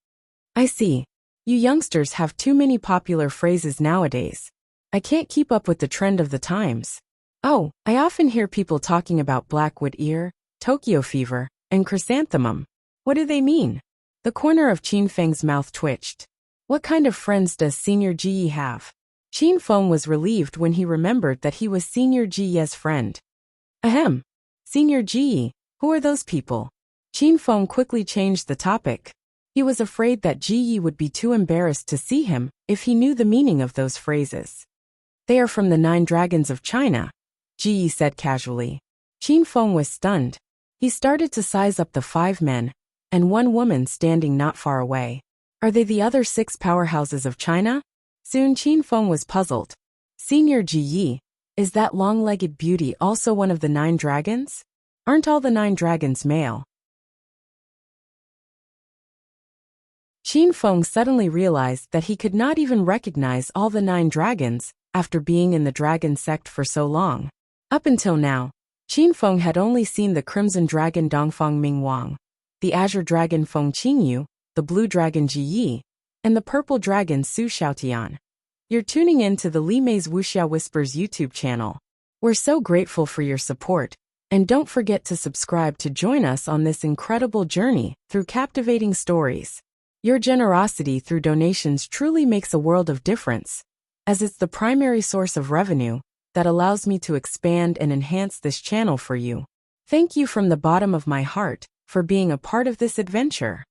I see. You youngsters have too many popular phrases nowadays. I can't keep up with the trend of the times. Oh, I often hear people talking about Blackwood Ear, Tokyo Fever, and Chrysanthemum. What do they mean? The corner of Qin Feng's mouth twitched. What kind of friends does Senior Ji Yi have? Qin Feng was relieved when he remembered that he was Senior Ji Yi's friend. Ahem. Senior Ji Yi, who are those people? Qin Feng quickly changed the topic. He was afraid that Ji Yi would be too embarrassed to see him if he knew the meaning of those phrases. They are from the 9 dragons of China, Ji Yi said casually. Qin Feng was stunned. He started to size up the 5 men and 1 woman standing not far away. Are they the other 6 powerhouses of China? Soon Qin Feng was puzzled. Senior Ji Yi, is that long-legged beauty also one of the 9 dragons? Aren't all the 9 dragons male? Qin Feng suddenly realized that he could not even recognize all the 9 dragons after being in the Dragon Sect for so long. Up until now, Qin Feng had only seen the Crimson Dragon Dongfang Mingwang, the Azure Dragon Feng Qingyu, the Blue Dragon Ji Yi, and the Purple Dragon Su Xiaotian. You're tuning in to the Li Mei's Wuxia Whispers YouTube channel. We're so grateful for your support, and don't forget to subscribe to join us on this incredible journey through captivating stories. Your generosity through donations truly makes a world of difference, as it's the primary source of revenue that allows me to expand and enhance this channel for you. Thank you from the bottom of my heart for being a part of this adventure.